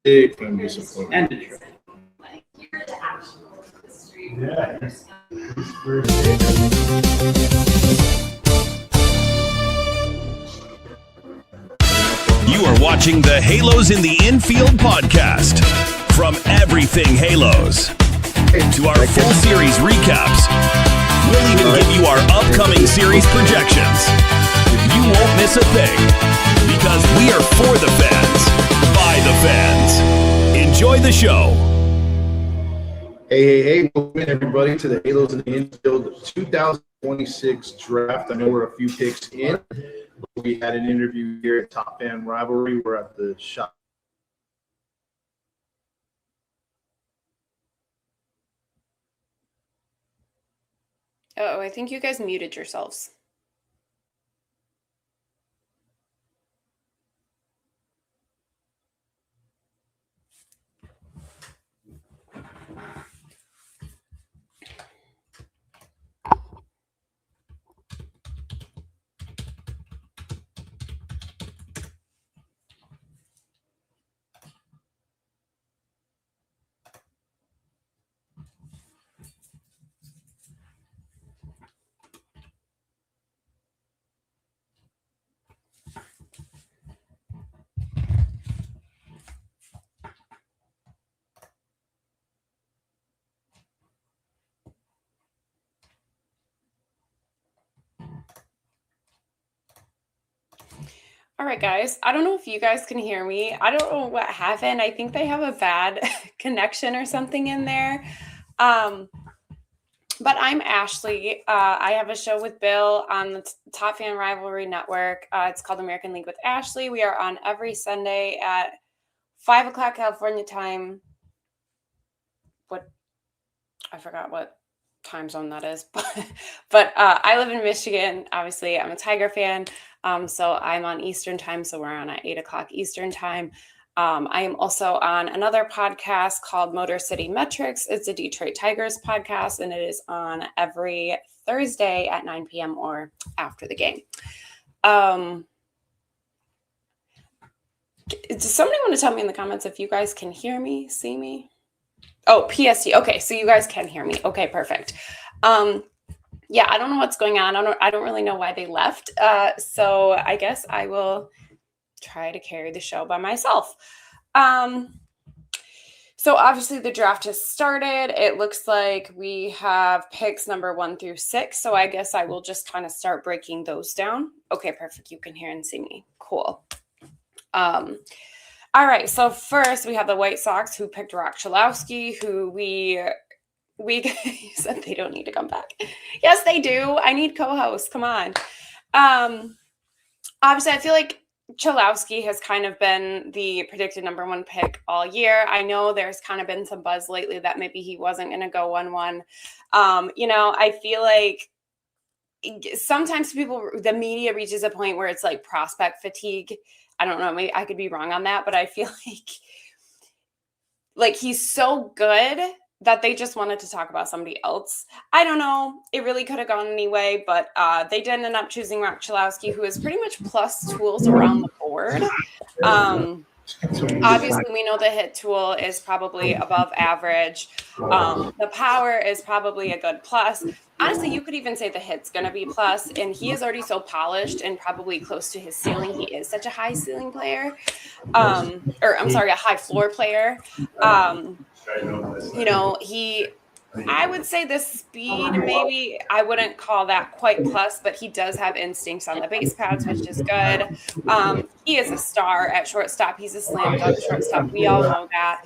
big fan disappointment. You are watching the Halos in the Infield podcast. From everything Halos to our full series recaps, we'll even give you our upcoming series projections. You won't miss a thing because we are for the fans, by the fans. Enjoy the show. Hey, welcome everybody to the Halos in the Infield 2026 draft. I know we're a few picks in. We had an interview here at Top Fan Rivalry. We're at the shop. Oh, I think you guys muted yourselves. All right, guys. I don't know if you guys can hear me. I don't know what happened. I think they have a bad connection or something in there. But I'm Ashley. I have a show with Bill on the Top Fan Rivalry Network. It's called American League with Ashley. We are on every Sunday at 5 o'clock California time. I forgot what time zone that is. But I live in Michigan. Obviously, I'm a Tiger fan. So I'm on Eastern time. So we're on at 8 o'clock Eastern time. I am also on another podcast called Motor City Metrics. It's a Detroit Tigers podcast, and it is on every Thursday at 9 p.m. or after the game. Does somebody want to tell me in the comments if you guys can hear me, see me? Oh, PST. Okay, so you guys can hear me. Okay, perfect. Yeah, I don't know what's going on. I don't really know why they left. So I guess I will try to carry the show by myself. So obviously the draft has started. It looks like we have picks number 1 through 6. So I guess I will just kind of start breaking those down. Okay, perfect. You can hear and see me. Cool. All right. So first we have the White Sox who picked Rock Chalowski, who we said they don't need to come back. Yes, they do. I need co-hosts. Come on. Obviously, I feel like Chalowski has kind of been the predicted number 1 pick all year. I know there's kind of been some buzz lately that maybe he wasn't going to go 1-1. I feel like sometimes the media reaches a point where it's like prospect fatigue. I don't know. Maybe I could be wrong on that, but I feel like he's so good that they just wanted to talk about somebody else. I don't know. It really could have gone anyway, but they did end up choosing Rock Chalowski, who is pretty much plus tools around the board. Obviously, we know the hit tool is probably above average. The power is probably a good plus. Honestly, you could even say the hit's going to be plus, and he is already so polished and probably close to his ceiling. He is such a high ceiling player. A high floor player. I would say the speed, maybe I wouldn't call that quite plus, but he does have instincts on the base paths, which is good. He is a star at shortstop. He's a slam dunk shortstop. We all know that.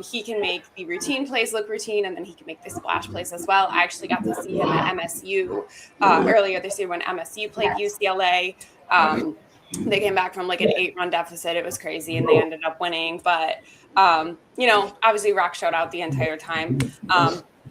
He can make the routine plays look routine, and then he can make the splash plays as well. I actually got to see him at MSU earlier this year when MSU played UCLA. They came back from like an 8-run deficit. It was crazy, and they ended up winning. But, obviously Rock showed out the entire time.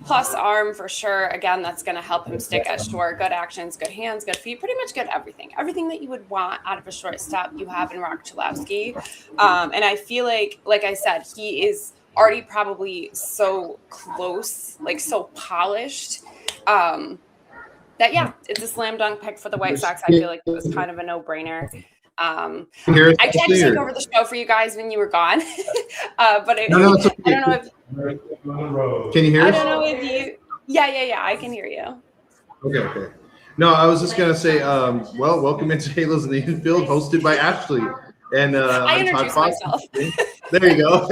Plus arm for sure. Again, that's going to help him stick at short. Good actions, good hands, good feet, pretty much good everything. Everything that you would want out of a shortstop, you have in Rock Chalowski. And I feel like I said, he is already probably so close, like so polished, that, yeah, it's a slam dunk pick for the White Sox. I feel like it was kind of a no-brainer. I Hear us tried to mostly, take or- over the show for you guys when you were gone, but No, it's okay. I don't know if Can you hear I us? don't know if you. Yeah. I can hear you. Okay. No, I was just gonna say, well, welcome into Halos in the Infield, hosted by Ashley, and I I'm Todd introduced Foster. myself. There you go.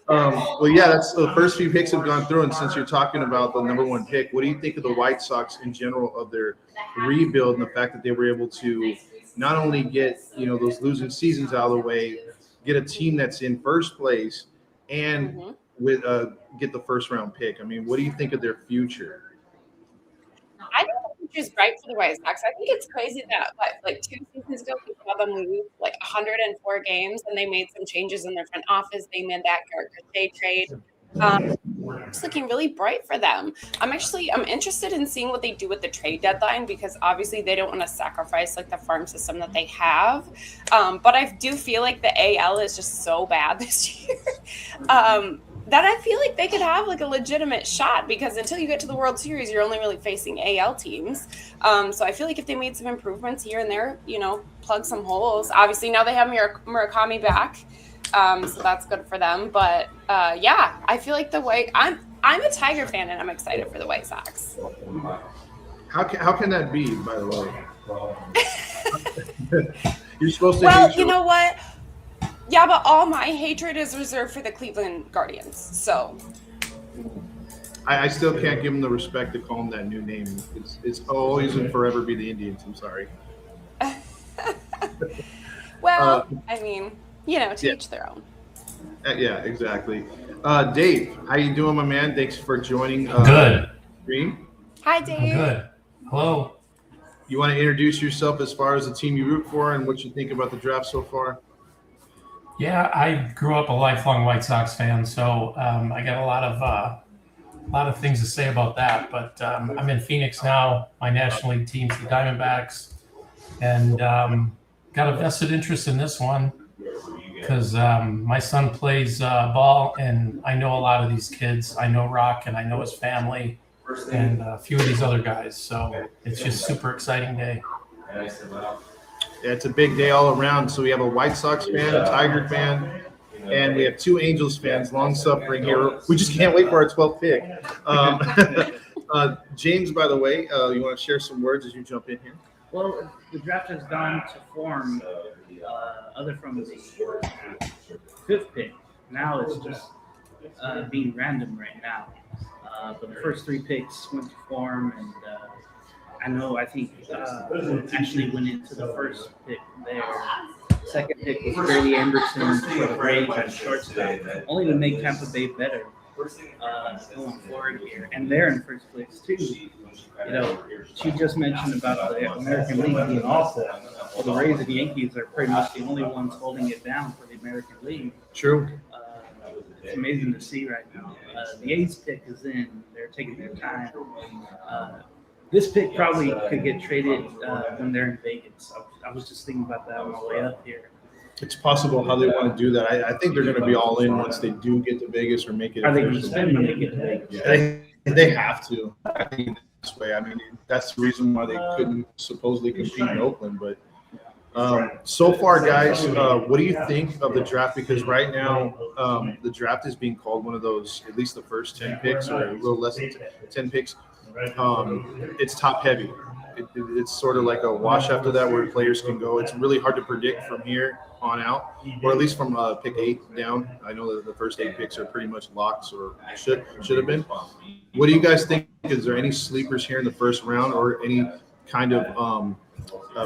Well, yeah, that's the first few picks have gone through, and since you're talking about the number one pick, what do you think of the White Sox in general of their rebuild and the fact that they were able to not only get those losing seasons out of the way, get a team that's in first place, and with get the first round pick? I mean, what do you think of their future? I think the future is bright for the White Sox. I think it's crazy that like 2 seasons ago we saw them lose like 104 games, and they made some changes in their front office. They made that Garcia trade. It's looking really bright for them. I'm interested in seeing what they do with the trade deadline, because obviously they don't want to sacrifice like the farm system that they have. But I do feel like the AL is just so bad this year. That I feel like they could have like a legitimate shot, because until you get to the World Series, you're only really facing AL teams. So I feel like if they made some improvements here and there, plug some holes. Obviously now they have Murakami back, so that's good for them. But yeah, I feel like I'm a Tiger fan, and I'm excited for the White Sox. How can that be, by the way? You're supposed to. Well, you know what? Yeah, but all my hatred is reserved for the Cleveland Guardians. So I still can't give them the respect to call them that new name. It's always and forever be the Indians. I'm sorry. Well, I mean, to each their own. Yeah, exactly. Dave, how you doing, my man? Thanks for joining. Good. Stream. Hi, Dave. Good. Hello. You want to introduce yourself as far as the team you root for and what you think about the draft so far? Yeah, I grew up a lifelong White Sox fan, so I got a lot of things to say about that. But I'm in Phoenix now. My National League team's the Diamondbacks, and got a vested interest in this one because my son plays ball, and I know a lot of these kids. I know Rock, and I know his family, and a few of these other guys. So it's just super exciting day. Yeah, it's a big day all around. So we have a White Sox fan, a Tiger fan, and we have 2 Angels fans, long suffering here. We just can't wait for our 12th pick. James, by the way, you want to share some words as you jump in here? Well, the draft has gone to form other from the 5th pick. Now it's just being random right now. But the first 3 picks went to form, and I think actually went into the first pick there. Second pick was Brady Anderson for the Rays at shortstop, only to make Tampa Bay better going forward here. And they're in first place too. She just mentioned about the American League being awful. Well, the Rays and the Yankees are pretty much the only ones holding it down for the American League. True. It's amazing to see right now. The A's pick is in. They're taking their time. This pick probably could get traded when they're in Vegas. I was just thinking about that on the way up here. It's possible how they want to do that. I think they're going to be all in once they do get to Vegas or make it. Are they going to spend when they get to Vegas? Yeah, they have to. I think this way. I mean, that's the reason why they couldn't supposedly compete in Oakland. But so far, guys, what do you think of the draft? Because right now, the draft is being called one of those, at least the first 10 picks or a little less than 10 picks. It's top heavy. It's sort of like a wash after that where players can go. It's really hard to predict from here on out, or at least from pick 8 down. I know that the first 8 picks are pretty much locks or should have been. What do you guys think? Is there any sleepers here in the first round, or any kind of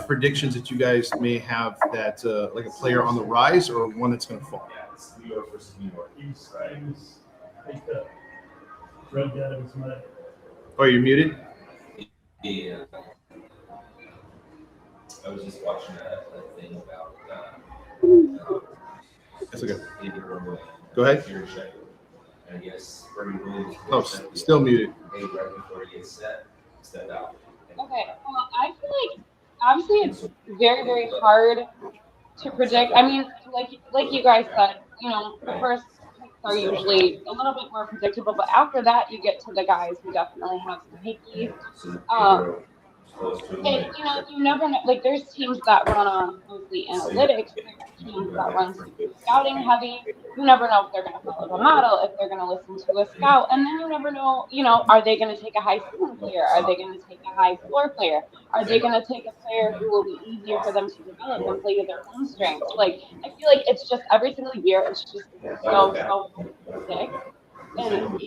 predictions that you guys may have that like a player on the rise or one that's going to fall? New York versus New York. Oh, you're muted? Yeah. I was just watching that thing about That's okay. David Romo. Go ahead. And I guess Bernie Williams. Oh, still muted. Hey, right before he gets step out. Okay, well, I feel like obviously it's very, very hard to predict. I mean, like you guys said, the first picks are usually a little bit more predictable, but after that, you get to the guys who definitely have some hickeys. And you never know. Like, there's teams that run on mostly analytics. There's teams that run super scouting heavy. You never know if they're going to follow the model, if they're going to listen to a scout, and then you never know. Are they going to take a high ceiling player? Are they going to take a high floor player? Are they going to take a player who will be easier for them to develop and play to their own strengths? Like, I feel like it's just every single year. It's just so sick. And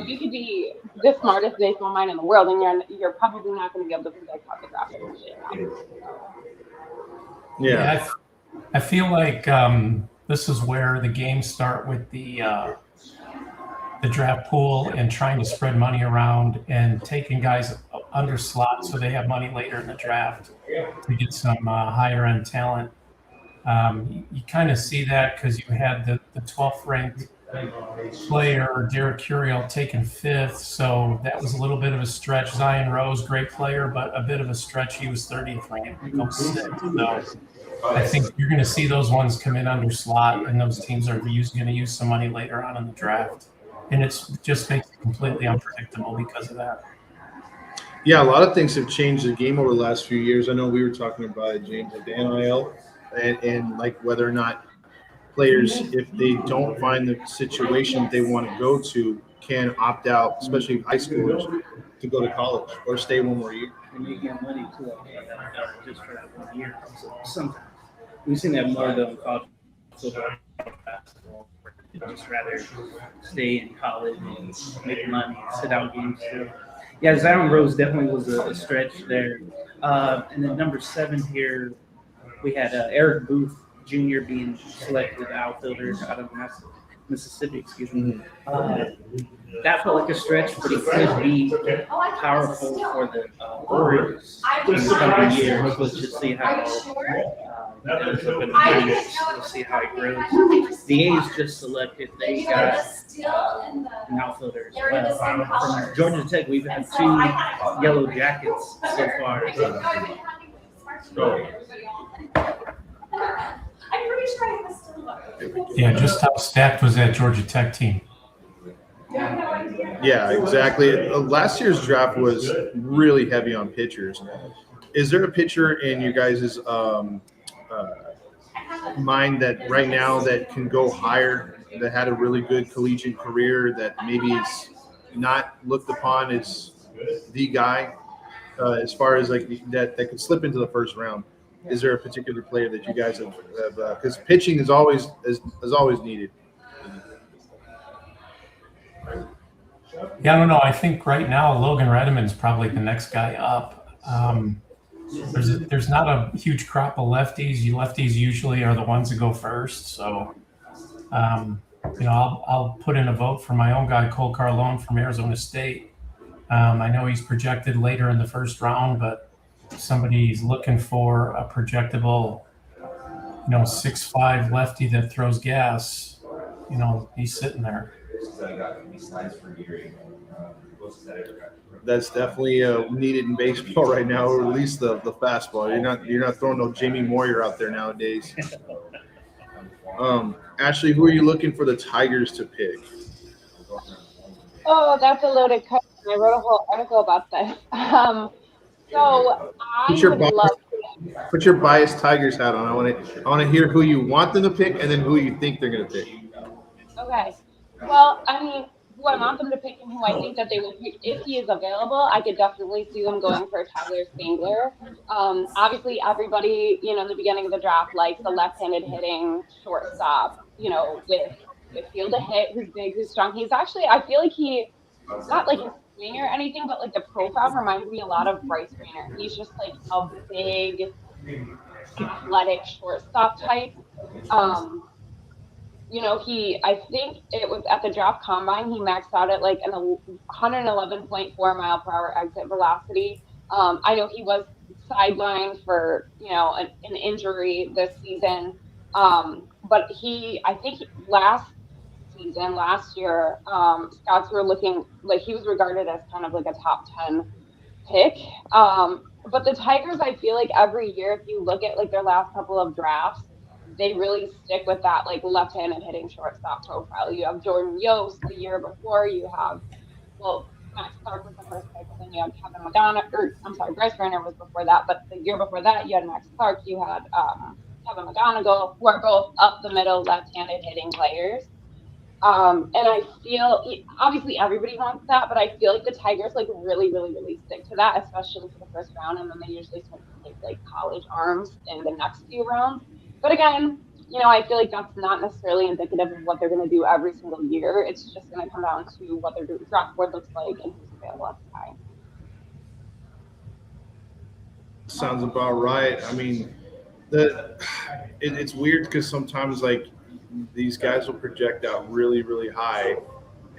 you could be the smartest baseball mind in the world, and you're probably not going to be able to predict how the draft is going to shake out. Yeah. I feel like this is where the games start with the draft pool and trying to spread money around and taking guys under slots so they have money later in the draft to get some higher end talent. You kind of see that because you had the 12th ranked player, Derek Curiel, taken 5th, so that was a little bit of a stretch. Zion Rose, great player, but a bit of a stretch. He was 30th ranked, he goes 6th. So I think you're going to see those ones come in under slot, and those teams are going to use some money later on in the draft. And it's just makes it completely unpredictable because of that. Yeah, a lot of things have changed the game over the last few years. I know we were talking about it, James, like the NIL and like whether or not players, if they don't find the situation they want to go to, can opt out, especially high schoolers, to go to college or stay one more year. And you get money too, just for that 1 year. So sometimes we've seen that more than college football, basketball. They'd just rather stay in college and make money, sit out games too. Yeah, Zion Rose definitely was a stretch there. And then number 7 here, we had Eric Booth Jr. being selected outfielder out of Mississippi, excuse me. That felt like a stretch, but it could be powerful for the Orioles in the coming years. Let's just see how it ends up in the minors. We'll see how it grows. The A's just selected, they got an outfielder as well. From Georgia Tech, we've had 2 Yellow Jackets so far. Yeah, just how stacked was that Georgia Tech team? Yeah, exactly. Last year's draft was really heavy on pitchers. Is there a pitcher in you guys' mind that right now that can go higher, that had a really good collegiate career, that maybe is not looked upon as the guy as far as like that could slip into the first round? Is there a particular player that you guys have because pitching is always needed? Yeah, I don't know. I think right now Logan Redmond's probably the next guy up. There's not a huge crop of lefties. Lefties usually are the ones that go first. So, I'll put in a vote for my own guy, Cole Carlone from Arizona State. I know he's projected later in the first round, but somebody's looking for a projectable, 6'5" lefty that throws gas. He's sitting there. That's definitely needed in baseball right now, or at least the fastball. You're not throwing no Jamie Moyer out there nowadays. Ashley, who are you looking for the Tigers to pick? Oh, that's a loaded question. I wrote a whole article about this. So I would love to. Put your biased Tigers hat on. I want to hear who you want them to pick and then who you think they're going to pick. Okay. Well, I mean, who I want them to pick and who I think that they will pick if he is available, I could definitely see them going for Tyler Spangler. Obviously, everybody, in the beginning of the draft likes the left-handed hitting shortstop, with field to hit, who's big, who's strong. He's actually, I feel like not like a swing or anything, but like the profile reminds me a lot of Bryce Rainer. He's just like a big, athletic shortstop type. I think it was at the draft combine, he maxed out at like an 111.4 mile per hour exit velocity. I know he was sidelined for, an injury this season. But last year, scouts were looking like he was regarded as kind of like a top 10 pick. But the Tigers, I feel like every year, if you look at like their last couple of drafts, they really stick with that like left-handed hitting shortstop profile. You have Jordan Yost the year before. You have, Max Clark was the first pick, but then you had Kevin McGonigal, or I'm sorry, Bryce Griner was before that, but the year before that, you had Max Clark, you had Kevin McGonigal, who are both up the middle, left-handed hitting players. And I feel, obviously everybody wants that, but I feel like the Tigers like really, really, really stick to that, especially for the first round, and then they usually start to take like college arms in the next few rounds. But again, I feel like that's not necessarily indicative of what they're going to do every single year. It's just going to come down to what their draft board looks like and who's available at the time. Sounds about right. I mean, it's weird because sometimes like these guys will project out really, really high,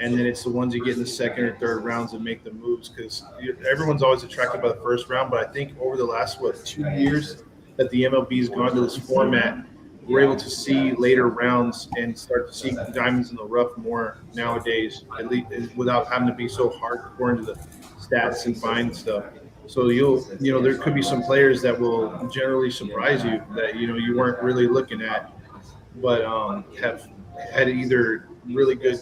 and then it's the ones you get in the second or third rounds that make the moves because everyone's always attracted by the first round. But I think over the last 2 years that the MLB has gone to this format, we're able to see later rounds and start to see diamonds in the rough more nowadays, at least without having to be so hardcore into the stats and find stuff. So there could be some players that will generally surprise you that you weren't really looking at, but have had either really good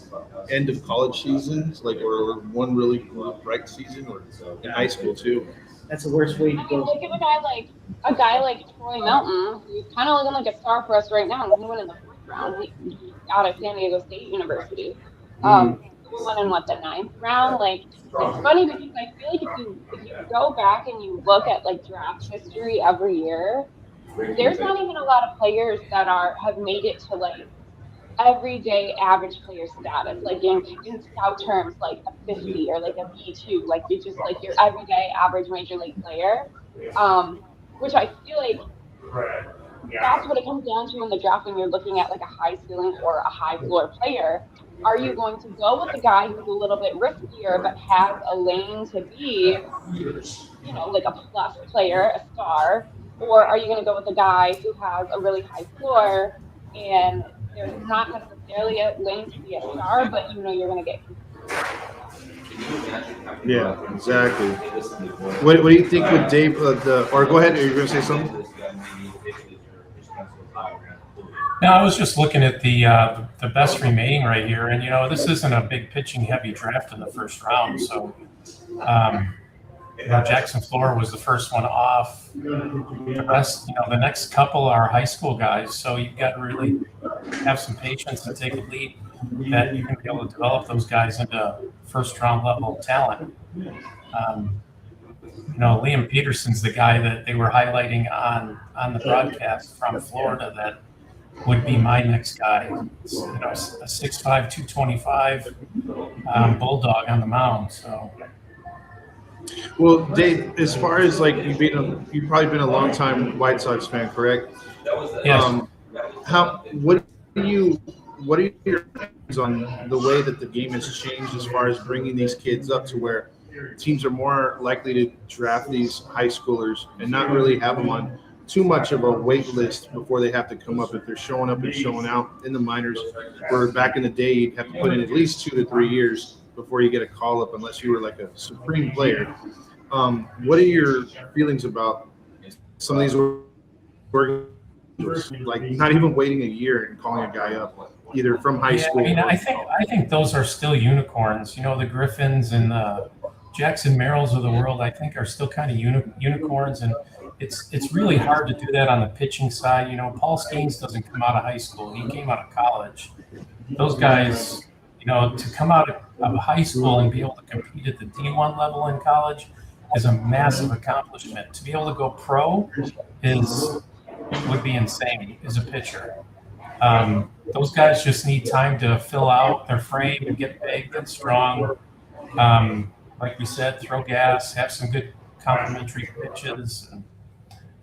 end of college seasons, or one really bright season, or in high school too. That's the worst way to I mean, go. look at a guy like Troy Melton, who's kind of looking like a star for us right now. He went in the fourth round. He out of San Diego State University. We went in the ninth round. Like, it's funny because I feel like if you go back and you look at like draft history every year, there's not even a lot of players that have made it to like everyday average player status, like in scout terms, like a 50 or like a B2, like you're just like your everyday average major league player, which I feel like that's what it comes down to in the draft when you're looking at like a high ceiling or a high floor player. Are you going to go with a guy who's a little bit riskier but has a lane to be, like a plus player, a star, or are you going to go with a guy who has a really high floor and there's not necessarily a lane to be a star, but you're going to get. Yeah, exactly. What do you think with Dave? Or go ahead. Are you going to say something? No, I was just looking at the best remaining right here, and this isn't a big pitching heavy draft in the first round, so. Jackson Flora was the first one off. The rest, the next couple are high school guys, so you've got to really have some patience and take a leap that you can be able to develop those guys into first round level talent. Liam Peterson's the guy that they were highlighting on the broadcast from Florida that would be my next guy. A 6'5", 225 bulldog on the mound. So. Well, Dave, as far as like you've probably been a long time White Sox fan, correct? Yes. What are your opinions on the way that the game has changed as far as bringing these kids up to where teams are more likely to draft these high schoolers and not really have them on too much of a wait list before they have to come up if they're showing up and showing out in the minors, where back in the day you'd have to put in at least 2 to 3 years before you get a call up unless you were like a supreme player. What are your feelings about some of these like not even waiting a year and calling a guy up either from high school? I think those are still unicorns. The Griffins and the Jackson Merrills of the world, I think, are still kind of unicorns, and it's really hard to do that on the pitching side. Paul Skeens doesn't come out of high school; he came out of college. Those guys, to come out of high school and be able to compete at the D1 level in college is a massive accomplishment. To be able to go pro would be insane as a pitcher. Those guys just need time to fill out their frame and get big and strong. Like we said, throw gas, have some good complementary pitches. And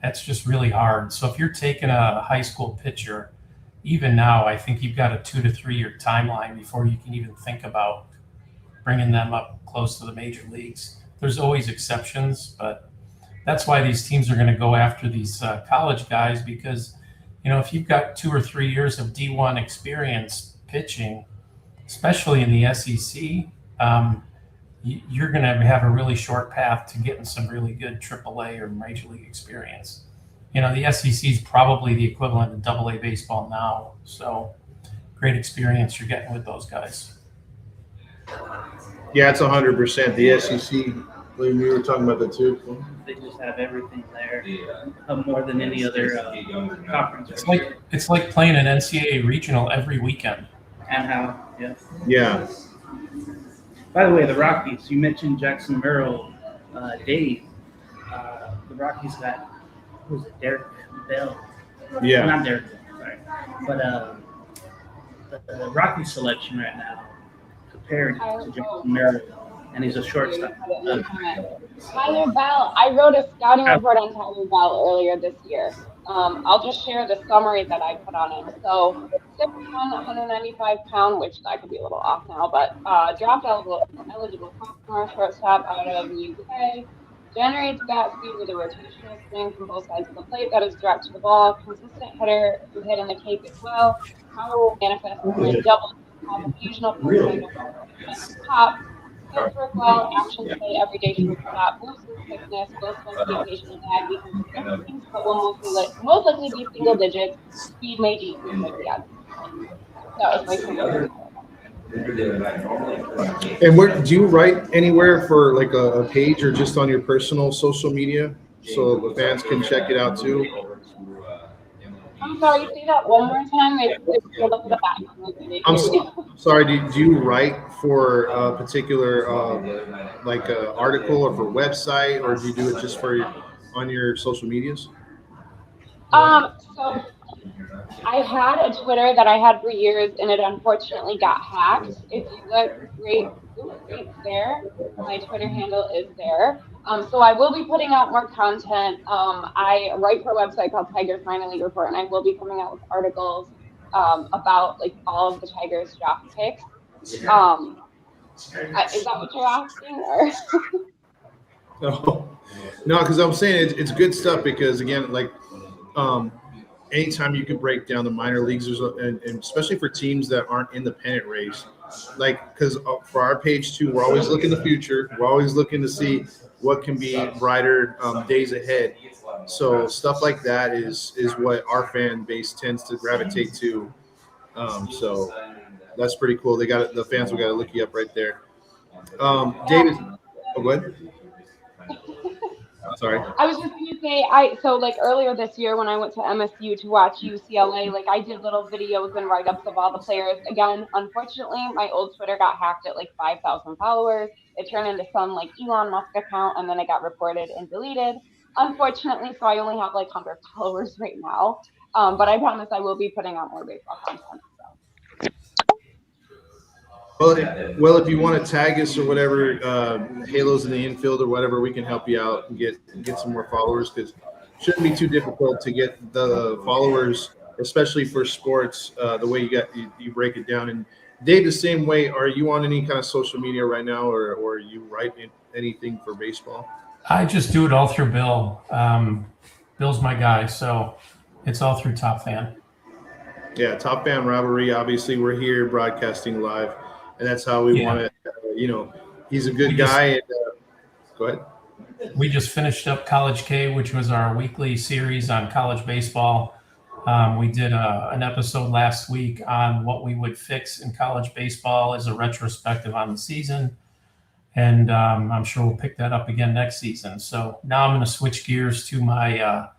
that's just really hard. So if you're taking a high school pitcher, even now, I think you've got a 2 to 3 year timeline before you can even think about bringing them up close to the major leagues. There's always exceptions, but that's why these teams are going to go after these college guys because, if you've got 2 or 3 years of D1 experience pitching, especially in the SEC, you're going to have a really short path to getting some really good AAA or major league experience. The SEC is probably the equivalent of AA baseball now. So great experience you're getting with those guys. Yeah, it's 100%. The SEC. William, you were talking about that too. They just have everything there, more than any other conference. It's like playing an NCAA regional every weekend. And how, yeah. Yeah. By the way, the Rockies, you mentioned Jackson Merrill, Dave. The Rockies got, who was it, Derek Bell? Yeah. Not Derek Bell, sorry. But the Rockies selection right now compared to Jackson Merrill, and he's a shortstop. Tyler Bell. I wrote a scouting report on Tyler Bell earlier this year. I'll just share the summary that I put on him. So 6'1", 195 pound, which I could be a little off now, but draft eligible sophomore shortstop out of the UK. Generates bat speed with a rotational swing from both sides of the plate that is direct to the ball. Consistent hitter who hit in the Cape as well. Power will manifest in double occasional top. Skills work well, actions play every day to stop, boosts his quickness, will swing the occasional bag because things, but will most likely be single digits. Speed may decrease like the odds. That was my favorite. And where do you write anywhere for like a page or just on your personal social media so the fans can check it out too? I'm sorry, say that one more time. I'm sorry. Do you write for a particular article or for website, or do you do it just for on your social medias? So I had a Twitter that I had for years, and it unfortunately got hacked. If you look right there, my Twitter handle is there. So I will be putting out more content. I write for a website called Tigers Minor League Report, and I will be coming out with articles about like all of the Tigers draft picks. Is that what you're asking, or? No, because I'm saying it's good stuff because again, like anytime you can break down the minor leagues, and especially for teams that aren't in the pennant race, like because for our page too, we're always looking to the future. We're always looking to see what can be brighter days ahead. So stuff like that is what our fan base tends to gravitate to. So that's pretty cool. They got the fans will got to look you up right there. David, go ahead. Sorry. I was just going to say, so like earlier this year when I went to MSU to watch UCLA, like I did little videos and write-ups of all the players. Again, unfortunately, my old Twitter got hacked at like 5,000 followers. It turned into some like Elon Musk account, and then it got reported and deleted. Unfortunately, so I only have like 100 followers right now. But I promise I will be putting out more baseball content. Well, if you want to tag us or whatever, Halos in the infield or whatever, we can help you out and get some more followers because it shouldn't be too difficult to get the followers, especially for sports, the way you break it down. And Dave, the same way, are you on any kind of social media right now or you write anything for baseball? I just do it all through Bill. Bill's my guy, so it's all through Top Fan. Yeah, Top Fan Rivalry. Obviously, we're here broadcasting live. And that's how we want to, he's a good guy. And, go ahead. We just finished up College K, which was our weekly series on college baseball. We did an episode last week on what we would fix in college baseball as a retrospective on the season. And I'm sure we'll pick that up again next season. So now I'm going to switch gears to my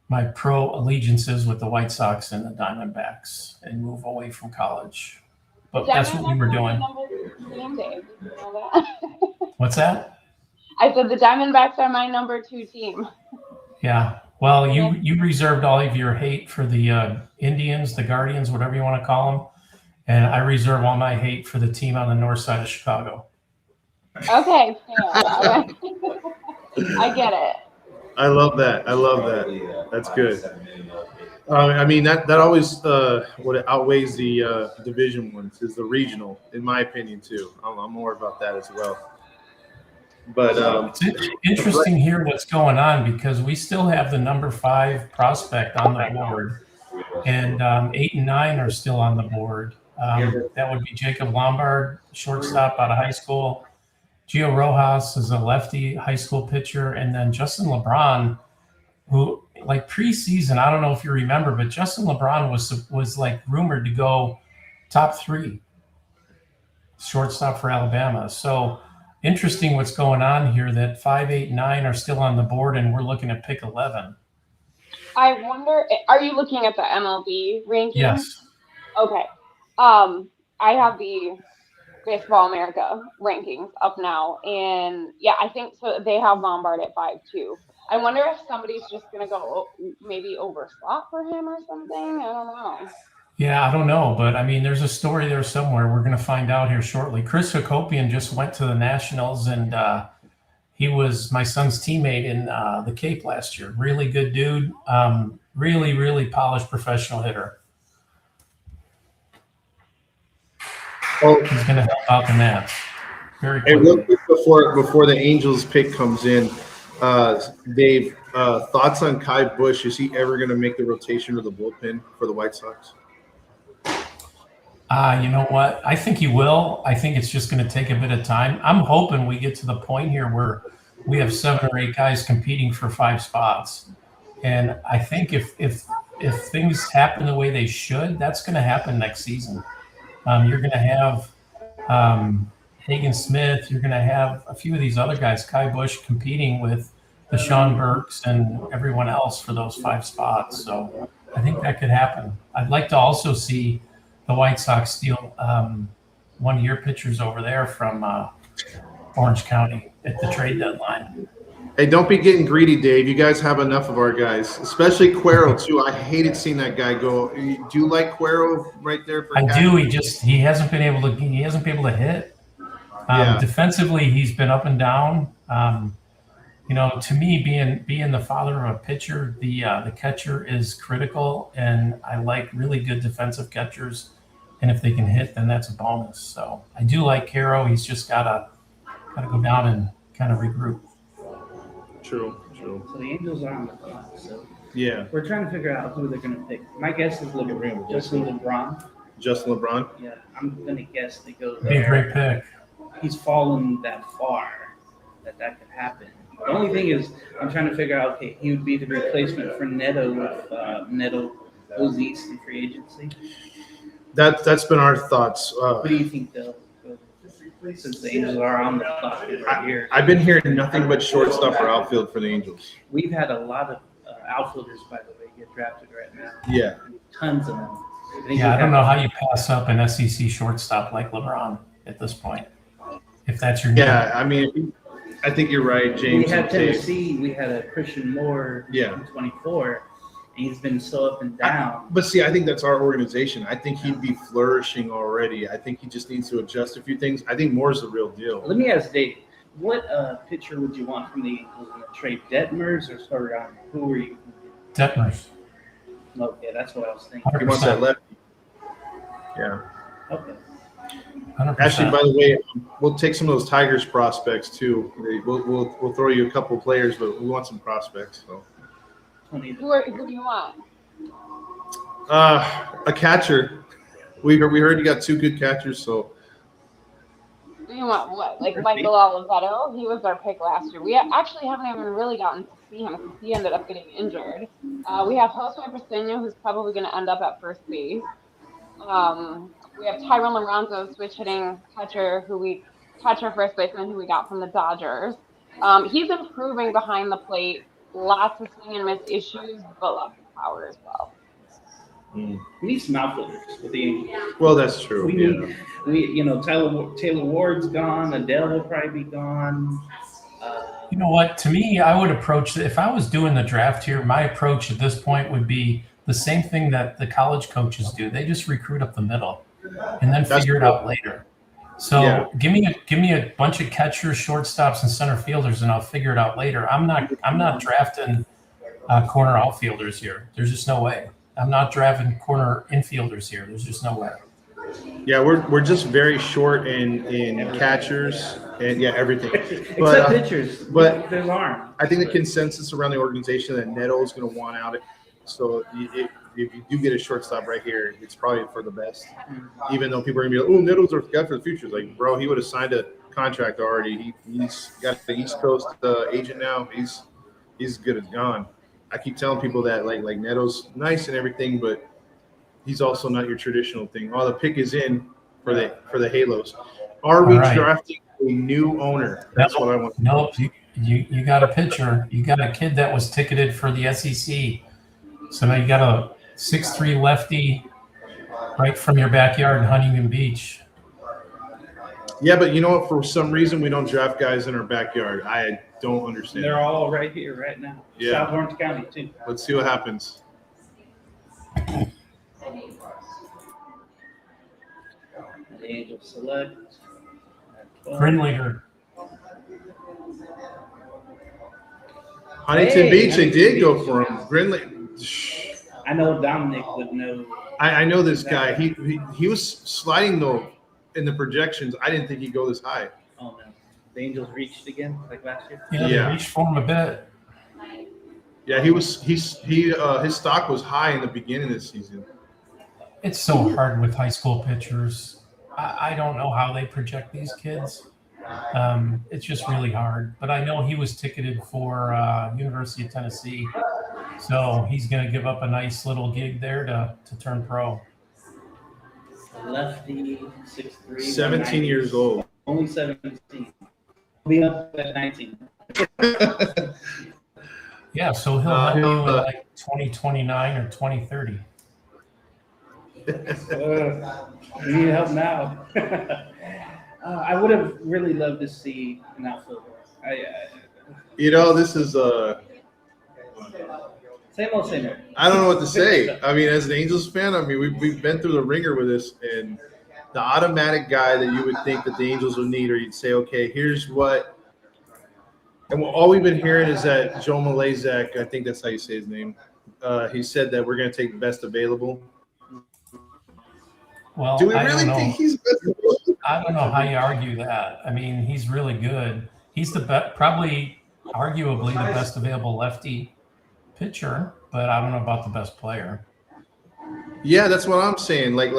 my pro allegiances with the White Sox and the Diamondbacks and move away from college. But that's what we were doing. What's that? I said the Diamondbacks are my number 2 team. Yeah. Well, you reserved all of your hate for the Indians, the Guardians, whatever you want to call them. And I reserve all my hate for the team on the north side of Chicago. Okay. I get it. I love that. That's good. I mean, that always what outweighs the division ones is the regional, in my opinion, too. I'm more about that as well. But it's interesting here what's going on because we still have the number 5 prospect on the board, and 8 and 9 are still on the board. That would be Jacob Lombard, shortstop out of high school. Gio Rojas is a lefty high school pitcher, and then Justin LeBron, who like preseason, I don't know if you remember, but Justin LeBron was like rumored to go top 3. shortstop for Alabama. So interesting what's going on here that 5, 8, 9 are still on the board, and we're looking at pick 11. I wonder, are you looking at the MLB rankings? Yes. Okay. I have the Baseball America rankings up now, and yeah, I think so. They have Lombard at 5 too. I wonder if somebody's just gonna go maybe over slot for him or something. I don't know. Yeah, I don't know, but I mean, there's a story there somewhere. We're going to find out here shortly. Chris Hakopian just went to the Nationals, and he was my son's teammate in the Cape last year. Really good dude. Really, really polished professional hitter. Oh, He's going to help out the Nats. Very hey, quickly. real quick before the Angels pick comes in, Dave, thoughts on Kai Busch? Is he ever going to make the rotation or the bullpen for the White Sox? You know what? I think he will. I think it's just going to take a bit of time. I'm hoping we get to the point here where we have 7 or 8 guys competing for 5 spots. And I think if things happen the way they should, that's going to happen next season. You're going to have Hagen Smith. You're going to have a few of these other guys, Kai Busch, competing with the Sean Burks and everyone else for those 5 spots. So I think that could happen. I'd like to also see the White Sox steal one of your pitchers over there from Orange County at the trade deadline. Hey, don't be getting greedy, Dave. You guys have enough of our guys, especially Cuero too. I hated seeing that guy go. Do you like Cuero right there? For I do. He hasn't been able to hit. Yeah. Defensively, he's been up and down. To me, being the father of a pitcher, the catcher is critical, and I like really good defensive catchers. And if they can hit, then that's a bonus. So I do like Caro. He's just gotta go down and kind of regroup. True. So the Angels are on the clock. So Yeah. we're trying to figure out who they're going to pick. My guess is Justin LeBron. Justin LeBron. Yeah, I'm going to guess they go Be a there. great pick. He's fallen that far that could happen. The only thing is, I'm trying to figure out, okay, he would be the replacement for Neto if Neto goes east in free agency. That's been our thoughts. What do you think they'll go? Since the Angels are on the clock here. I've been hearing nothing but shortstop or outfield for the Angels. We've had a lot of outfielders, by the way, get drafted right now. Yeah. Tons of them. I don't know how you pass up an SEC shortstop like LeBron at this point, if that's your name. Yeah, I mean, I think you're right, James. We had Tennessee. We had a Christian Moore in 24, and he's been so up and down. But see, I think that's our organization. I think he'd be flourishing already. I think he just needs to adjust a few things. I think Moore's the real deal. Let me ask Dave, what pitcher would you want from the Angels in the trade? Detmers or Storiano? Who were you? Detmers. Okay, that's what I was thinking. He wants that lefty. Yeah. Okay. 100%. Actually, by the way, we'll take some of those Tigers prospects too. We'll throw you a couple players, but we want some prospects. So. Who do you want? A catcher. We heard you got 2 good catchers, so. Do you want what? Like Michael Oliveto? He was our pick last year. We actually haven't even really gotten to see him because he ended up getting injured. We have Jose Briseño, who's probably going to end up at first base. We have Tyrone Lorenzo, switch hitting catcher, first baseman, who we got from the Dodgers. He's improving behind the plate. Lots of swing and miss issues, but lots of power as well. We need some outfielders with the Angels. Well, that's true. Taylor Ward's gone. Adele will probably be gone. You know what? To me, I would approach, if I was doing the draft here, my approach at this point would be the same thing that the college coaches do. They just recruit up the middle and then figure it out later. So give me a bunch of catchers, shortstops, and center fielders, and I'll figure it out later. I'm not drafting corner outfielders here. There's just no way. I'm not drafting corner infielders here. There's just no way. Yeah, we're just very short in catchers and everything. Except pitchers. But there's arm. I think the consensus around the organization that Neto is going to want out. So if you do get a shortstop right here, it's probably for the best. Even though people are going to be like, "Oh, Neto's our guy for the future." It's like, bro, he would have signed a contract already. He's got the East Coast agent now. He's as good as gone. I keep telling people that like Neto's nice and everything, but he's also not your traditional thing. Oh, the pick is in for the Halos. Are we All right. drafting a new owner? That's what I want. Nope. You got a pitcher. You got a kid that was ticketed for the SEC. So now you got a 6'3" lefty right from your backyard in Huntington Beach. Yeah, but you know what? For some reason, we don't draft guys in our backyard. I don't understand. They're all right here, right now. Yeah. South Orange County, too. Let's see what happens. The Angels select. Grinlinger. Huntington Hey, Beach, they Huntington did go Beach. for him. Grinley. I know Dominic would know. I know this guy. He was sliding though in the projections. I didn't think he'd go this high. Oh, no. The Angels reached again, like last year. Yeah, Yeah. they reached for him a bit. Yeah, his stock was high in the beginning of the season. It's so hard with high school pitchers. I don't know how they project these kids. It's just really hard. But I know he was ticketed for University of Tennessee. So he's going to give up a nice little gig there to turn pro. Lefty, 6'3". 17 years old. Only 17. Be up at 19. Yeah, so he'll have you in like 2029 or 2030. We need help now. I would have really loved to see an outfielder. This is Same old, same old. I don't know what to say. I mean, as an Angels fan, I mean, we've been through the ringer with this, and the automatic guy that you would think that the Angels would need, or you'd say, okay, here's what. And all we've been hearing is that Joe Malazak, I think that's how you say his name, he said that we're going to take the best available. Well, Do we I really don't know. think he's best available? I don't know how you argue that. I mean, he's really good. He's probably arguably the best available lefty pitcher, but I don't know about the best player. Yeah, that's what I'm saying. Like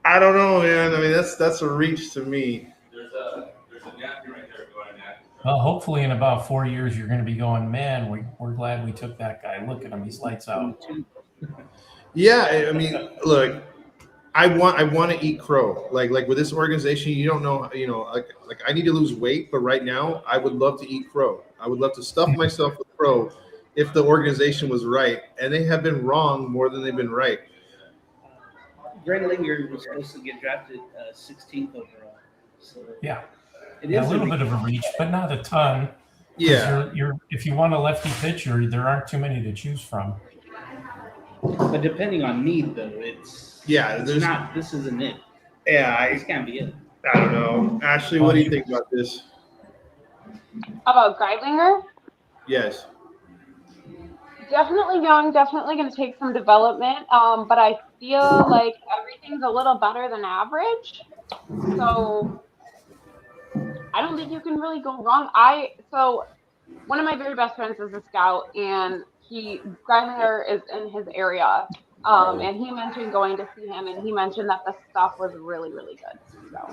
I don't know, man. I mean, that's a reach to me. There's a napkin right there going at. Well, hopefully in about 4 years, you're going to be going, man, we're glad we took that guy. Look at him. He's lights out. Yeah, I mean, look, I want to eat crow. Like with this organization, you don't know, like I need to lose weight, but right now I would love to eat crow. I would love to stuff myself with crow if the organization was right, and they have been wrong more than they've been right. Grinlinger was supposed to get drafted 16th overall. So Yeah. it Yeah, is a little bit of a reach, but not a ton. 'Cause Yeah, if you want a lefty pitcher, there aren't too many to choose from. But depending on need, though, it's there's not. This isn't it. yeah. This can't be it. I don't know, Ashley. What do you think about this? About Greidlinger? Yes. Definitely young, definitely going to take some development. But I feel like everything's a little better than average. So I don't think you can really go wrong. So one of my very best friends is a scout, and Greidlinger is in his area. And he mentioned going to see him, and he mentioned that the stuff was really, really good. So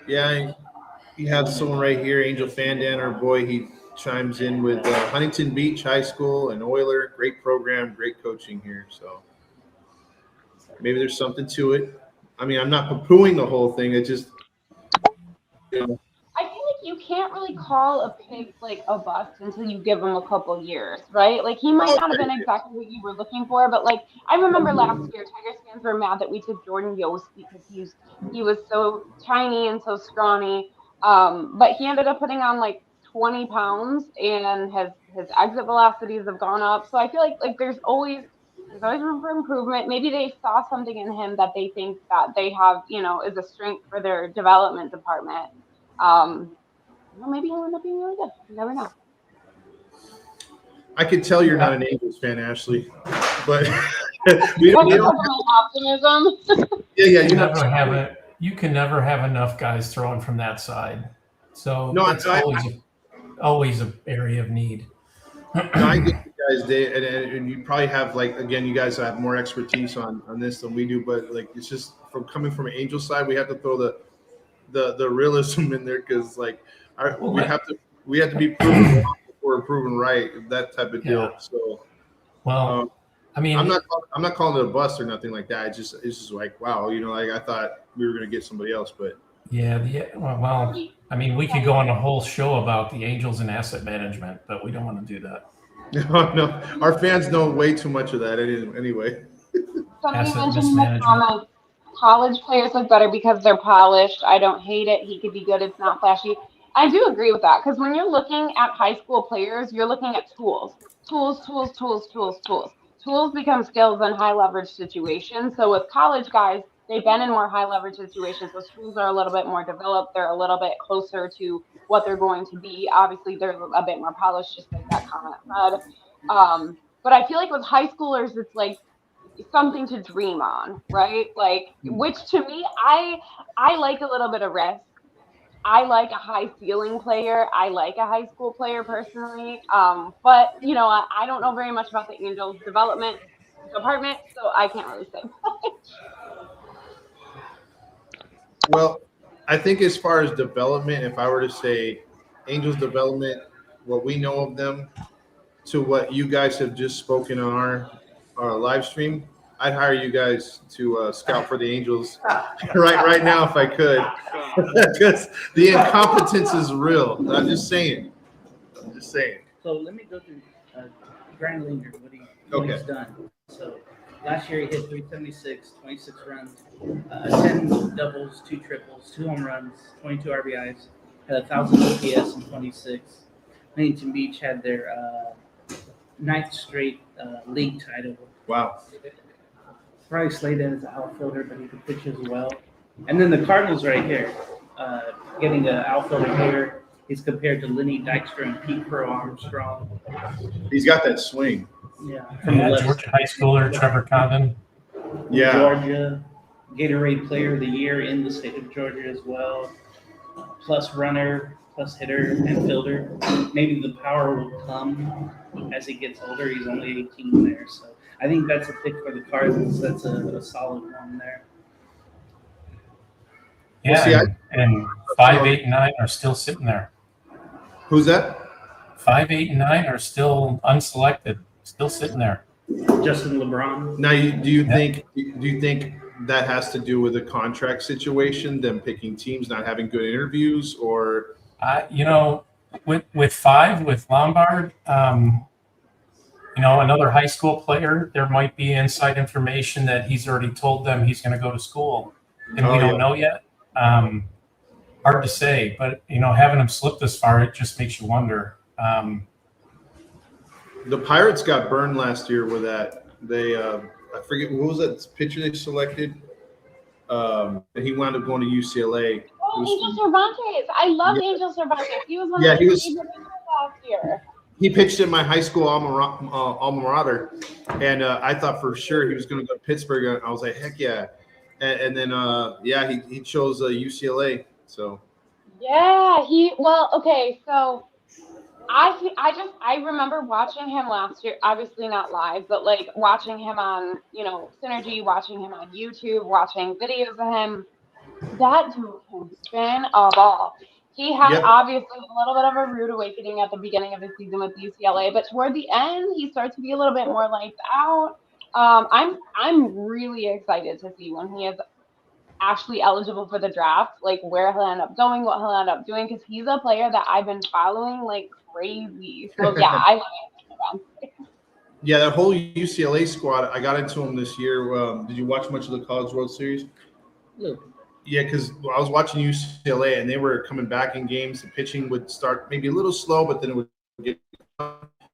Yeah, you have someone right here, Angel Fandan, our boy. He chimes in with Huntington Beach High School and Euler. Great program, great coaching here. So maybe there's something to it. I mean, I'm not poo-pooing the whole thing. It just, I feel like you can't really call a pig like a bust until you give him a couple years, right? Like he might not have been exactly what you were looking for, but like I remember last year, Tigers fans were mad that we took Jordan Yost because he was so tiny and so scrawny. But he ended up putting on like 20 pounds, and his exit velocities have gone up. So I feel like there's always room for improvement. Maybe they saw something in him that they think that they have, is a strength for their development department. Maybe he'll end up being really good. You never know. I could tell you're not an Angels fan, Ashley, but Optimism. yeah, You can never have enough guys throwing from that side. So No, it's always an area of need. I get you guys, and you probably have you guys have more expertise on this than we do, but like it's just coming from an Angel side, we have to throw the realism in there because we have to be proven wrong before proven right, that type of deal. Yeah. So Well, I mean, I'm not calling it a bust or nothing like that. It's just like, wow, like I thought we were gonna get somebody else, but well, I mean, we could go on a whole show about the Angels and asset management, but we don't want to do that. no, our fans know way too much of that anyway. Somebody Asset mentioned in the mismanagement. comments, college players look better because they're polished. I don't hate it. He could be good. It's not flashy. I do agree with that because when you're looking at high school players, you're looking at tools. Tools become skills in high leverage situations. So with college guys, they've been in more high leverage situations. Those tools are a little bit more developed. They're a little bit closer to what they're going to be. Obviously, they're a bit more polished, just like that comment said. But I feel like with high schoolers, it's like something to dream on, right? Like, which to me, I like a little bit of risk. I like a high ceiling player. I like a high school player personally. But I don't know very much about the Angels development department, so I can't really say much. Well, I think as far as development, if I were to say Angels development, what we know of them to what you guys have just spoken on our live stream, I'd hire you guys to scout for the Angels right now if I could, because the incompetence is real. I'm just saying. So let me go through Grand Linger, what he's done. So last year he hit 376, 26 runs, 10 doubles, 2 triples, 2 home runs, 22 RBIs, had 1,000 OPS in 26. Huntington Beach had their 9th straight league title. Wow. Probably slated as an outfielder, but he could pitch as well. And then the Cardinals right here, getting an outfielder here. He's compared to Lenny Dykstra and Pete Crow Armstrong. He's got that swing. Yeah, from the left. Georgia high schooler Trevor Condon. Yeah. Georgia, Gatorade Player of the Year in the state of Georgia as well. Plus runner, plus hitter, and fielder. Maybe the power will come as he gets older. He's only 18 there, so I think that's a pick for the Cardinals. That's a solid one there. Yeah, see, and 5, 8, and 9 are still sitting there. Who's that? 5, 8, and 9 are still unselected, still sitting there. Justin LeBron. Now, do you think that has to do with the contract situation, them picking teams, not having good interviews, or? With 5, with Lombard, another high school player, there might be inside information that he's already told them he's going to go to school, and we don't know yet. Hard to say, but having him slip this far, it just makes you wonder. The Pirates got burned last year with that. They I forget what was that pitcher they selected. And he wound up going to UCLA. Oh, Angel Cervantes! I love Angel Cervantes. He was one of my favorite pitchers last year. He pitched in my high school alma mater, and I thought for sure he was going to go to Pittsburgh. I was like, heck yeah! And then he chose UCLA. So yeah, so I remember watching him last year, obviously not live, but like watching him on Synergy, watching him on YouTube, watching videos of him. That dude can spin a ball. He had obviously a little bit of a rude awakening at the beginning of the season with UCLA, but toward the end he starts to be a little bit more lights out. I'm really excited to see when he is actually eligible for the draft, like where he'll end up going, what he'll end up doing, because he's a player that I've been following like crazy. So yeah, I love it. Yeah, that whole UCLA squad, I got into them this year. Did you watch much of the College World Series? Look. Yeah, because I was watching UCLA and they were coming back in games. The pitching would start maybe a little slow, but then it would get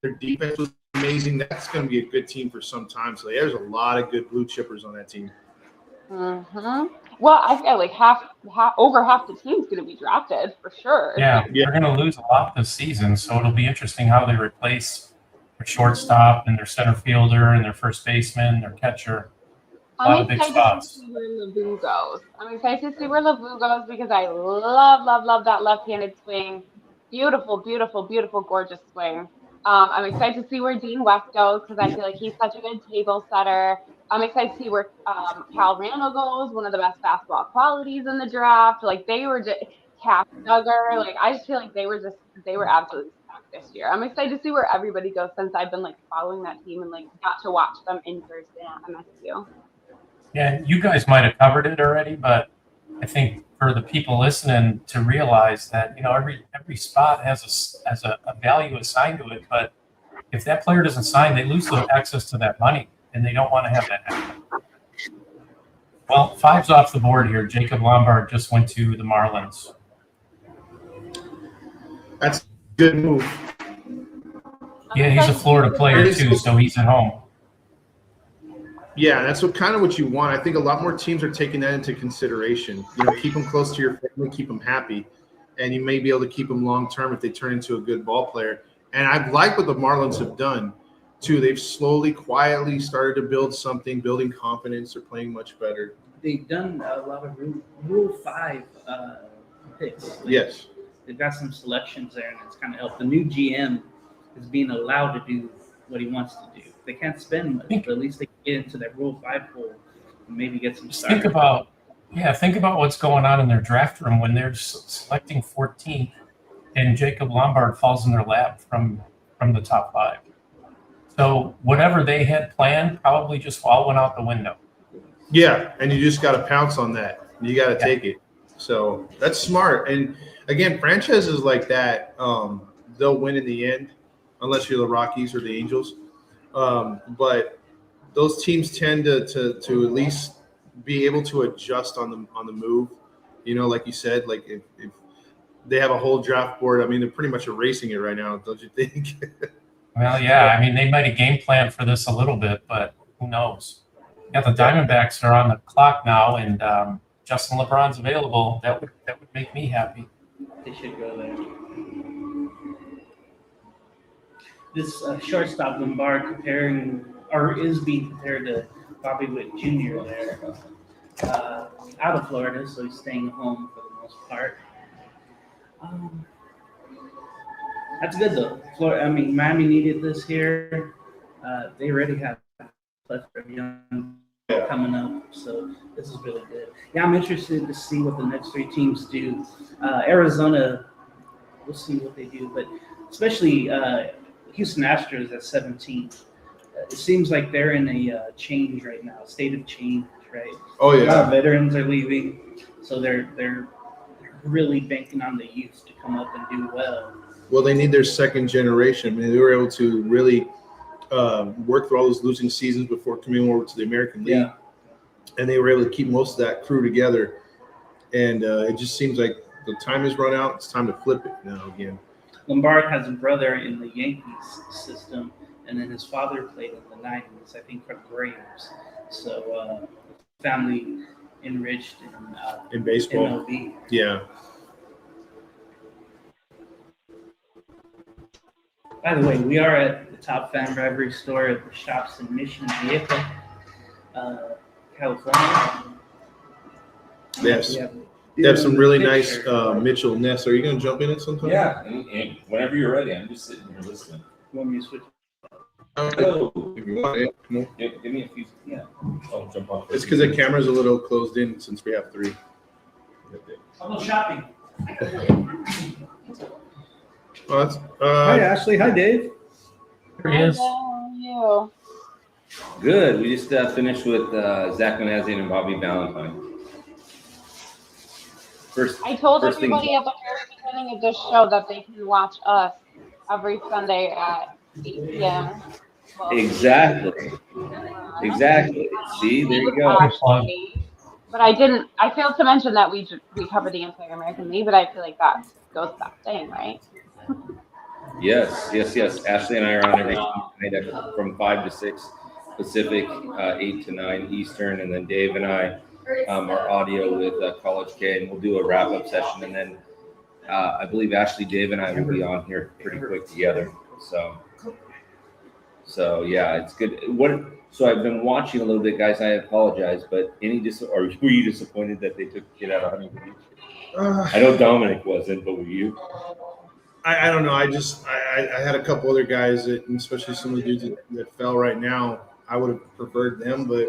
their defense was amazing. That's going to be a good team for some time. So there's a lot of good blue chippers on that team. Mm-hmm. Well, I feel like over half the team's going to be drafted for sure. Yeah, they're going to lose a lot this season, so it'll be interesting how they replace their shortstop and their center fielder and their first baseman, their catcher. I'm excited to see where Lavu goes. Because I love that left-handed swing. Beautiful, beautiful, beautiful, gorgeous swing. I'm excited to see where Dean West goes because I feel like he's such a good table setter. I'm excited to see where Cal Randall goes, one of the best fastball qualities in the draft. Like they were just Cass Duggar. Like I just feel like they were absolutely stacked this year. I'm excited to see where everybody goes since I've been like following that team and like got to watch them in person at MSU. Yeah, you guys might have covered it already, but I think for the people listening to realize that, every spot has a value assigned to it, but if that player doesn't sign, they lose the access to that money, and they don't want to have that happen. Well, 5's off the board here. Jacob Lombard just went to the Marlins. That's a good move. Yeah, he's a Florida player too, so he's at home. Yeah, that's what you want. I think a lot more teams are taking that into consideration. Keep them close to your family, keep them happy, and you may be able to keep them long term if they turn into a good ball player. And I like what the Marlins have done too. They've slowly, quietly started to build something, building confidence. They're playing much better. They've done a lot of Rule 5 picks. Yes. They've got some selections there, and it's kind of helped. The new GM is being allowed to do what he wants to do. They can't spend much, but at least they can get into that Rule 5 pool and maybe get some starters. Think about what's going on in their draft room when they're selecting 14th and Jacob Lombard falls in their lap from the top 5. So whatever they had planned probably just all went out the window. Yeah, and you just got to pounce on that. You got to take it. So that's smart. And again, franchises like that, they'll win in the end, unless you're the Rockies or the Angels. But those teams tend to at least be able to adjust on the move. Like you said, like if they have a whole draft board, I mean, they're pretty much erasing it right now, don't you think? Well, yeah. I mean, they might have game planned for this a little bit, but who knows? Yeah, the Diamondbacks are on the clock now, and Justin LeBron's available. That would make me happy. They should go there. This shortstop Lombard is being compared to Bobby Witt Jr. there, out of Florida, so he's staying home for the most part. That's good though. Miami needed this here. They already have a plethora of young coming up, so this is really good. Yeah, I'm interested to see what the next 3 teams do. Arizona, we'll see what they do, but especially Houston Astros at 17. It seems like they're in a change right now, state of change, right? Oh yeah. A lot of veterans are leaving, so they're really banking on the youth to come up and do well. Well, they need their second generation. I mean, they were able to really work through all those losing seasons before coming over to the American League, and they were able to keep most of that crew together. And it just seems like the time has run out. It's time to flip it now again. Lombard has a brother in the Yankees system, and then his father played in the 90s, I think, for the Braves. So family enriched in baseball. MLB. Yeah. By the way, we are at the top fan rivalry store at the shops in Mission Viejo, California. Yes. They have some really nice Mitchell Ness. Are you going to jump in at some time? Yeah, and whenever you're ready, I'm just sitting here listening. You want me to switch? If you want it, come on. Give me a few. Yeah, I'll jump off. It's because the camera's a little closed in since we have 3. I'll go shopping. Well, that's, Hi, Ashley. Hi, Dave. Here he is. How are you? Good. We just finished with Zach Manazian and Bobby Valentine. I told first thing- everybody at the very beginning of this show that they can watch us every Sunday at 8 p.m. Well, Exactly. See, there you go. But I failed to mention that we cover the entire American League, but I feel like that goes without saying, right? Yes. Ashley and I are on every night from 5 to 6 Pacific, 8 to 9 Eastern, and then Dave and I are audio with College K, and we'll do a wrap-up session, and then I believe Ashley, Dave, and I will be on here pretty quick together. So yeah, it's good. So I've been watching a little bit, guys. I apologize, but were you disappointed that they took it out of Huntington Beach? I know Dominic wasn't, but were you? I don't know. I had a couple other guys, and especially some of the dudes that fell right now. I would have preferred them, but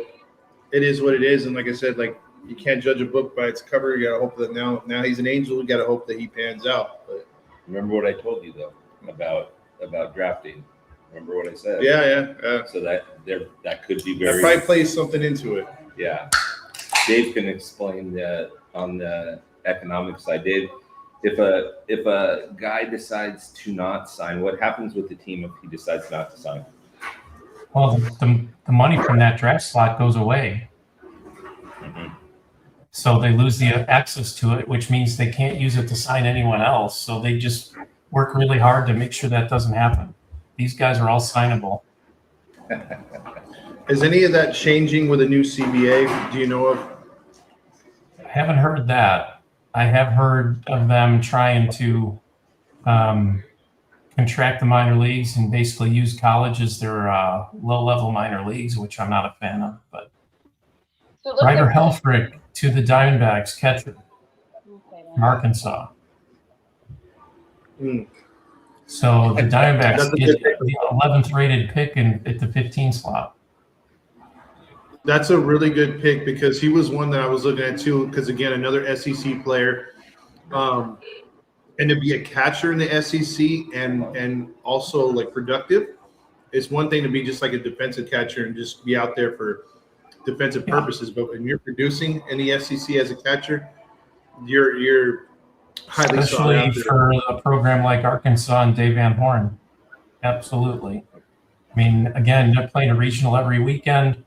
it is what it is. And like I said, like you can't judge a book by its cover. You got to hope that now he's an angel. You got to hope that he pans out. But remember what I told you though about about drafting. Remember what I said? Yeah. So that could be That very. probably plays something into it. Yeah. Dave can explain on the economic side. Dave, if a guy decides to not sign, what happens with the team if he decides not to sign? Well, the money from that draft slot goes away. Mm-hmm. So they lose the access to it, which means they can't use it to sign anyone else. So they just work really hard to make sure that doesn't happen. These guys are all signable. Is any of that changing with a new CBA? Do you know of? I haven't heard that. I have heard of them trying to contract the minor leagues and basically use college as their low-level minor leagues, which I'm not a fan of. But So it looks Ryder like- Helfrich to the Diamondbacks, catcher from Arkansas. Hmm. So the Diamondbacks That's a get good pick. the 11th rated pick at the 15 slot. That's a really good pick because he was one that I was looking at too. Because again, another SEC player, and to be a catcher in the SEC and also like productive, it's one thing to be just like a defensive catcher and just be out there for defensive purposes. But when you're producing in the SEC as a catcher, you're highly sought Especially after. for a program like Arkansas and Dave Van Horn. Absolutely. I mean, again, they're playing a regional every weekend.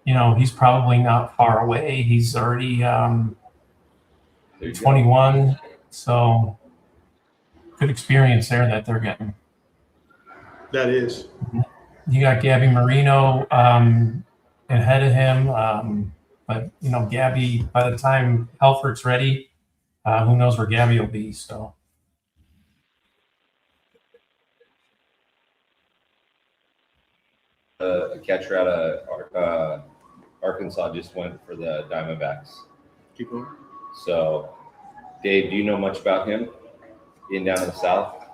You know, he's probably not far away. He's already 21. So good experience there that they're getting. That is. You got Gabby Marino ahead of him. But, you know, Gabby, by the time Helfrich's ready, who knows where Gabby will be. So. A catcher out of Arkansas just went for the Diamondbacks. Keep going. So, Dave, do you know much about him? Being down in the South?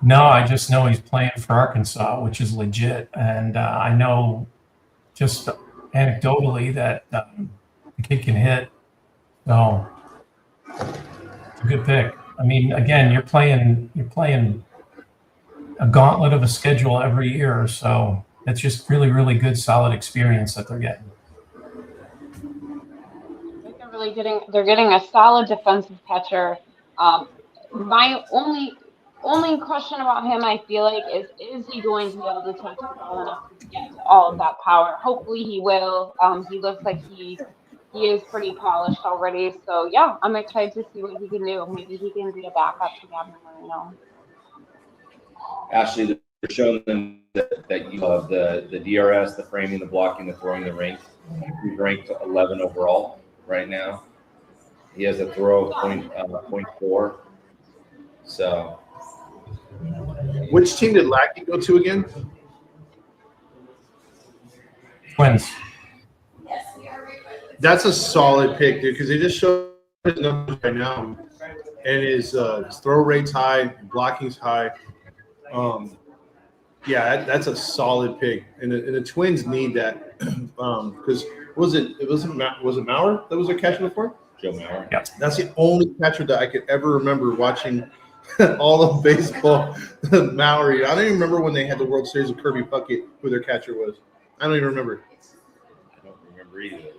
No, I just know he's playing for Arkansas, which is legit. And I know just anecdotally that the kid can hit. So it's a good pick. I mean, again, you're playing a gauntlet of a schedule every year. So it's just really, really good, solid experience that they're getting. I think they're getting a solid defensive catcher. My only question about him, I feel like, is he going to be able to touch the ball enough to get to all of that power? Hopefully he will. He looks like he is pretty polished already. So yeah, I'm excited to see what he can do. Maybe he can be a backup to Gabby Marino. Ashley, they're showing them that you have the DRS, the framing, the blocking, the throwing, the rank. He's ranked 11 overall right now. He has a throw of 0.4. So. Which team did Lackey go to again? Twins. That's a solid pick, dude, because they just showed his numbers right now, and his throw rate's high, blocking's high. Yeah, that's a solid pick, and the Twins need that because was it Maurer that was their catcher before? Joe Maurer. Yeah. That's the only catcher that I could ever remember watching all of baseball. Maurer. I don't even remember when they had the World Series with Kirby Puckett, who their catcher was. I don't even remember. I don't remember either.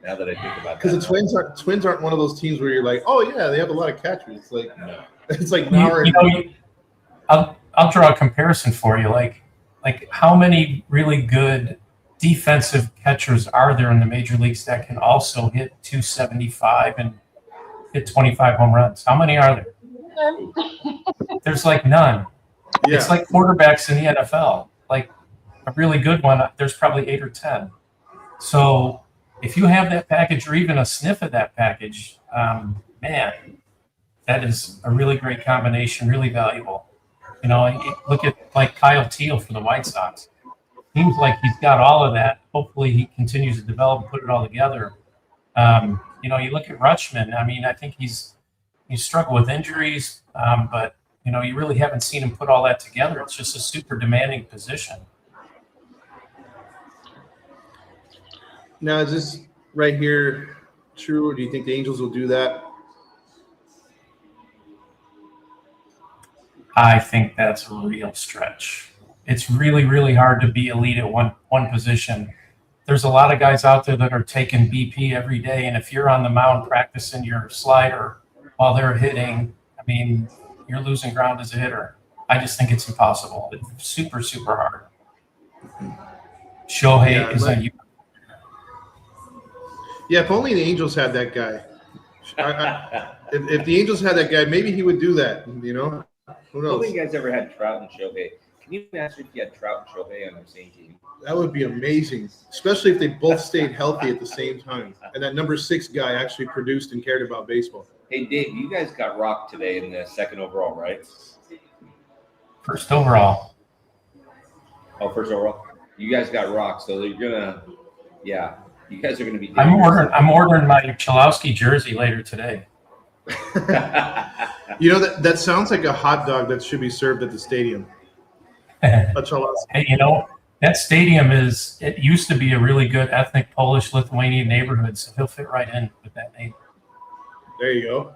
Now that I think about it, Because the Twins aren't one of those teams where you're like, oh yeah, they have a lot of catchers. It's like Maurer. I'll draw a comparison for you. Like how many really good defensive catchers are there in the major leagues that can also hit 275 and hit 25 home runs? How many are there? There's like none. Yeah. It's like quarterbacks in the NFL. Like a really good one, there's probably 8 or 10. So if you have that package or even a sniff of that package, man, that is a really great combination, really valuable. You know, look at like Kyle Teal for the White Sox. Seems like he's got all of that. Hopefully he continues to develop and put it all together. You know, you look at Rutschman. I mean, I think he's struggled with injuries, but, you know, you really haven't seen him put all that together. It's just a super demanding position. Now, is this right here true, or do you think the Angels will do that? I think that's a real stretch. It's really, really hard to be elite at one position. There's a lot of guys out there that are taking BP every day, and if you're on the mound practicing your slider while they're hitting, I mean, you're losing ground as a hitter. I just think it's impossible. It's super, super hard. Shohei is a Yeah, if only the Angels had that guy. If the Angels had that guy, maybe he would do that. You know, who I don't knows? think you guys ever had Trout and Shohei. Can you imagine if you had Trout and Shohei on the same team? That would be amazing, especially if they both stayed healthy at the same time, and that number 6 guy actually produced and cared about baseball. Hey, Dave, you guys got rocked today in the second overall, right? first overall. Oh, first overall. You guys got rocked, so you're gonna, yeah. You guys are gonna be. I'm ordering my Chalowski jersey later today. You know, that sounds like a hot dog that should be served at the stadium. A Chalowski. Hey, you know, that stadium it used to be a really good ethnic Polish Lithuanian neighborhood, so he'll fit right in with that name. There you go.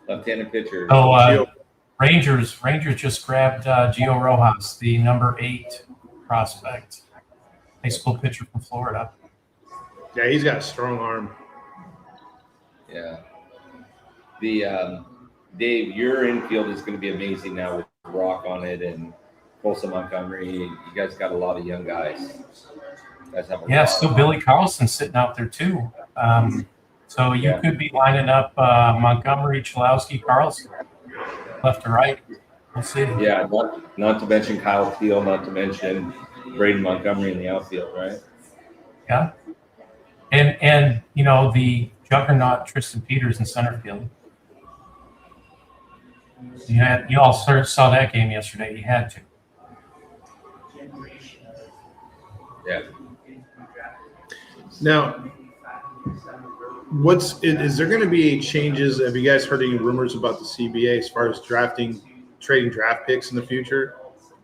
Left-handed pitcher. So Rangers just grabbed Gio Rojas, the number 8 prospect, high school pitcher from Florida. Yeah, he's got a strong arm. Yeah. The Dave, your infield is going to be amazing now with Rock on it and Colson Montgomery. You guys got a lot of young guys. You guys have a lot. Still Billy Carlson sitting out there too. So you could be lining up Montgomery, Chalowski, Carlson, left to right. We'll see. Yeah, not to mention Kyle Thiel, not to mention Braden Montgomery in the outfield, right? Yeah. And you know, the juggernaut Tristan Peters in center field. You all saw that game yesterday. You had to. Yeah. Now, is there going to be changes? Have you guys heard any rumors about the CBA as far as trading draft picks in the future?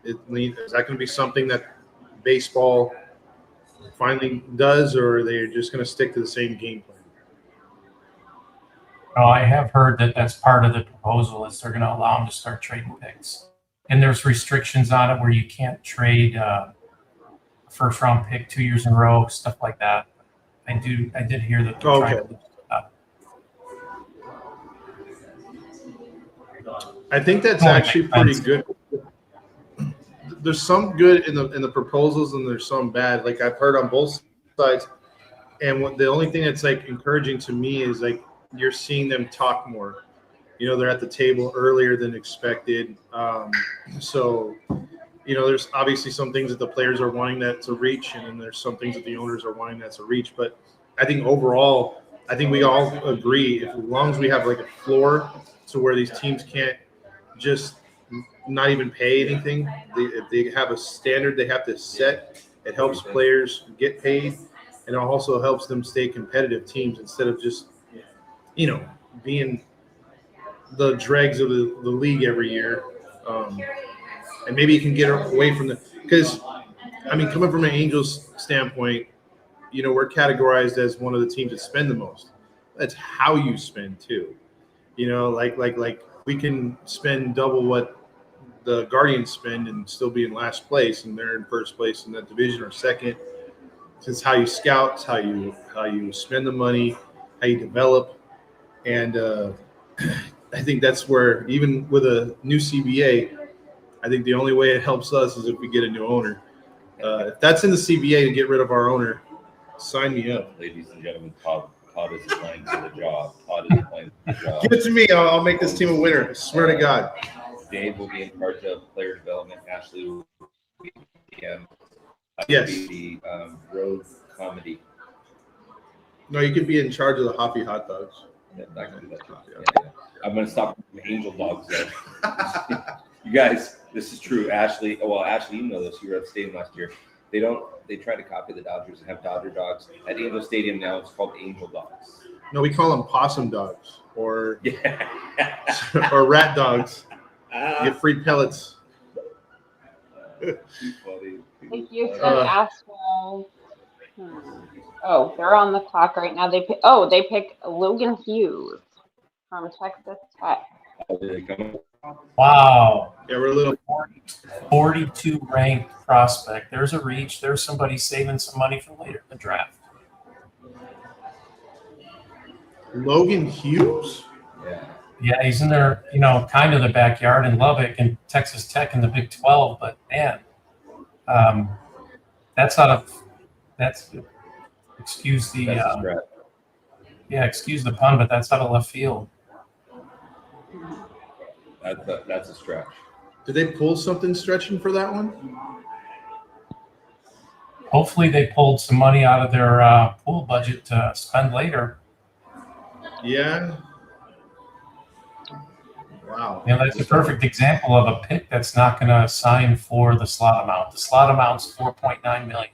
Is that going to be something that baseball finally does, or are they just going to stick to the same game plan? Oh, I have heard that that's part of the proposal is they're going to allow them to start trading picks. And there's restrictions on it where you can't trade a first-round pick 2 years in a row, stuff like that. I did hear that they're trying to do that. I think that's actually pretty good. There's some good in the proposals, and there's some bad. Like I've heard on both sides, and the only thing that's like encouraging to me is like you're seeing them talk more. You know, they're at the table earlier than expected. So, you know, there's obviously some things that the players are wanting that to reach, and then there's some things that the owners are wanting that to reach. But I think overall, I think we all agree, as long as we have like a floor to where these teams can't just not even pay anything. If they have a standard they have to set, it helps players get paid, and it also helps them stay competitive teams instead of just, you know, being the dregs of the league every year. And maybe you can get away from because, I mean, coming from an Angels standpoint, you know, we're categorized as one of the teams that spend the most. That's how you spend too. You know, like we can spend double what the Guardians spend and still be in last place, and they're in first place in that division or second. It's how you scout, it's how you spend the money, how you develop, and I think that's where, even with a new CBA, I think the only way it helps us is if we get a new owner. If that's in the CBA to get rid of our owner, sign me up. Ladies and gentlemen, Todd is applying for the job. Todd is applying for the job. Give it to me. I'll make this team a winner. I swear to God. Dave will be in charge of player development. Ashley will be PM. Yes. The road comedy. No, you could be in charge of the Hoppy hot dogs. Yeah, I'm going to stop from Angel Dogs though. You guys, this is true. Ashley, you know this. You were at the stadium last year. They try to copy the Dodgers and have Dodger dogs. At Angel Stadium now, it's called Angel Dogs. No, we call them possum dogs or or rat dogs. You get free pellets. Like you said, Astro. Oh, they're on the clock right now. They pick Logan Hughes from Texas Tech. How did they come? Wow. Yeah, we're a little. 42 ranked prospect. There's a reach. There's somebody saving some money for later in the draft. Logan Hughes? Yeah, he's in their, kind of the backyard in Lubbock and Texas Tech in the Big 12. But man, excuse the excuse the pun, but that's out of left field. That's a stretch. Did they pull something stretching for that one? Hopefully they pulled some money out of their pool budget to spend later. Yeah. Wow. That's a perfect example of a pick that's not going to sign for the slot amount. The slot amount's $4.9 million.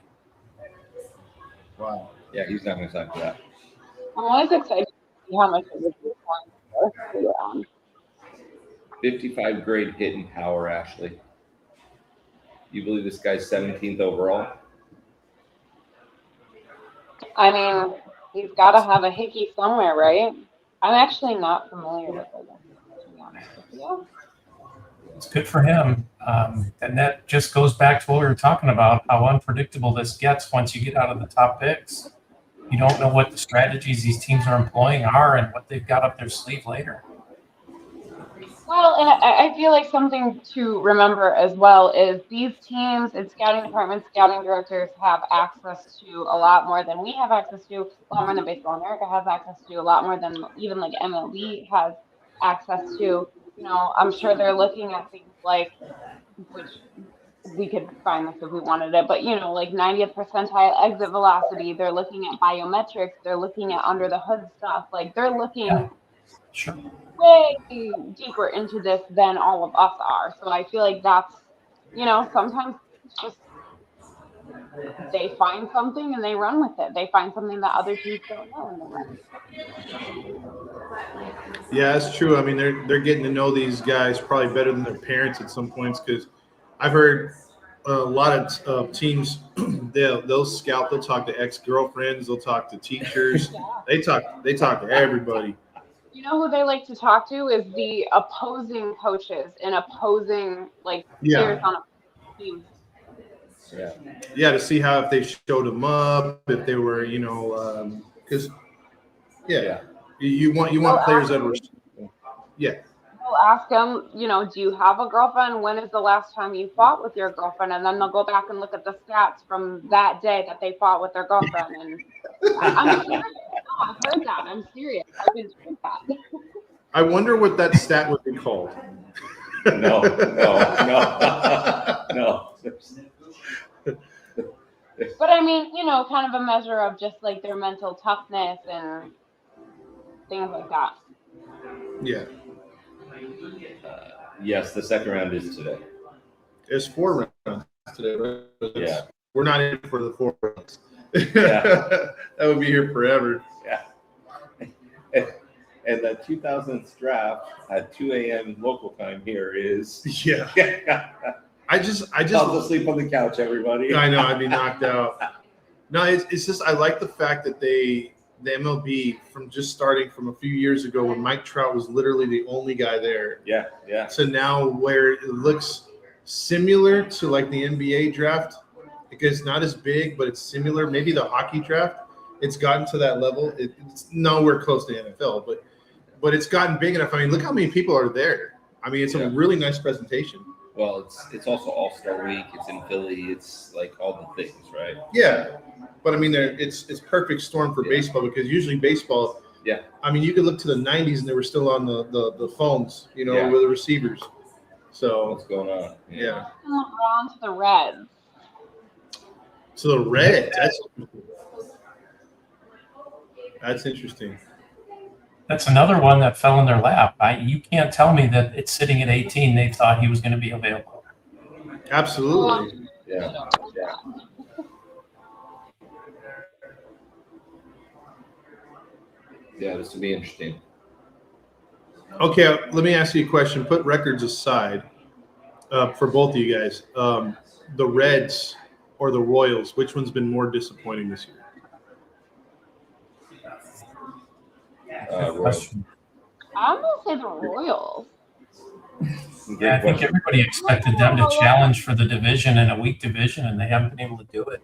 Wow. Yeah, he's not going to sign for that. I'm always excited to see how much of this is going on. 55 grade hitting power, Ashley. You believe this guy's 17th overall? I mean, he's got to have a hickey somewhere, right? I'm actually not familiar with it, to be honest with you. It's good for him. And that just goes back to what we were talking about, how unpredictable this gets once you get out of the top picks. You don't know what the strategies these teams are employing are and what they've got up their sleeve later. Well, and I feel like something to remember as well is these teams and scouting departments, scouting directors have access to a lot more than we have access to, a lot more than Baseball America has access to, a lot more than even like MLB has access to. I'm sure they're looking at things like, which we could find this if we wanted it, but like 90th percentile exit velocity. They're looking at biometrics. They're looking at under the hood stuff. Like they're looking Sure. way deeper into this than all of us are. So I feel like that's, sometimes it's just they find something and they run with it. They find something that other teams don't know and they run with it. Yeah, that's true. I mean, they're getting to know these guys probably better than their parents at some points, because I've heard a lot of teams they'll scout. They'll talk to ex-girlfriends. They'll talk to teachers. They talk to everybody. You know who they like to talk to is the opposing coaches and opposing players on opposing teams. Yeah, to see how if they showed them up, if they were, because you want players that were, They'll ask them, do you have a girlfriend? When is the last time you fought with your girlfriend? And then they'll go back and look at the stats from that day that they fought with their girlfriend. And I'm serious. No, I've heard that. I'm serious. I've been doing that. I wonder what that stat would be called. No. But I mean, kind of a measure of just like their mental toughness and things like that. Yeah. Yes, the second round is today. There's 4 rounds today, right? Yeah. We're not in for the 4 rounds. Yeah. That would be here forever. Yeah. And the 2000th draft at 2 a.m. local time here is. Yeah. I just Fall asleep on the couch, everybody. I know, I'd be knocked out. No, it's just I like the fact that the MLB from just starting from a few years ago when Mike Trout was literally the only guy there. Yeah. To now where it looks similar to like the NBA draft, because it's not as big, but it's similar. Maybe the hockey draft, it's gotten to that level. It's nowhere close to NFL, but it's gotten big enough. I mean, look how many people are there. I mean, it's a really nice presentation. Well, it's also All-Star Week. It's in Philly. It's like all the things, right? Yeah, but I mean, it's perfect storm for baseball, because usually baseball. Yeah. I mean, you could look to the '90s and they were still on the phones, with the receivers. So what's going on? Yeah. LeBron to the Reds. So the Reds. That's interesting. That's another one that fell in their lap. You can't tell me that it's sitting at 18. They thought he was going to be available. Absolutely. Yeah. Yeah, this will be interesting. Okay, let me ask you a question. Put records aside for both of you guys. The Reds or the Royals, which one's been more disappointing this year? Royals. I'm gonna say the Royals. some Yeah, great I think questions. everybody expected them to challenge for the division in a weak division, and they haven't been able to do it.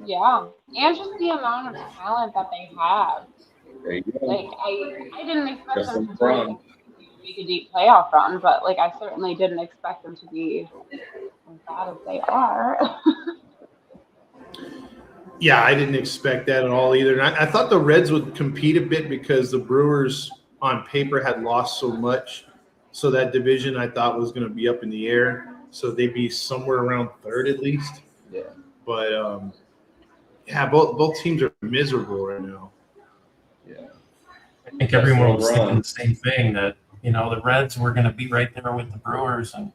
Yeah, and just the amount of talent that they have. There you go. Like I didn't expect Just them some to do anything make a deep playoff run, but like I certainly didn't expect them to be as bad as they are. Yeah, I didn't expect that at all either. And I thought the Reds would compete a bit because the Brewers on paper had lost so much. So that division I thought was going to be up in the air. So they'd be somewhere around third at least. Yeah. But yeah, both teams are miserable right now. Yeah. I think everyone was thinking the same thing, that, the Reds were going to be right there with the Brewers, and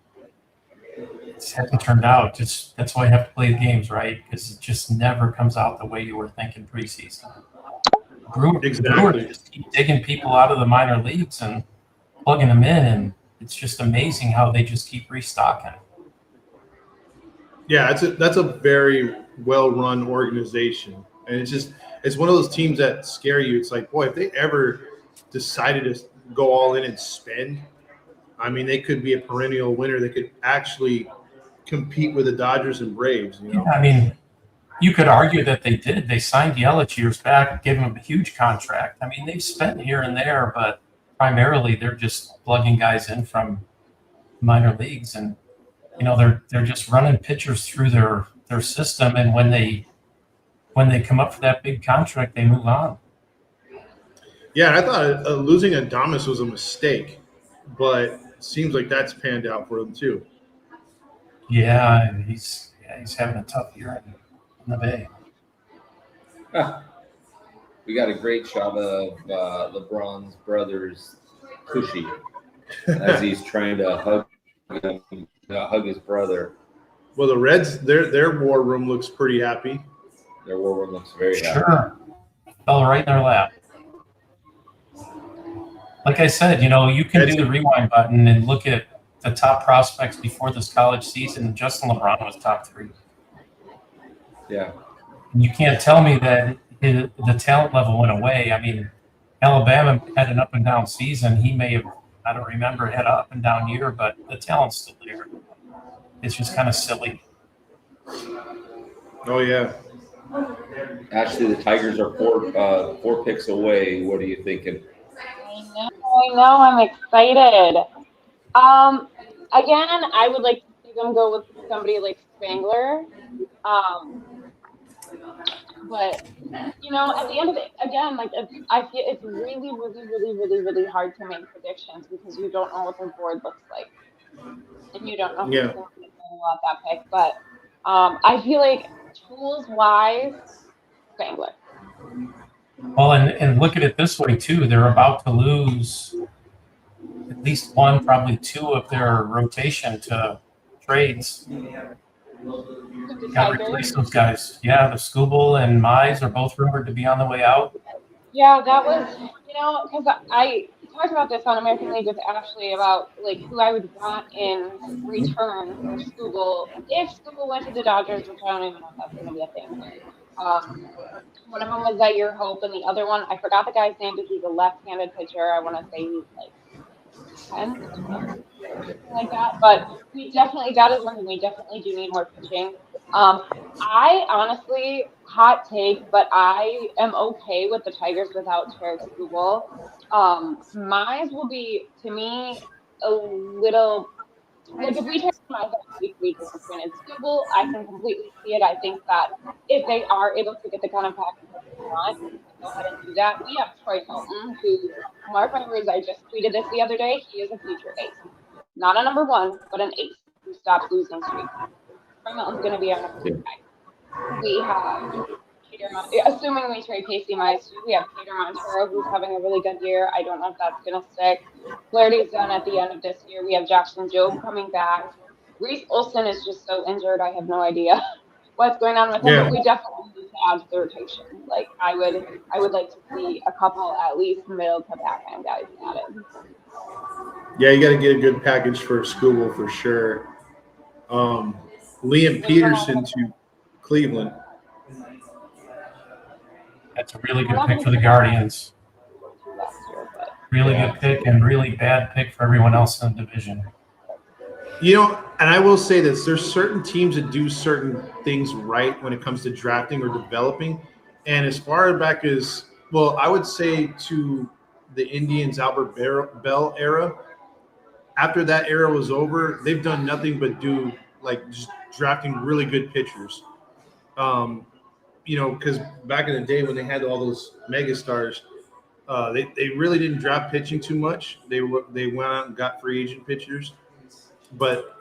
it hasn't turned out. That's why you have to play the games, right? Because it just never comes out the way you were thinking preseason. Brewers just keep digging people out of the minor leagues and plugging them in, and it's just amazing how they just keep restocking. Yeah, that's a very well-run organization, and it's one of those teams that scare you. It's like, boy, if they ever decided to go all in and spend, I mean, they could be a perennial winner. They could actually compete with the Dodgers and Braves. Yeah, I mean, you could argue that they did. They signed Yelich years back, gave him a huge contract. I mean, they've spent here and there, but primarily they're just plugging guys in from minor leagues, and they're just running pitchers through their system, and when they come up for that big contract, they move on. Yeah, I thought losing Adames was a mistake, but it seems like that's panned out for him too. Yeah, and he's having a tough year in the Bay. We got a great shot of LeBron's brother's Cushy as he's trying to hug his brother. Well, the Reds, their war room looks pretty happy. Their war room looks very happy. Sure. Fell right in their lap. Like I said, you can do the rewind button and look at the top prospects before this college season. Justin LeBron was top 3. Yeah. You can't tell me that the talent level went away. I mean, Alabama had an up and down season. He may have, I don't remember, had an up and down year, but the talent's still there. It's just kind of silly. Oh, yeah. Actually, the Tigers are four picks away. What are you thinking? I know, I'm excited. Again, I would like to see them go with somebody like Spangler. But at the end of it, again, I feel it's really, really, really, really, really hard to make predictions because you don't know what the board looks like, and you don't know who's going to want that pick. But I feel like tools-wise, Spangler. Well, and look at it this way too. They're about to lose at least one, probably 2 of their rotation to trades. Got to replace those guys. Yeah, the Skubal and Mize are both rumored to be on the way out. Yeah, that was, because I talked about this on American League with Ashley about who I would want in return for Skubal if Skubal went to the Dodgers, which I don't even know if that's going to be a thing. One of them was That Your Hope, and the other one, I forgot the guy's name, but he's a left-handed pitcher. I want to say he's 10, something like that. But that is one thing we definitely do need more pitching. I honestly, hot take, but I am okay with the Tigers without Tarek Skubal. Mize will be, to me, a little. If we take Mize out week disappointed Skubal, I can completely see it. I think that if they are able to get the kind of package that they want, go ahead and do that. We have Troy Hilton, who, mark my words, I just tweeted this the other day. He is a future ace. Not a number 1, but an ace who stops losing streaks. Troy Hilton's going to be our number 2 guy. We have assuming we trade Casey Mize, we have Peter Montero, who's having a really good year. I don't know if that's going to stick. Flaherty's done at the end of this year. We have Jackson Jobe coming back. Reese Olson is just so injured. I have no idea what's going on with him. But we definitely need to add to the rotation. I would like to see a couple at least middle to back end guys added. Yeah, you got to get a good package for Skubal for sure. Liam Peterson to Cleveland. That's a really good pick for the Guardians. Really good pick and really bad pick for everyone else in the division. And I will say this: there's certain teams that do certain things right when it comes to drafting or developing. And as far back as I would say to the Indians' Albert Bell era. After that era was over, they've done nothing but do like just drafting really good pitchers. Because back in the day when they had all those mega stars, they really didn't draft pitching too much. They went out and got free agent pitchers, but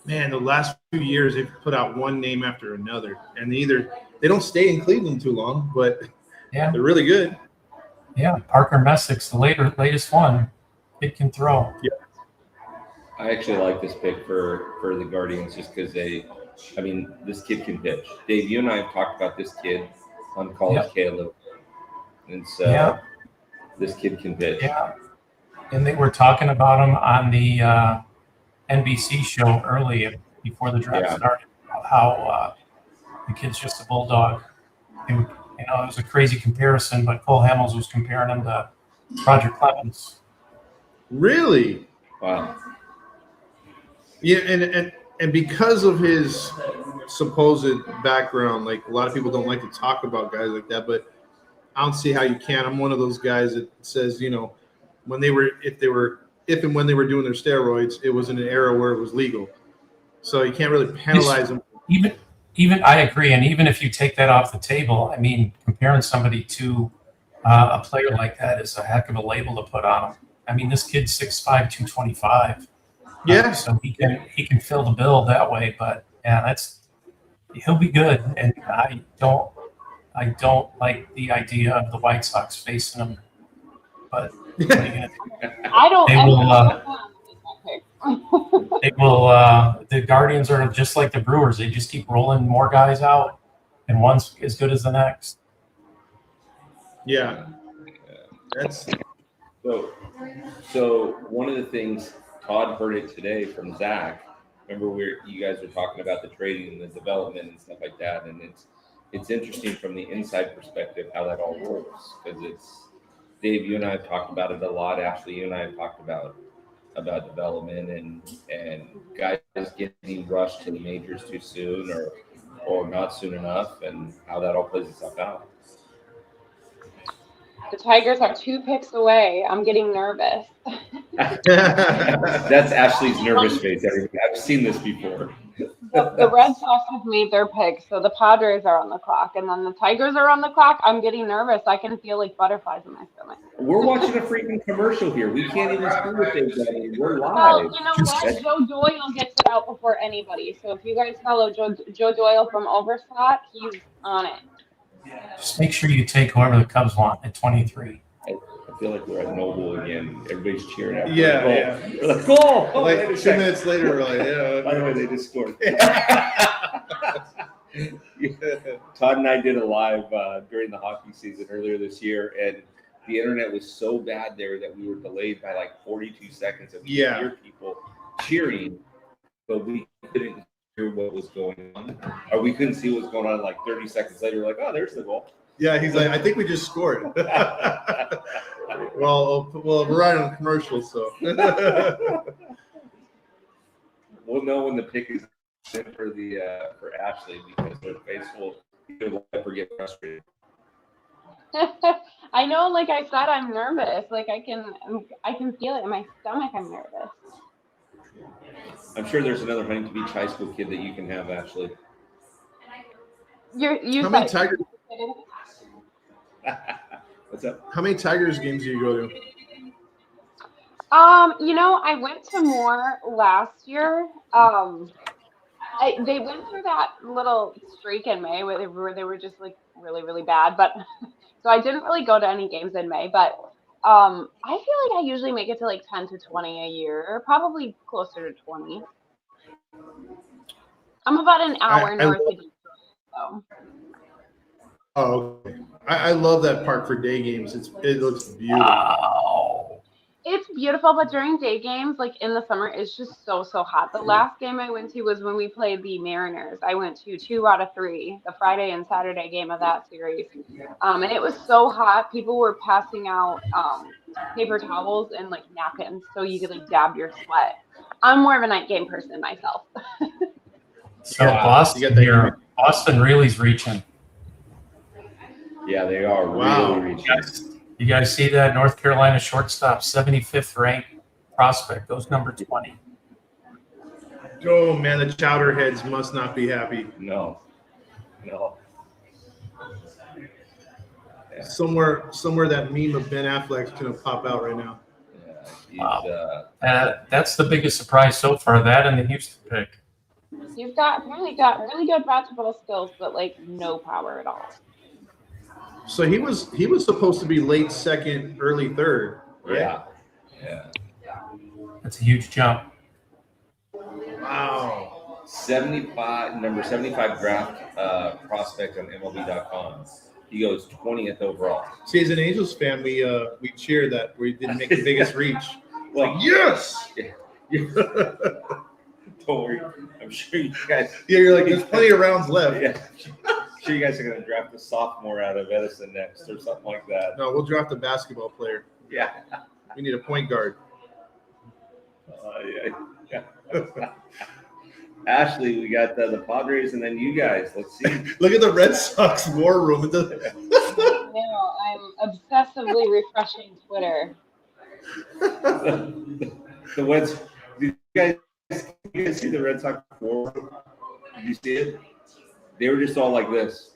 man, the last few years they've put out one name after another, and they don't stay in Cleveland too long, but Yeah, they're really good. yeah. Parker Messick's the latest one. It can throw. Yeah. I actually like this pick for the Guardians just because this kid can pitch. Dave, you and I have talked about this kid on College Caleb, and so this kid can pitch. Yeah, and they were talking about him on the NBC show early before the draft started. How the kid's just a bulldog. It was a crazy comparison, but Cole Hamels was comparing him to Roger Clemens. Really? Wow. Yeah, and because of his supposed background, like a lot of people don't like to talk about guys like that, but I don't see how you can. I'm one of those guys that says, if and when they were doing their steroids, it was in an era where it was legal. So you can't really penalize them. Even I agree, and even if you take that off the table, I mean, comparing somebody to a player like that is a heck of a label to put on him. I mean, this kid's 6'5", 225. Yeah. So he can fill the bill that way, but yeah, he'll be good. And I don't like the idea of the White Sox facing him, but I don't. they will. The Guardians are just like the Brewers. They just keep rolling more guys out, and one's as good as the next. Yeah. That's so one of the things Todd heard it today from Zach. Remember you guys were talking about the trading and the development and stuff like that, and it's interesting from the inside perspective how that all works, because it's Dave, you and I have talked about it a lot. Ashley, you and I have talked about development and guys getting rushed to the majors too soon or not soon enough, and how that all plays itself out. The Tigers are 2 picks away. I'm getting nervous. That's Ashley's nervous face. Everybody, I've seen this before. The Red Sox have made their pick, so the Padres are on the clock, and then the Tigers are on the clock. I'm getting nervous. I can feel like butterflies in my stomach. We're watching a freaking commercial here. We can't even see what they've done. We're live. Well, you know what? Joe Doyle gets it out before anybody. So if you guys follow Joe Doyle from Overslot, he's on it. Just make sure you take whoever the Cubs want at 23. I feel like we're at Noble again. Everybody's cheering out. Yeah. We're like, goal! Oh, like 2 minutes later, we're like, yeah. By the way, they just scored. Todd and I did a live during the hockey season earlier this year, and the internet was so bad there that we were delayed by like 42 seconds. And we could hear people cheering, but we couldn't hear what was going on, or we couldn't see what was going on. Like 30 seconds later, we're like, oh, there's the goal. Yeah, he's like, I think we just scored. well, we're right on commercial, so. We'll know when the pick is in for Ashley, because her face will never get frustrated. I know, like I said, I'm nervous. Like I can feel it in my stomach. I'm nervous. I'm sure there's another Huntington Beach high school kid that you can have, Ashley. You How many Tigers? What's up? How many Tigers games do you go to? I went to more last year. They went through that little streak in May where they were just like really, really bad. But so I didn't really go to any games in May. But I feel like I usually make it to like 10 to 20 a year, or probably closer to 20. I'm about an hour north of Detroit, so. Oh, okay. I love that park for day games. It looks beautiful. Wow. It's beautiful, but during day games, like in the summer, it's just so hot. The last game I went to was when we played the Mariners. I went to 2 out of 3, the Friday and Saturday game of that series. And it was so hot. People were passing out paper towels and like napkins so you could like dab your sweat. I'm more of a night game person myself. So Yeah, Boston you get that here, Boston really's reaching. Yeah, they are Wow. really reaching. You guys see that? North Carolina shortstop, 75th ranked prospect, goes number 20. Oh man, the chowder heads must not be happy. No. Yeah. Somewhere that meme of Ben Affleck's gonna pop out right now. Yeah, That's the biggest surprise so far, that and the Houston pick. He's apparently got really good basketball skills, but like no power at all. So he was supposed to be late second, early third, right? Yeah. That's a huge jump. Wow. Number 75 draft prospect on MLB.com. He goes 20th overall. See, as an Angels fan, we cheer that we didn't make the biggest reach. Well, Yes. don't worry. I'm sure you guys. Yeah, you're like, there's plenty of rounds left. Yeah. I'm sure you guys are going to draft a sophomore out of Edison next or something like that. No, we'll draft a basketball player. Yeah. We need a point guard. Yeah. Ashley, we got the Padres and then you guys. Let's see. Look at the Red Sox war room. I'm obsessively refreshing Twitter. The Reds. Did you guys see the Red Sox war room? Did you see it? They were just all like this.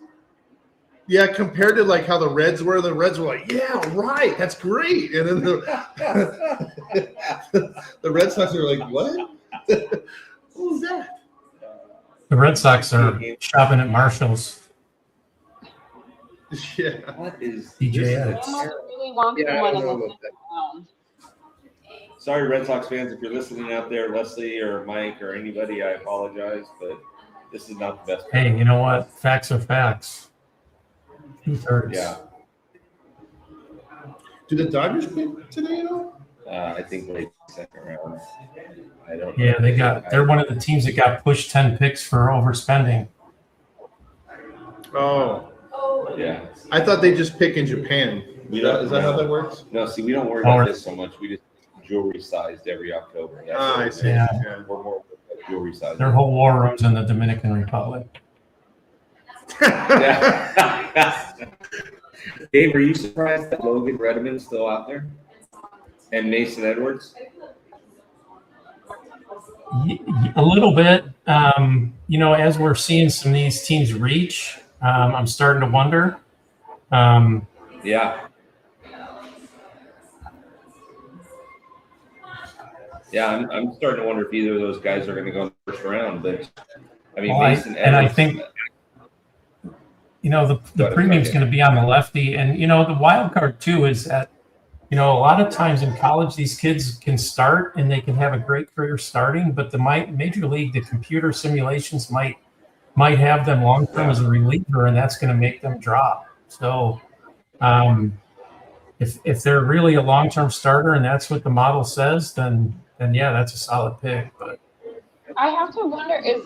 Yeah, compared to like how the Reds were like, yeah, right, that's great. And then the Red Sox are like, what? What was that? The Red Sox are shopping at Marshall's. Yeah. What is DJ I Edits. almost really want Yeah, I someone don't in know the about that. round. Sorry, Red Sox fans, if you're listening out there, Leslie or Mike or anybody, I apologize, but this is not the best. Hey, you know what? Facts are facts. 2/3. Yeah. Do the Dodgers pick today at all? I think late second round. I don't. Yeah, they're one of the teams that got pushed 10 picks for overspending. Oh, Yeah. I thought they just pick in Japan. Is that how that works? No, see, we don't worry about this so much. We just jewelry sized every October. That's Ah, what I it see. is. Yeah. Yeah. We're more jewelry sized. Their whole war room's in the Dominican Republic. Yeah. Dave, are you surprised that Logan Redmond's still out there? And Mason Edwards? A little bit. As we're seeing some of these teams reach, I'm starting to wonder. Yeah. Yeah, I'm starting to wonder if either of those guys are going to go in the first round. But I mean, Mason Edwards. And I think the premium's going to be on the lefty, and the wild card too is that a lot of times in college these kids can start and they can have a great career starting, but the major league, the computer simulations might have them long term as a reliever, and that's going to make them drop. So if they're really a long term starter and that's what the model says, then yeah, that's a solid pick. But I have to wonder if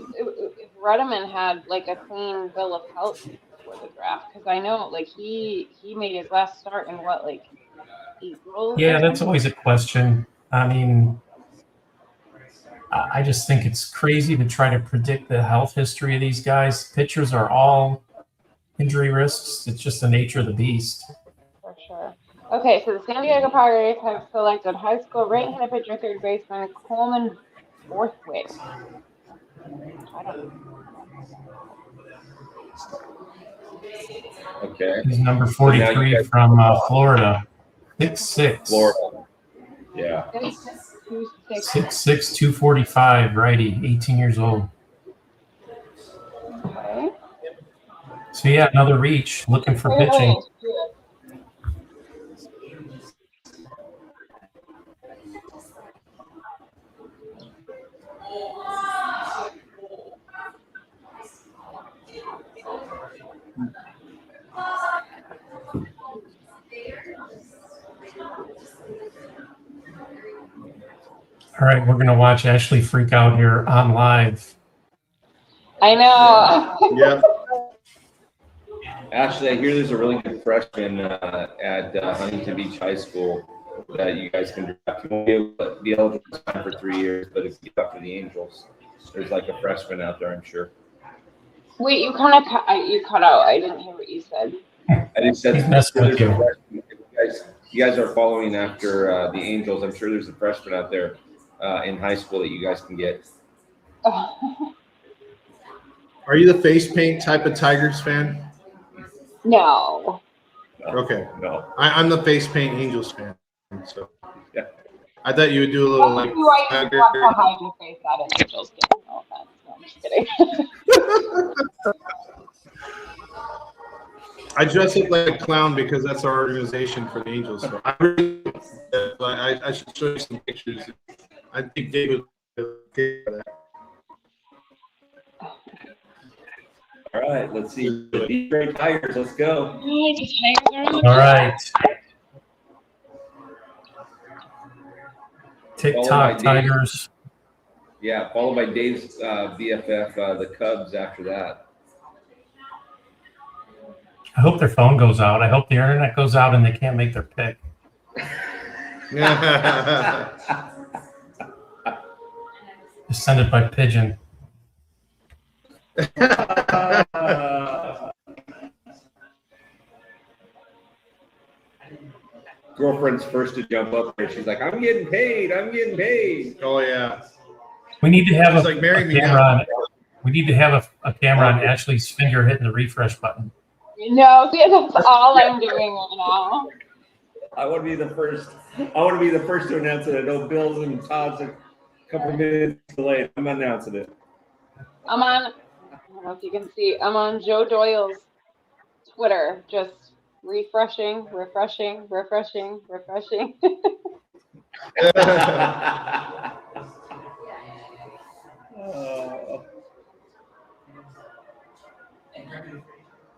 Rudderman had like a clean bill of health before the draft, because I know like he made his last start in what, April? yeah, that's always a question. I mean, I just think it's crazy to try to predict the health history of these guys. Pitchers are all injury risks. It's just the nature of the beast. For sure. Okay, so the San Diego Padres have selected high school right-handed pitcher, third baseman Coleman Borthwick. I don't know. Okay. He's number 43 from Florida. 6'6". Florida. Yeah. 6'6", 245, righty, 18 years old. Okay. So yeah, another reach, looking for pitching. All right, we're gonna watch Ashley freak out here on live. I know. Yeah. Actually, I hear there's a really good freshman at Huntington Beach High School that you guys can draft. You won't be eligible to sign for 3 years, but if you talk to the Angels, there's like a freshman out there, I'm sure. Wait, you cut out. I didn't hear what you said. I just said He's messing with you. You guys are following after the Angels. I'm sure there's a freshman out there in high school that you guys can get. Are you the face paint type of Tigers fan? No. Okay. No. I'm the face paint Angels fan. So Yeah. I thought you would do a little like. You want to hide your face at an Angels game. No offense. No, I'm just kidding. I dress up like a clown because that's our organization for the Angels. So I should show you some pictures. I think David would okay for that. All right, let's see. Detroit Tigers, let's go. All right. TikTok Tigers. Yeah, followed by Dave's BFF, the Cubs after that. I hope their phone goes out. I hope the internet goes out and they can't make their pick. Just send it by pigeon. Girlfriend's first to jump up there. She's like, I'm getting paid. I'm getting paid. Oh yeah. We need to have It's a, like marry a me camera now. on. We need to have a camera on Ashley's finger hitting the refresh button. No, see, that's all I'm doing right now. I want to be the first. I want to be the first to announce it. I know Bill's and Todd's a couple minutes delayed. I'm announcing it. I'm on, I don't know if you can see, I'm on Joe Doyle's Twitter, just refreshing.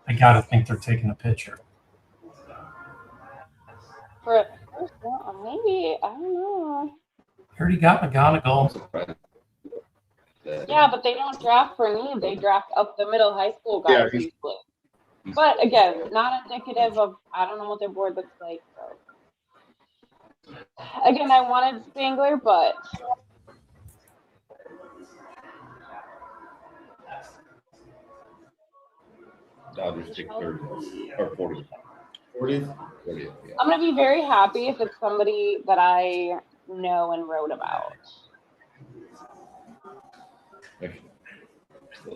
I gotta think they're taking a picture. Maybe, I don't know. You already got McGonagall. Yeah, but they don't draft for need. They draft up the middle high school guys Yeah. usually. But again, not indicative of, I don't know what their board looks like. So. Again, I wanted Spangler, but Dodgers pick 30 or 40. 40th? 40th, yeah. I'm going to be very happy if it's somebody that I know and wrote about.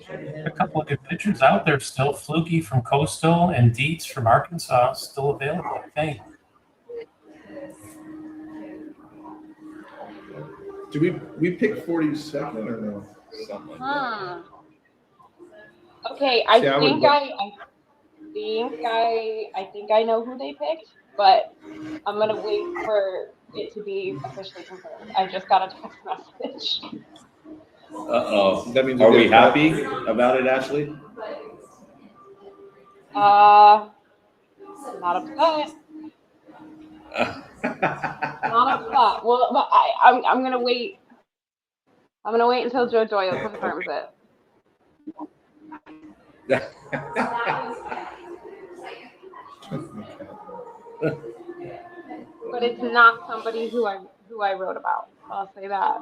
A couple of good pitchers out there still. Fluky from Coastal and Dietz from Arkansas still available, I think. Do we pick 42nd or no? Something like that. Okay, I think I know who they picked, but I'm gonna wait for it to be officially confirmed. I just got a text message. Uh-oh. That means Are we we get- happy about it, Ashley? Not upset. Not upset. Well, but I'm gonna wait. I'm gonna wait until Joe Doyle confirms it. But it's not somebody who I wrote about. I'll say that.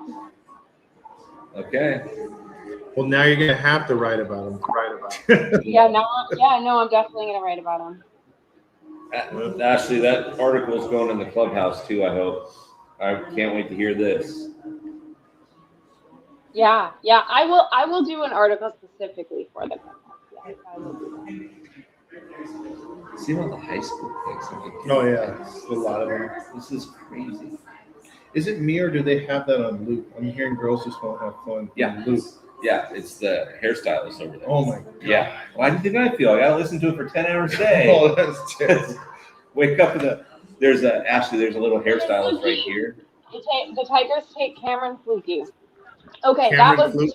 Okay. Well, now you're gonna have to write about him. No, I'm definitely gonna write about him. Ashley, that article's going in the clubhouse too, I hope. I can't wait to hear this. Yeah, I will do an article specifically for them. Yes, I will do that. See all the high school picks. Oh yeah, a lot of them. This is crazy. Is it me or do they have that on loop? I'm hearing girls just won't have fun. Yeah. on loop. Yeah, it's the hairstylist over there. Oh my god. Yeah. Why do you think I feel? I gotta listen to it for 10 hours a day. Oh, that's terrible. Wake up in there's a little hairstylist right here. The Tigers take Cameron Fluky. Okay, Cameron Fluke?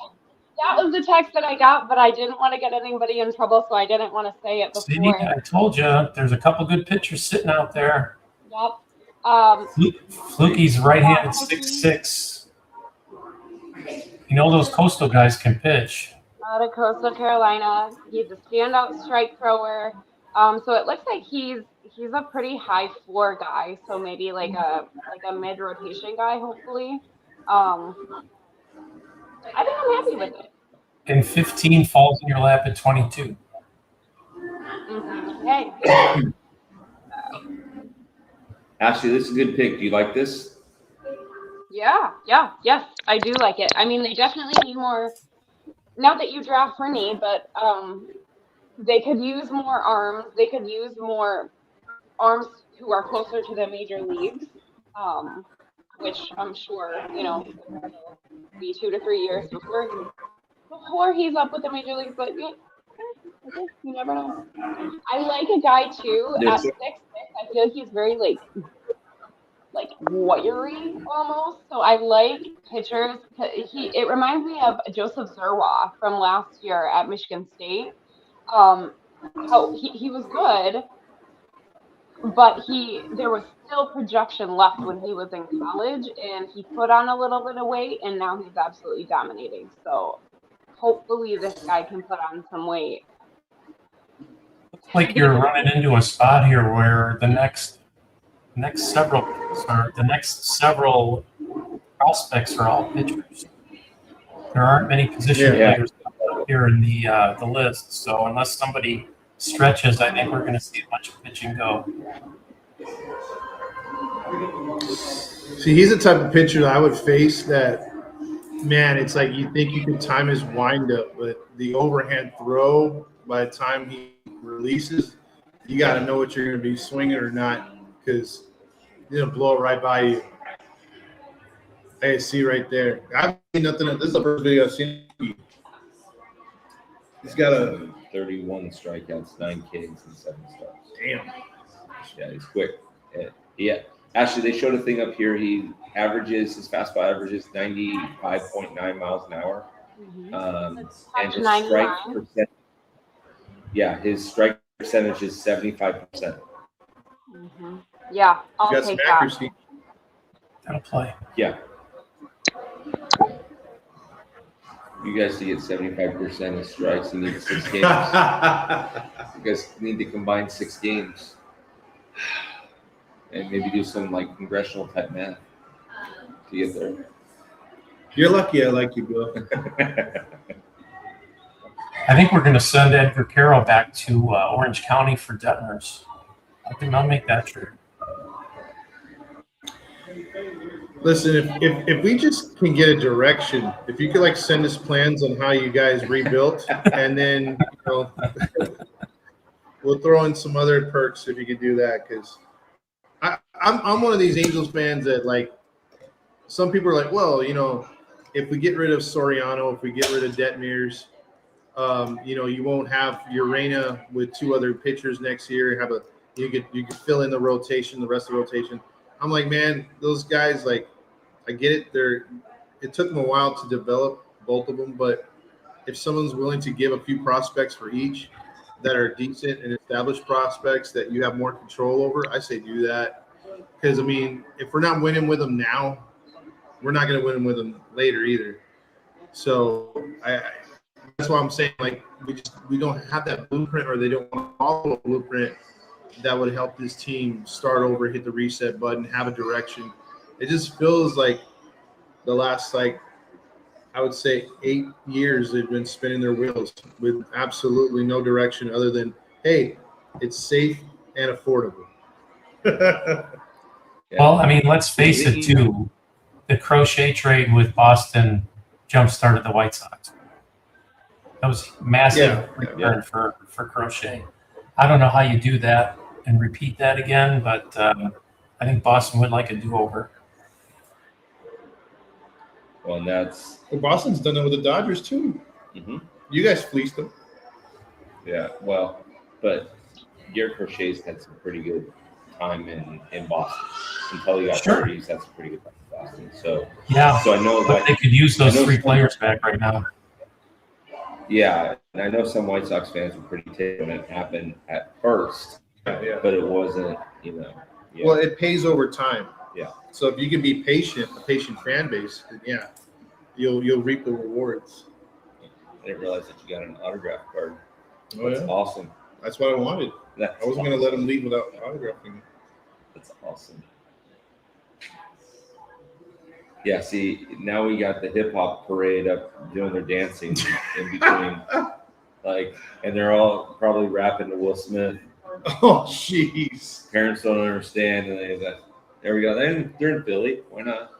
that was the text that I got, but I didn't want to get anybody in trouble, so I didn't want to say it See, before. I told you, there's a couple good pitchers sitting out there. Yep. Fluky's right-handed 6'6". You know those Coastal guys can pitch. Out of Coastal Carolina, he's a standout strike thrower. So it looks like he's he's a pretty high floor guy, so maybe like a mid rotation guy, hopefully. I think I'm happy with it. And 15 falls in your lap at 22. Hey, Ashley, this is a good pick. Do you like this? yes, I do like it. I mean, they definitely need more. Not that you draft for need, but they could use more arms. They could use more arms who are closer to the major leagues, which I'm sure, it'll be 2 to 3 years before he's up with the major leagues. But yeah, okay, you never know. I like a guy too at 6'6". I feel like he's very like wiry almost. So I like pitchers. It reminds me of Joseph Zerwa from last year at Michigan State. How he was good, but there was still projection left when he was in college, and he put on a little bit of weight, and now he's absolutely dominating. So hopefully this guy can put on some weight. Looks like you're running into a spot here where the next several prospects are all pitchers. There aren't many position players here in the list, so unless somebody stretches, I think we're going to see a bunch of pitching go. See, he's the type of pitcher that I would face that, man, it's like you think you can time his windup, but the overhand throw, by the time he releases, you got to know what you're going to be swinging or not, because he's going to blow it right by you. Hey, see right there. I've seen nothing. This is the first video I've seen. He's got a 31 strikeouts, 9 Ks, and 7 starts. damn. Yeah, he's quick. Yeah. Actually, they showed a thing up here. His fastball averages 95.9 miles an hour. And his strike percentage, his strike percentage is 75%. Yeah, I'll Got take some that. accuracy. That'll play. Yeah. You guys to get 75% of strikes, you need 6 games. You guys need to combine 6 games. And maybe do some like congressional type math to get there. You're lucky I like you, Bill. I think we're going to send Edgar Carroll back to Orange County for Detmers. I think I'll make that true. Listen, if we just can get a direction, if you could like send us plans on how you guys rebuilt, and then we'll throw in some other perks if you could do that, because I'm one of these Angels fans that like some people are like, well, if we get rid of Soriano, if we get rid of Detmers, you won't have Urena with 2 other pitchers next year. You could fill in the rotation, the rest of the rotation. I'm like, man, those guys, like, I get it. It took them a while to develop both of them, but if someone's willing to give a few prospects for each that are decent and established prospects that you have more control over, I say do that. Because, I mean, if we're not winning with them now, we're not going to win with them later either. So that's why I'm saying, like, we don't have that blueprint, or they don't want to follow a blueprint that would help this team start over, hit the reset button, have a direction. It just feels like the last, like, I would say 8 years they've been spinning their wheels with absolutely no direction other than, hey, it's safe and affordable. Well, I mean, let's face it, too. The Crochet trade with Boston jump-started the White Sox. That was massive return for Crochet. I don't know how you do that and repeat that again, but I think Boston would like a do-over. Well, Boston's done it with the Dodgers too. Mm-hmm. You guys fleeced them. Yeah, well, but Garrett Crochet's had some pretty good time in Boston until he got hurt. He's had some pretty good time in Boston. So I know that they could use those 3 players back right now. Yeah, and I know some White Sox fans were pretty ticked when it happened at first, but it wasn't, Well, it pays over time. Yeah. So if you can be patient, a patient fan base, then you'll reap the rewards. I didn't realize that you got an autograph card. Oh, That's awesome. That's what I wanted. I wasn't going to let him leave without autographing. That's awesome. Yeah, see, now we got the hip hop parade up doing their dancing in between. And they're all probably rapping to Will Smith. Oh, jeez. Parents don't understand. And there we go. They're in Philly. Why not?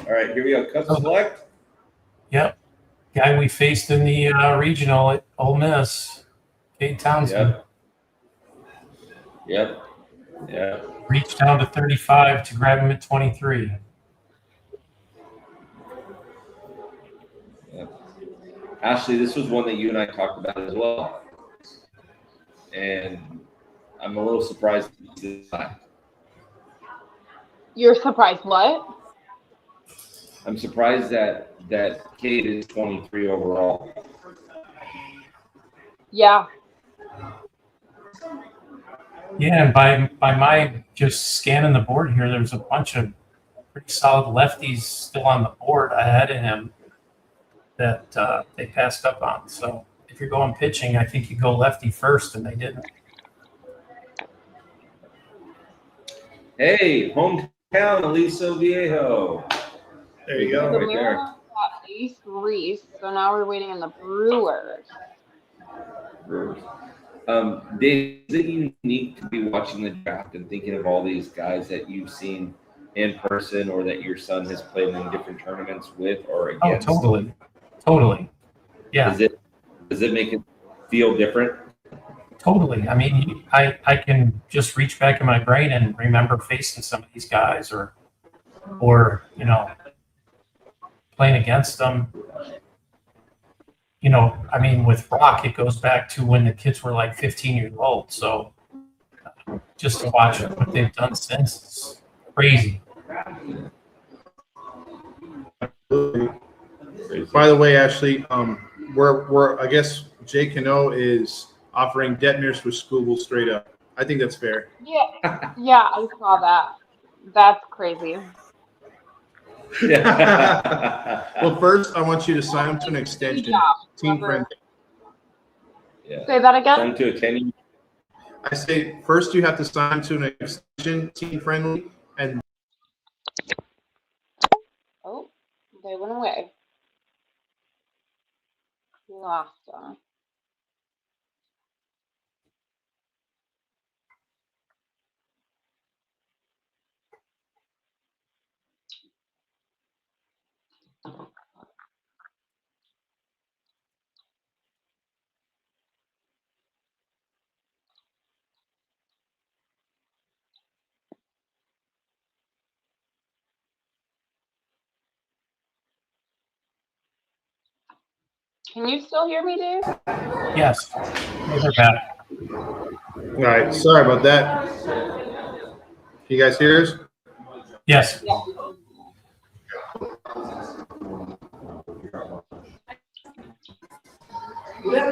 All right, here we go. Cubs select. Yep. Guy we faced in the regional at Ole Miss, Cade Townsend. Yep. Reached down to 35 to grab him at 23. Ashley, this was one that you and I talked about as well. And I'm a little surprised. You're surprised what? I'm surprised that Cade is 23 overall. Yeah. Yeah, and by my just scanning the board here, there's a bunch of pretty solid lefties still on the board ahead of him that they passed up on. So if you're going pitching, I think you go lefty first, and they didn't. Hey, hometown, Aliso Viejo. There you go. The Right there. Mariners got Ace Reese, so now we're waiting on the Brewers. Dave, is it unique to be watching the draft and thinking of all these guys that you've seen in person or that your son has played in different tournaments with or against? Oh, totally. Yeah. Does it make it feel different? Totally. I mean, I can just reach back in my brain and remember facing some of these guys or playing against them. I mean, with Brock, it goes back to when the kids were like 15 years old. So just to watch what they've done since, it's crazy. By the way, Ashley, we're I guess Jay Cano is offering Detmers for Scooble straight up. I think that's fair. Yeah, I saw that. That's crazy. Well, first, I want you to sign him to an extension. Yeah, Team friendly. Yeah. Say that again? Send to a 10-year. I say first you have to sign to an extension, team friendly, and Oh, they went away. We lost them. Can you still hear me, Dave? Yes. They're back. all right. Sorry about that. You guys hear us? Yes. Yeah. Yeah,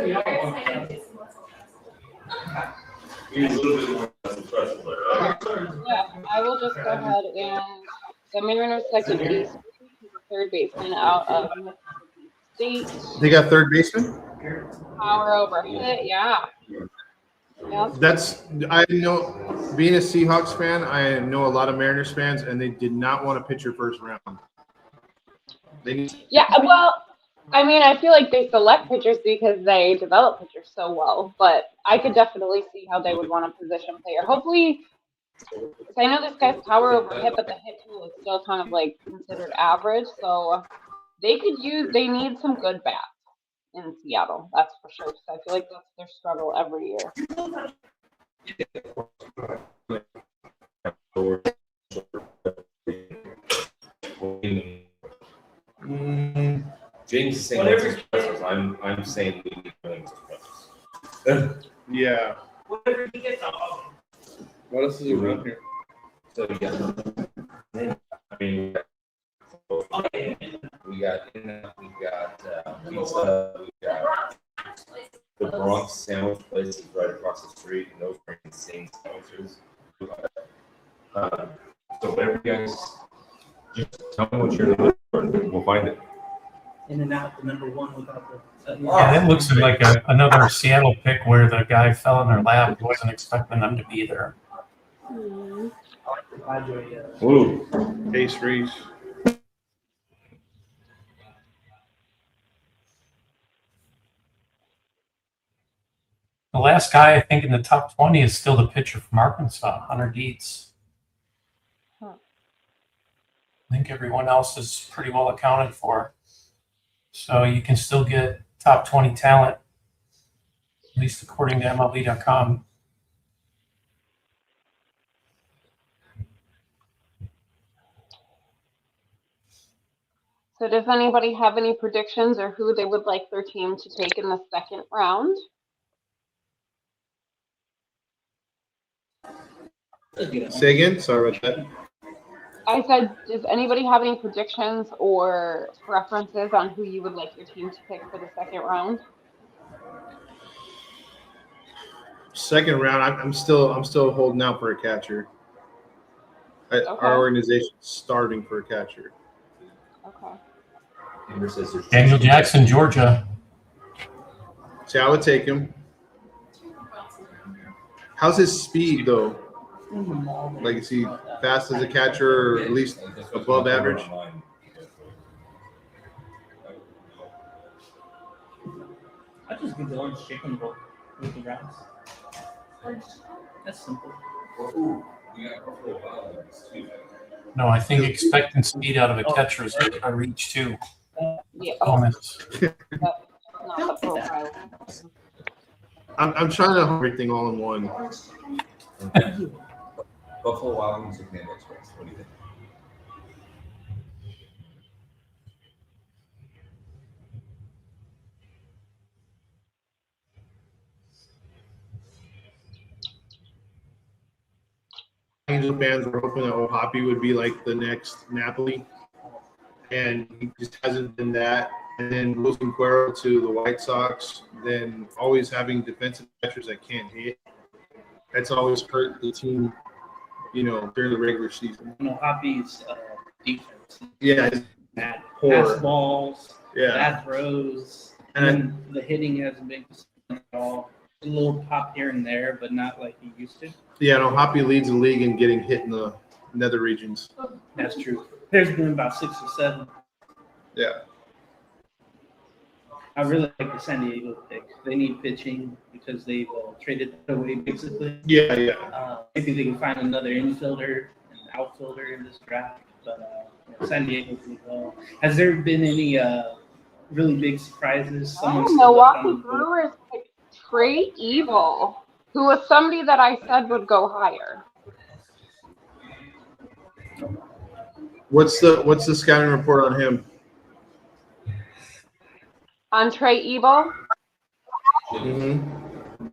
I will just go ahead and the Mariners second base, third baseman out of state. They got third baseman. Power over hit, yeah. Yep. I know, being a Seahawks fan, I know a lot of Mariners fans, and they did not want to pitch your first round. Yeah, well, I mean, I feel like they select pitchers because they develop pitchers so well, but I could definitely see how they would want a position player. Hopefully, because I know this guy's power over hit, but the hit tool is still kind of like considered average, so they need some good bats in Seattle, that's for sure. So I feel like that's their struggle every year. James is saying what's his preference. I'm saying we need his preference. Yeah. Whatever he gets off. What else is around here? So we got we got pizza, we got the Bronx sandwich place is right across the street, and those are insane sandwiches. So whatever you guys, just tell me what you're looking for, we'll find it. In and out, the number one without the Yeah, that looks like another Seattle pick where the guy fell in their lap. Wasn't expecting them to be there. Ooh. Case Reese. The last guy I think in the top 20 is still the pitcher from Arkansas, Hunter Dietz. Huh. I think everyone else is pretty well accounted for. So you can still get top 20 talent, at least according to MLB.com. So does anybody have any predictions or who they would like their team to take in the second round? Say again? Sorry about that. I said, does anybody have any predictions or preferences on who you would like your team to pick for the second round? Second round, I'm still holding out for a catcher. Okay. Our organization's starving for a catcher. Okay. Daniel Jackson, Georgia. See, I would take him. How's his speed though? Like, is he fast as a catcher, or at least above average? I just give the orange chicken bowl with the rice. That's simple. No, I think expecting speed out of a catcher is a reach too. Yeah. Bonus. That's not the profile. I'm trying to have everything all in one. Buffalo Wild Wings or Panda Express? What do you think? Angel fans were hoping that Ohapi would be like the next Napoli, and he just hasn't been that. And then losing Cuero to the White Sox, then always having defensive catchers that can't hit. That's always hurt the team, during the regular season. Hoppy's defense. Yeah, it's Bad poor. pass balls, Yeah. bad throws, And and the hitting hasn't been consistent at all. A little pop here and there, but not like he used to. Yeah, no, Hoppy leads the league in getting hit in the nether regions. That's true. There's been about 6 or 7. Yeah. I really like the San Diego pick. They need pitching because they've traded that away basically. Yeah. Maybe they can find another infielder and outfielder in this draft. But San Diego did well. Has there been any really big surprises? Milwaukee Brewers picked Trey Evil, who was somebody that I said would go higher. What's the scouting report on him? On Trey Evil? Mm-hmm.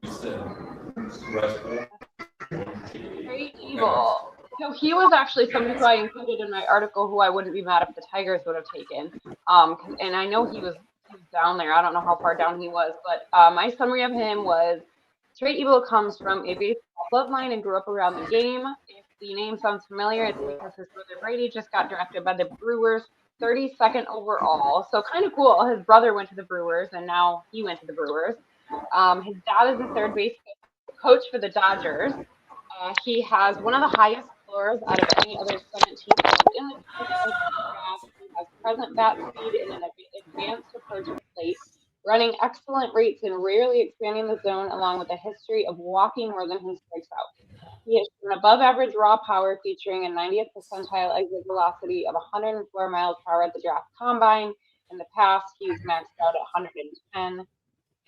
Trey Evil. So he was actually somebody who I included in my article who I wouldn't be mad if the Tigers would have taken. And I know he was down there. I don't know how far down he was, but my summary of him was Trey Evil comes from a baseball bloodline and grew up around the game. If the name sounds familiar, it's because his brother Brady just got drafted by the Brewers, 32nd overall. So kind of cool. His brother went to the Brewers, and now he went to the Brewers. His dad is a third base coach for the Dodgers. He has one of the highest floors out of any other 17 in the draft. He has present bat speed and an advanced approach to the plate, running excellent rates and rarely expanding the zone, along with a history of walking more than he strikes out. He has an above-average raw power, featuring a 90th percentile exit velocity of 104 miles per hour at the draft combine. In the past, he's maxed out at 110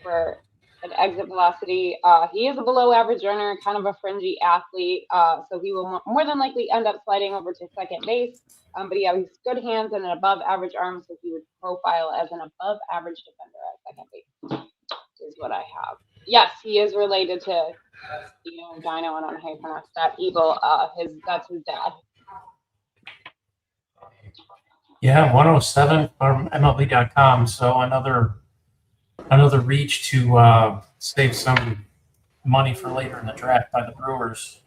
for an exit velocity. He is a below-average runner, kind of a fringy athlete, so he will more than likely end up sliding over to second base. But yeah, he's good hands and an above-average arm, so he would profile as an above-average defender at second base, is what I have. Yes, he is related to, Dino, I don't know how you pronounce that, Evil. That's his dad. Yeah, 107 from MLB.com. So another reach to save some money for later in the draft by the Brewers.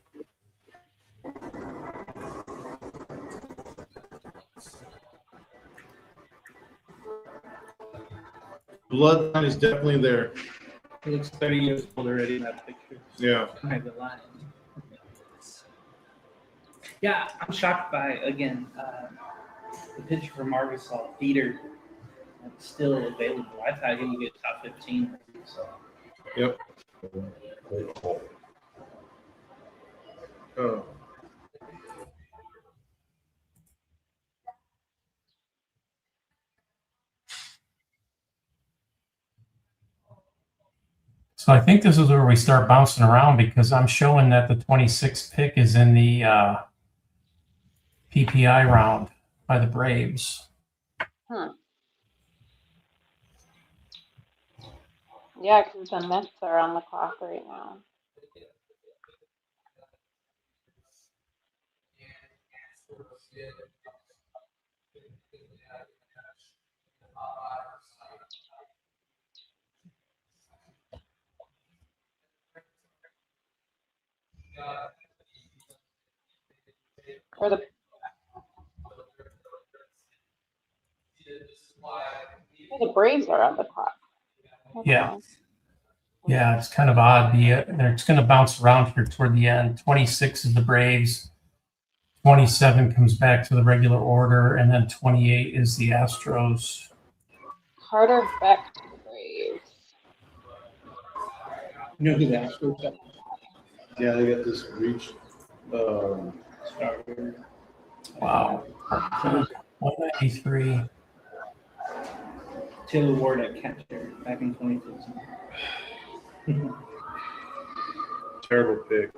bloodline is definitely there. He looks 30 years old already in that picture. Yeah. Kind of lying. Yeah, I'm shocked by, again, the pitcher from Arkansas, Peter, still available. I thought he would get top 15. So. Yep. Oh. So I think this is where we start bouncing around because I'm showing that the 26th pick is in the PPI round by the Braves. Yeah, because the Mets are on the clock right now. Or the Braves are on the clock. Yeah. Yeah, it's kind of odd. It's going to bounce around here toward the end. 26 is the Braves. 27 comes back to the regular order, and then 28 is the Astros. Carter Beck to the Braves. You know who the Astros got? Yeah, they got this reach. Starter. Wow. 193. Taylor Ward at catcher back in 2015. Terrible pick.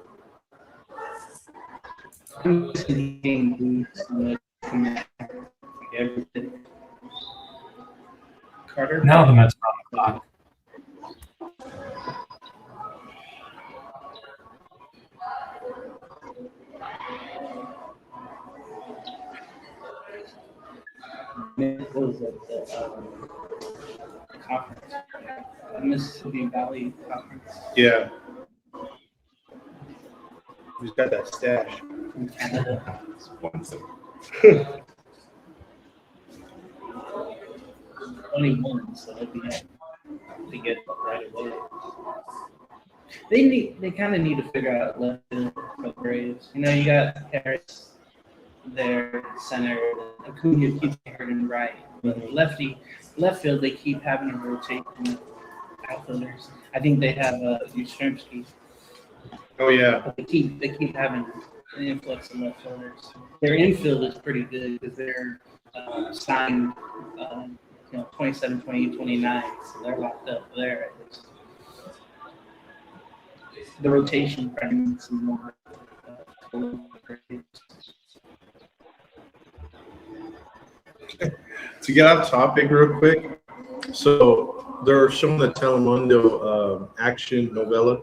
Carter. Now the Mets are on the clock. Was at the conference, Mississippi Valley Conference Yeah. Who's got that stash? in Canada. 21, so they'll be able to get right away. They kind of need to figure out left field for the Braves. You know, you got Harris there, center, Acuna keeps hurting right, but left field they keep having to rotate outfielders. I think they have Yastrzemski. Oh yeah. They keep having an influx of left fielders. Their infield is pretty good because they're signed, 27, 28, 29, so they're locked up there at least. The rotation probably needs some more. To get off topic real quick, so they're showing the Telemundo action novella,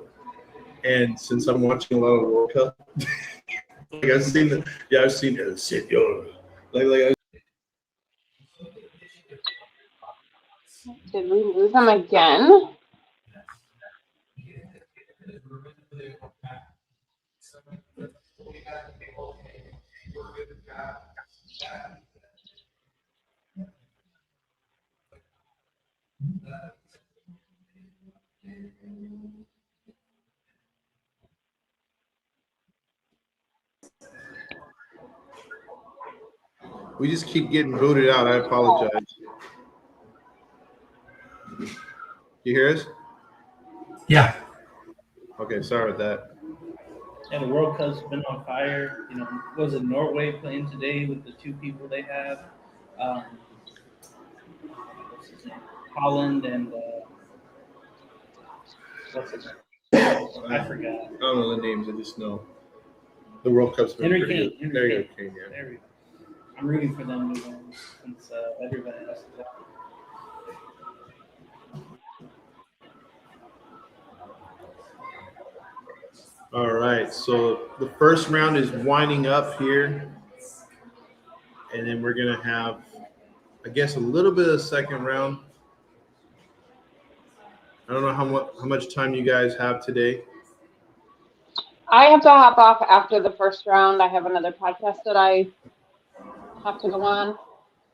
and since I'm watching a lot of World Cup, like I've seen it, Senor. Like Did we lose him again? we just keep getting booted out. I apologize. You hear us? Yeah. Okay, sorry about that. Yeah, the World Cup's been on fire. You know, was it Norway playing today with the two people they have? What's his name? Holland and what's his name? I forgot. I don't know the names. I just know the World Cup's been Henry pretty Kane. good. There you go, Kane. Yeah. There we go. I'm rooting for them to win since everybody has to play. All right, so the first round is winding up here, and then we're gonna have, I guess, a little bit of second round. I don't know how much time you guys have today. I have to hop off after the first round. I have another podcast that I have to go on.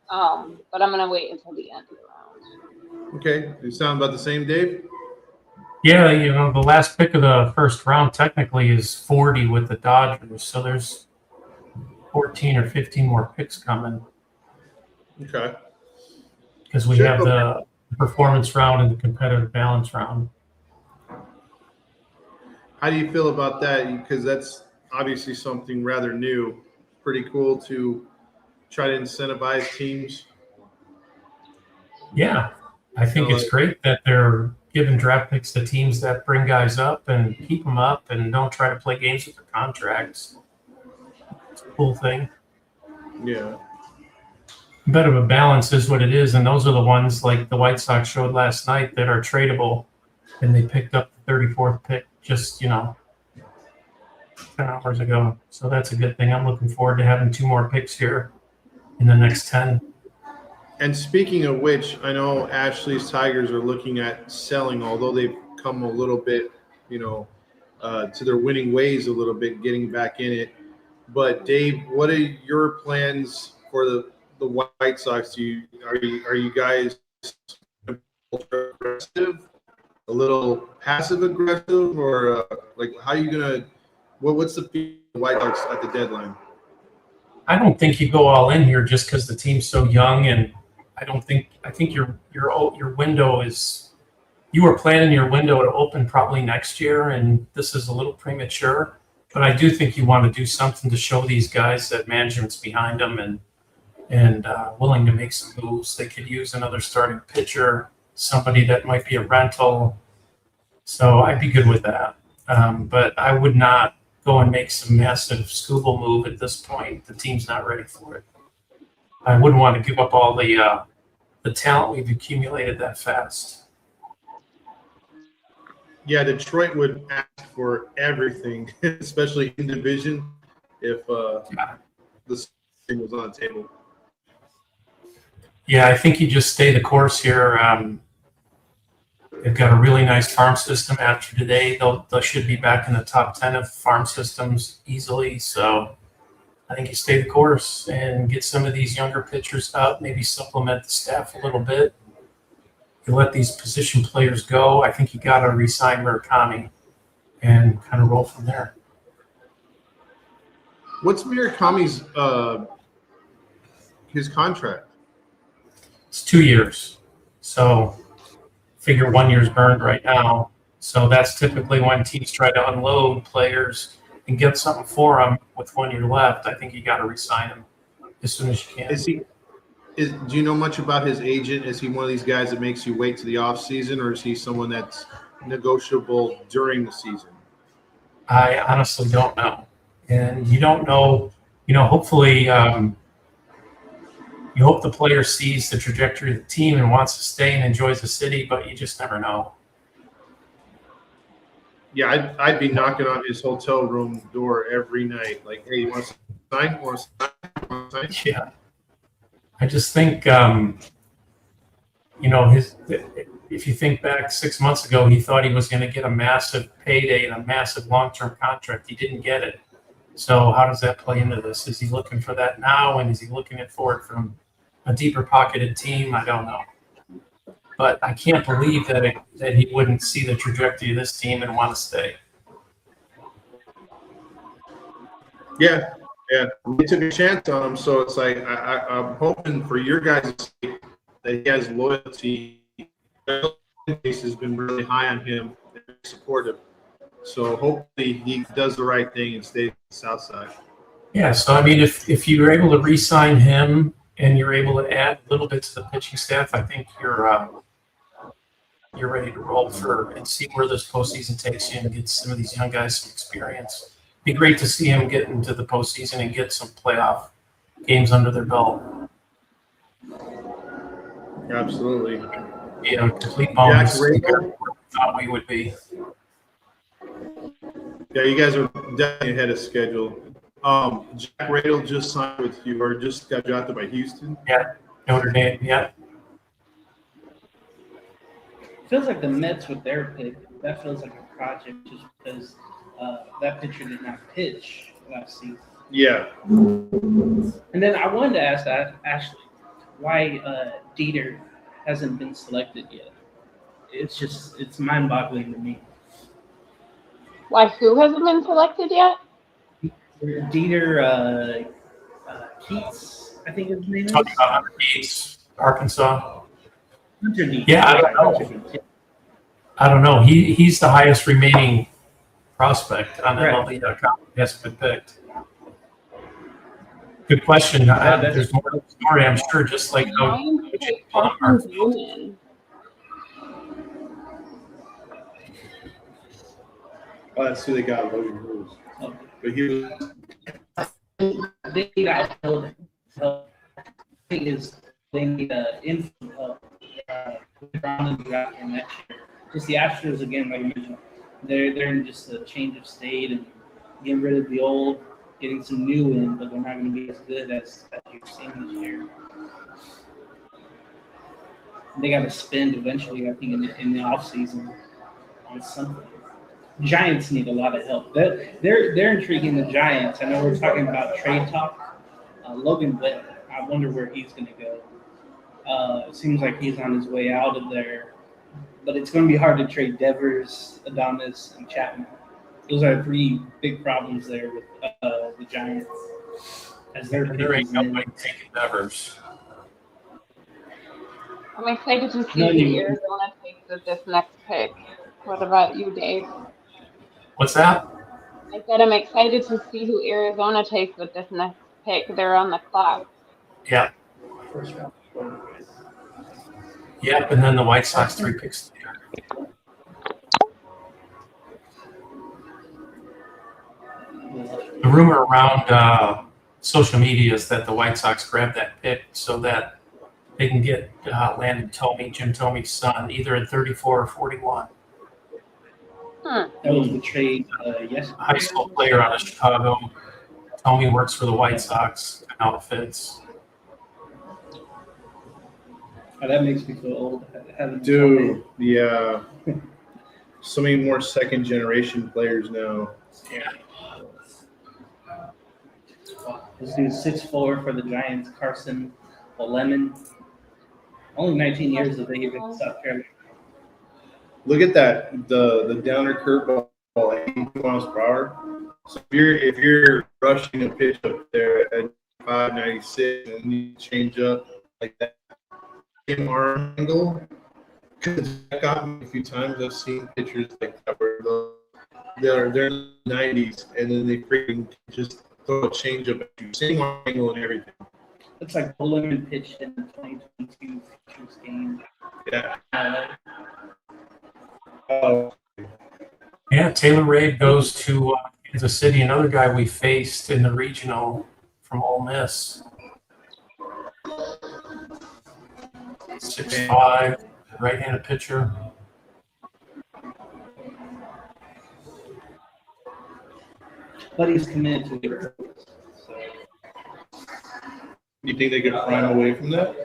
But I'm gonna wait until the end of the round. Okay, you sound about the same, Dave? Yeah, the last pick of the first round technically is 40 with the Dodgers, so there's 14 or 15 more picks coming Okay. because we Sure. have the performance round and the competitive balance round. How do you feel about that? Because that's obviously something rather new. Pretty cool to try to incentivize teams. Yeah, I think it's great that they're giving draft picks to teams that bring guys up and keep them up and don't try to play games with their contracts. It's a cool thing. Yeah. A bit of a balance is what it is, and those are the ones like the White Sox showed last night that are tradable, and they picked up the 34th pick just 10 hours ago. So that's a good thing. I'm looking forward to having 2 more picks here in the next 10. And speaking of which, I know Ashley's Tigers are looking at selling, although they've come a little bit, to their winning ways a little bit, getting back in it. But Dave, what are your plans for the White Sox? Are you guys aggressive, a little passive aggressive, or how are you gonna? What's the White Sox at the deadline? I don't think you go all in here just because the team's so young, and I think your window is, you were planning your window to open probably next year, and this is a little premature. But I do think you want to do something to show these guys that management's behind them and willing to make some moves. They could use another starting pitcher, somebody that might be a rental. So I'd be good with that. But I would not go and make some massive Scooble move at this point. The team's not ready for it. I wouldn't want to give up all the talent we've accumulated that fast. Yeah, Detroit would ask for everything, especially in division, if this thing was on the table. Yeah, I think you just stay the course here. They've got a really nice farm system after today. They should be back in the top 10 of farm systems easily. So I think you stay the course and get some of these younger pitchers up, maybe supplement the staff a little bit. You let these position players go. I think you got to re-sign Murakami and kind of roll from there. What's Murakami's his contract? It's 2 years. So figure 1 year's burned right now. So that's typically when teams try to unload players and get something for them with 1 year left. I think you got to re-sign him as soon as you can. Do you know much about his agent? Is he one of these guys that makes you wait to the off season, or is he someone that's negotiable during the season? I honestly don't know. And you don't know, hopefully you hope the player sees the trajectory of the team and wants to stay and enjoys the city, but you just never know. Yeah, I'd be knocking on his hotel room door every night. Like, hey, you want to sign? Want to sign? Yeah. I just think, if you think back 6 months ago, he thought he was going to get a massive payday and a massive long-term contract. He didn't get it. So how does that play into this? Is he looking for that now, and is he looking for it from a deeper pocketed team? I don't know. But I can't believe that he wouldn't see the trajectory of this team and want to stay. Yeah. We took a chance on him, so it's like I'm hoping for your guys' sake that he has loyalty. The base has been really high on him, and supportive. So hopefully he does the right thing and stays on the south side. Yeah, so I mean, if you're able to re-sign him and you're able to add a little bit to the pitching staff, I think you're ready to roll and see where this postseason takes you and get some of these young guys some experience. Be great to see him get into the postseason and get some playoff games under their belt. Absolutely. Yeah, complete bonus. Jack Radel? Thought we would be. Yeah, you guys are definitely ahead of schedule. Jack Radel just signed with you, or just got drafted by Houston. Yeah, Notre Dame. Yeah. Feels like the Mets with their pick. That feels like a project just because that pitcher did not pitch last season. Yeah. And then I wanted to ask Ashley why Dieter hasn't been selected yet. It's mind-boggling to me. Why, who hasn't been selected yet? Dieter Keats, I think his name is. Talking about Hunter Gates, Arkansas. Hunter Dietz. Yeah, I don't know. Hunter Dietz. I don't know. He's the highest remaining prospect on Right. MLB.com. He hasn't been picked. Good question. There's more to the story, I'm sure, just like how Giants picked Carson Bowman. Oh, that's who they got, Logan Rules. But he was They got help. They need infield help. Brown and draft him next year. Just the Astros again, like you mentioned, they're in just a change of state and getting rid of the old, getting some new in, but they're not going to be as good as you've seen this year. They got to spend eventually, I think, in the off season on something. Giants need a lot of help. They're intriguing the Giants. I know we're talking about trade talk. Logan Witt, I wonder where he's going to go. It seems like he's on his way out of there, but it's going to be hard to trade Devers, Adames, and Chapman. Those are three big problems there with the Giants. As they're there ain't nobody taking Devers. I'm excited to see No, who you- Arizona takes with this next pick. What about you, Dave? What's that? I said I'm excited to see who Arizona takes with this next pick. They're on the clock. Yeah. Yep, and then the White Sox 3 picks later. The rumor around social media is that the White Sox grabbed that pick so that they can get Landon Tomey, Jim Tomey's son, either at 34 or 41. That was the trade yesterday. High school player out of Chicago. Tomey works for the White Sox. How it fits. Oh, that makes me feel old. Having dude. Yeah. So many more second generation players now. Yeah. This dude's 6'4" for the Giants. Carson Lemon. Only 19 years that they even South Carolina. Look at that. The downer curveball at 82 miles per hour. So if you're rushing a pitch up there at 596 and you change up like that in arm angle, because that got me a few times. I've seen pitchers like that where they're in the 90s and then they freaking just throw a change up at you, same arm angle and everything. Looks like Lemon pitched in the 2022 Futures game. Yeah. Yeah, Taylor Reid goes to Kansas City, another guy we faced in the regional from Ole Miss. 6'5", right-handed pitcher. But he's committed to it. So, You think they could pry him away from that?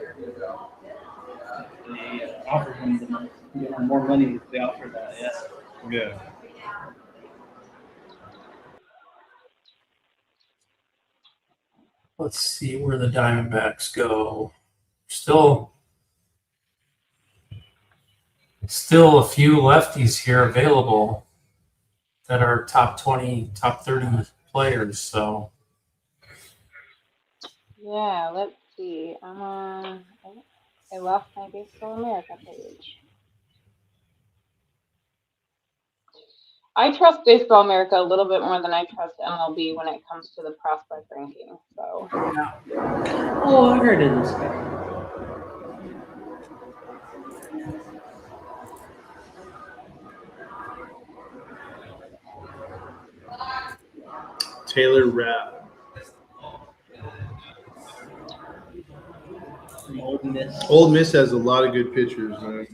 they offer him more money if they offer that, yeah. Yeah. Let's see where the Diamondbacks go. Still a few lefties here available that are top 20, top 30 players. So Yeah, let's see. I lost my Baseball America page. I trust Baseball America a little bit more than I trust MLB when it comes to the prospect ranking. So Oh, I heard of this guy. Taylor Rapp. From Ole Miss. Ole Miss has a lot of good pitchers, man.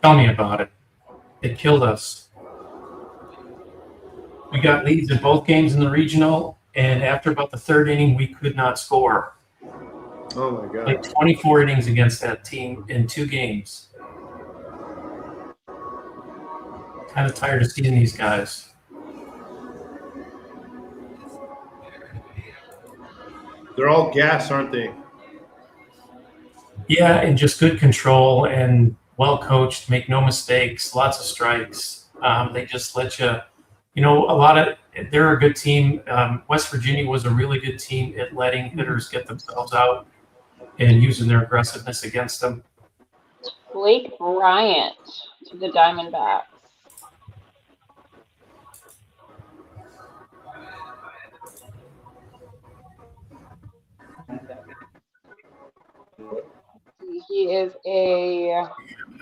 tell me about it. It killed us. We got leads in both games in the regional, and after about the third inning, we could not score. Oh my God. Like 24 innings against that team in 2 games. Kind of tired of seeing these guys. They're all gas, aren't they? Yeah, and just good control and well coached, make no mistakes, lots of strikes. They just let you, they're a good team. West Virginia was a really good team at letting hitters get themselves out and using their aggressiveness against them. Blake Bryant to the Diamondbacks. He is a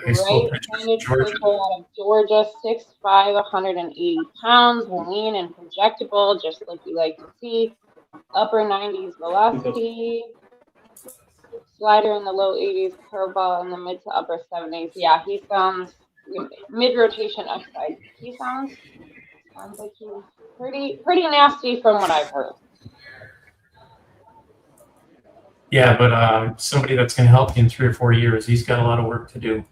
High school pitcher from right-handed Georgia. pitcher out of Georgia, 6'5", 180 pounds, lean and projectable, just like you like to see. Upper 90s velocity, slider in the low 80s, curveball in the mid to upper 70s. Yeah, he sounds mid-rotation upside. He sounds like he's pretty nasty from what I've heard. Yeah, but somebody that's going to help you in 3 or 4 years. He's got a lot of work to do.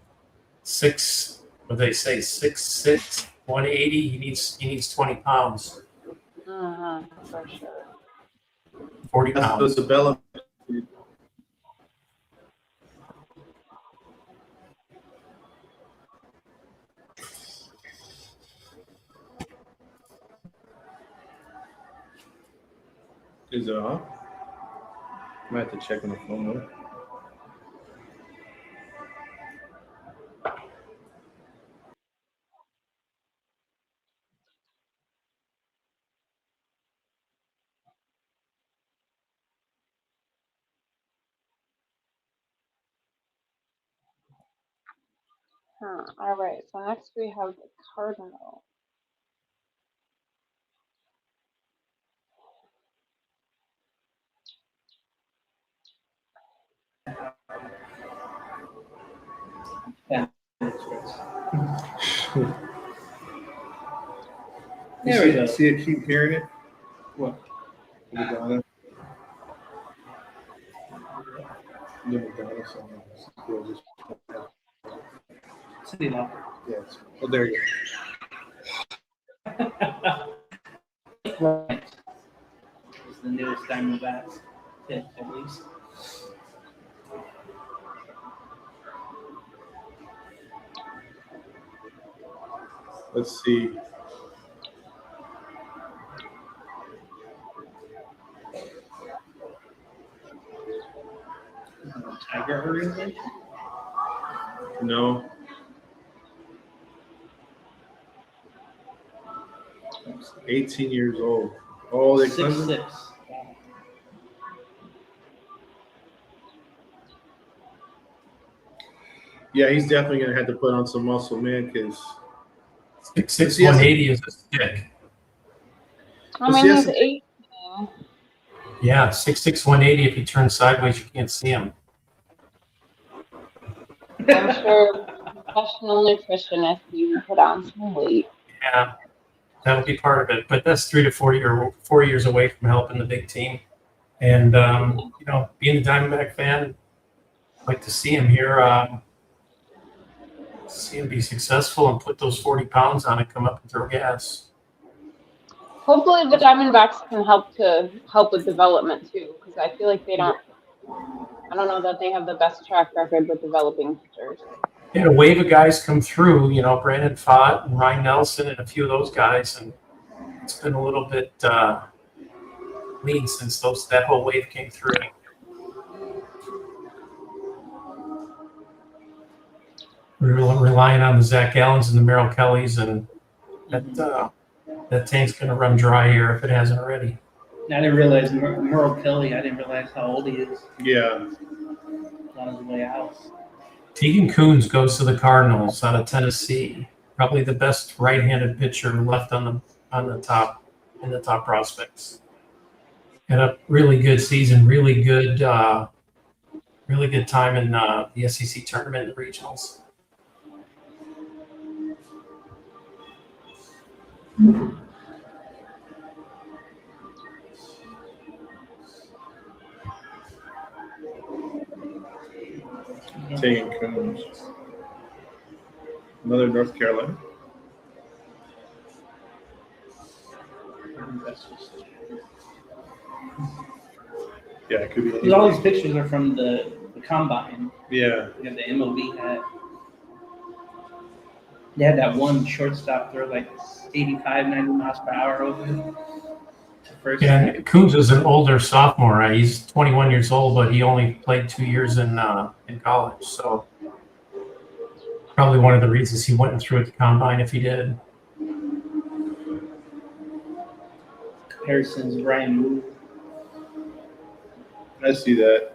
6'6", 180. He needs 20 pounds. For sure. 40 That's pounds. Isabella. Is it on? I might have to check on the phone though. All right, so next we have the Cardinals. There we go. See it, keep hearing it? What? Madonna. The Madonna song. City Lock. Yes. Oh, there you Right. It's the newest Diamondbacks pick, at least. go. Let's see. Tiger organization? No. Let's see. 18 years old. Oh, they 6'6". Yeah, he's definitely gonna have to put on some muscle, man. Because 6'6", 180 is a stick. I mean, he's 18. Yeah, 6'6", 180. If he turns sideways, you can't see him. I'm sure professional nutritionist, you put on some weight. Yeah, that'll be part of it. But that's 3 to 4 years away from helping the big team. And being a Diamondback fan, I'd like to see him here. See him be successful and put those 40 pounds on and come up and throw gas. Hopefully, the Diamondbacks can help with development too, because I feel like they don't. I don't know that they have the best track record with developing pitchers. They had a wave of guys come through. Brandon Pfaadt and Ryan Nelson and a few of those guys, and it's been a little bit lean since that whole wave came through. We're relying on the Zach Allens and the Merrill Kellys, and that tank's going to run dry here if it hasn't already. I didn't realize Merle Kelly. I didn't realize how old he is. yeah, On his way out. Tegan Coons goes to the Cardinals out of Tennessee. Probably the best right-handed pitcher left on the top prospects. Had a really good season, really good time in the SEC tournament and the regionals. Tegan Coons. Another North Carolina. That's just- Yeah, it could be. Because all these pictures are from the combine. Yeah. You know, the MLB had. They had that one shortstop throw like 85, 90 miles per hour over to first. And Coombs is an older sophomore. Right? He's 21 years old, but he only played 2 years in college. So probably one of the reasons he went through at the combine if he did. Comparisons, Brian Moore. I see that.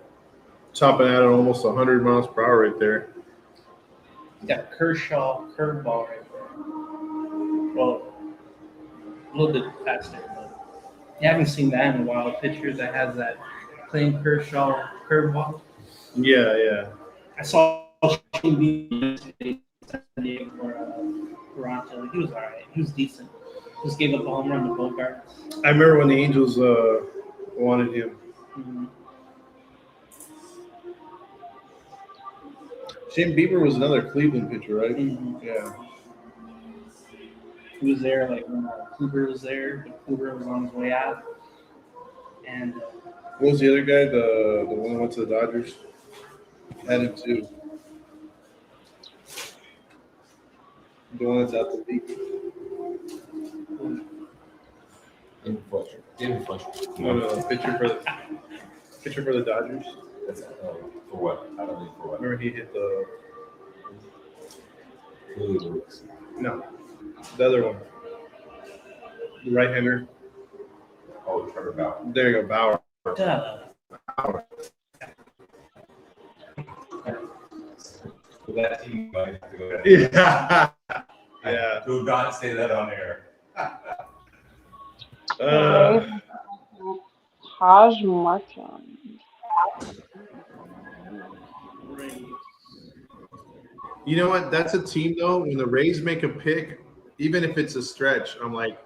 Chopping out at almost 100 miles per hour right there. Got Kershaw curveball right there. Well, a little bit faster, but you haven't seen that in a while. A pitcher that has that Clayton Kershaw curveball. Yeah. I saw Shane Bieber yesterday for Toronto. He was all right. He was decent. Just gave up a home run to Bogarts. I remember when the Angels wanted him. Mm-hmm. Shane Bieber was another Cleveland pitcher, right? Mm-hmm. Yeah. He was there like when Kluber was there, but Kluber was on his way out. And What was the other guy? The one that went to the Dodgers? Had him too. The one that's out the league. David Fletcher. No, pitcher for the Dodgers. That's, for what? I don't know for what. Remember he hit the Julio Lewis. no, the other one, the right-hander. Oh, Trevor Bauer. There you go, Bauer. duh. So that team might have to go ahead. Yeah. Yeah. Do not say that on air. Taj Martin. You know what? That's a team though. When the Rays make a pick, even if it's a stretch, I'm like,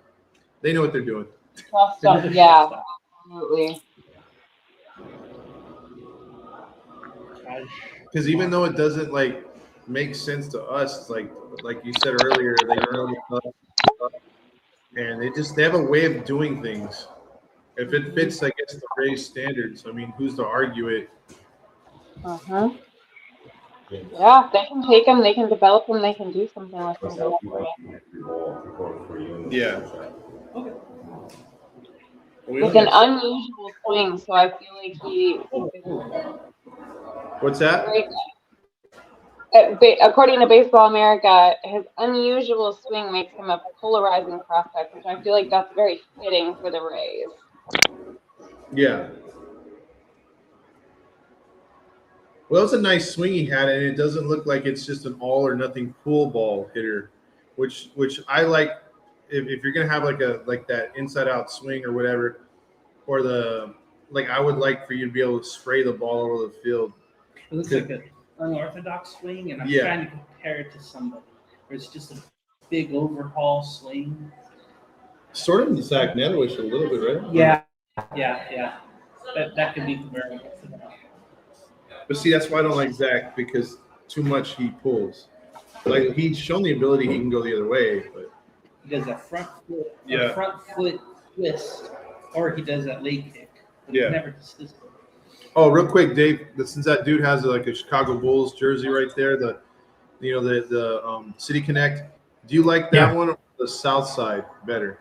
they know what they're doing. Trust them. Yeah, absolutely. Because even though it doesn't like make sense to us, it's like you said earlier, they know the stuff, and they have a way of doing things. If it fits, I guess, the Rays standards, I mean, who's to argue it? Uh-huh. Yeah, they can take them, they can develop them, they can do something with them. Go for it. Yeah. With an unusual swing, so I feel like he. What's that? According to Baseball America, his unusual swing makes him a polarizing prospect, which I feel like that's very fitting for the Rays. Yeah. Well, that was a nice swing he had, and it doesn't look like it's just an all or nothing pool ball hitter, which I like. If you're gonna have like that inside out swing or whatever, or I would like for you to be able to spray the ball over the field. It looks like an unorthodox swing, and I'm trying to compare it to somebody where it's just a big overhaul swing. Sort of Zach Nedowish a little bit, right? Yeah. That could be comparable. But see, that's why I don't like Zach, because too much he pulls. Like, he's shown the ability he can go the other way, but He does a front foot twist, or he does that leg kick. But Yeah. It's never consistent. oh, real quick, Dave, since that dude has like a Chicago Bulls jersey right there, the City Connect, do you like that one or the South Side better?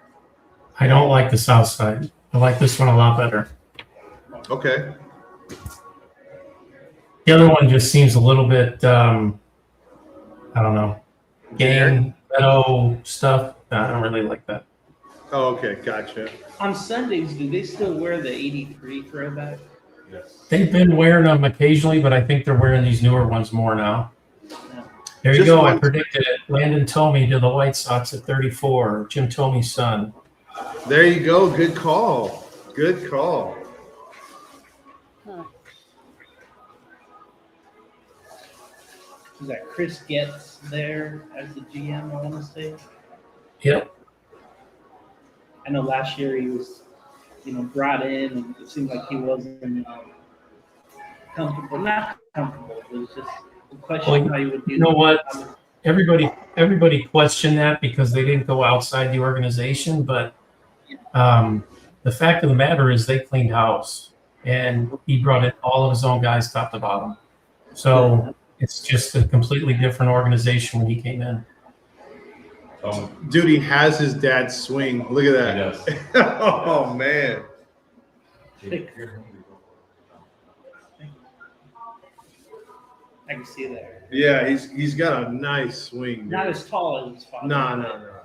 I don't like the South Side. I like this one a lot better. Okay. The other one just seems a little bit, I don't know, gang, meadow stuff. I don't really like that. Oh, okay, gotcha. On Sundays, do they still wear the 83 throwback? Yes. They've been wearing them occasionally, but I think they're wearing these newer ones more now. No. There you Just go. I one- predicted it. Landon Tomey to the White Sox at 34. Jim Tomey's son. There you go. Good call. Good call. Is that Chris Getz there as the GM, I want to say? Yep. I know last year he was, brought in, and it seemed like he wasn't comfortable. Not comfortable. It was just a question Well, how he would do. you know what? Everybody questioned that because they didn't go outside the organization, but the fact of the matter is they cleaned house, and he brought in all of his own guys top to bottom. So it's just a completely different organization when he came in. Dude, he has his dad's swing. Look at that. He does. Oh man. I can see that. Yeah, he's got a nice swing. Not Dude. as tall as his father. No.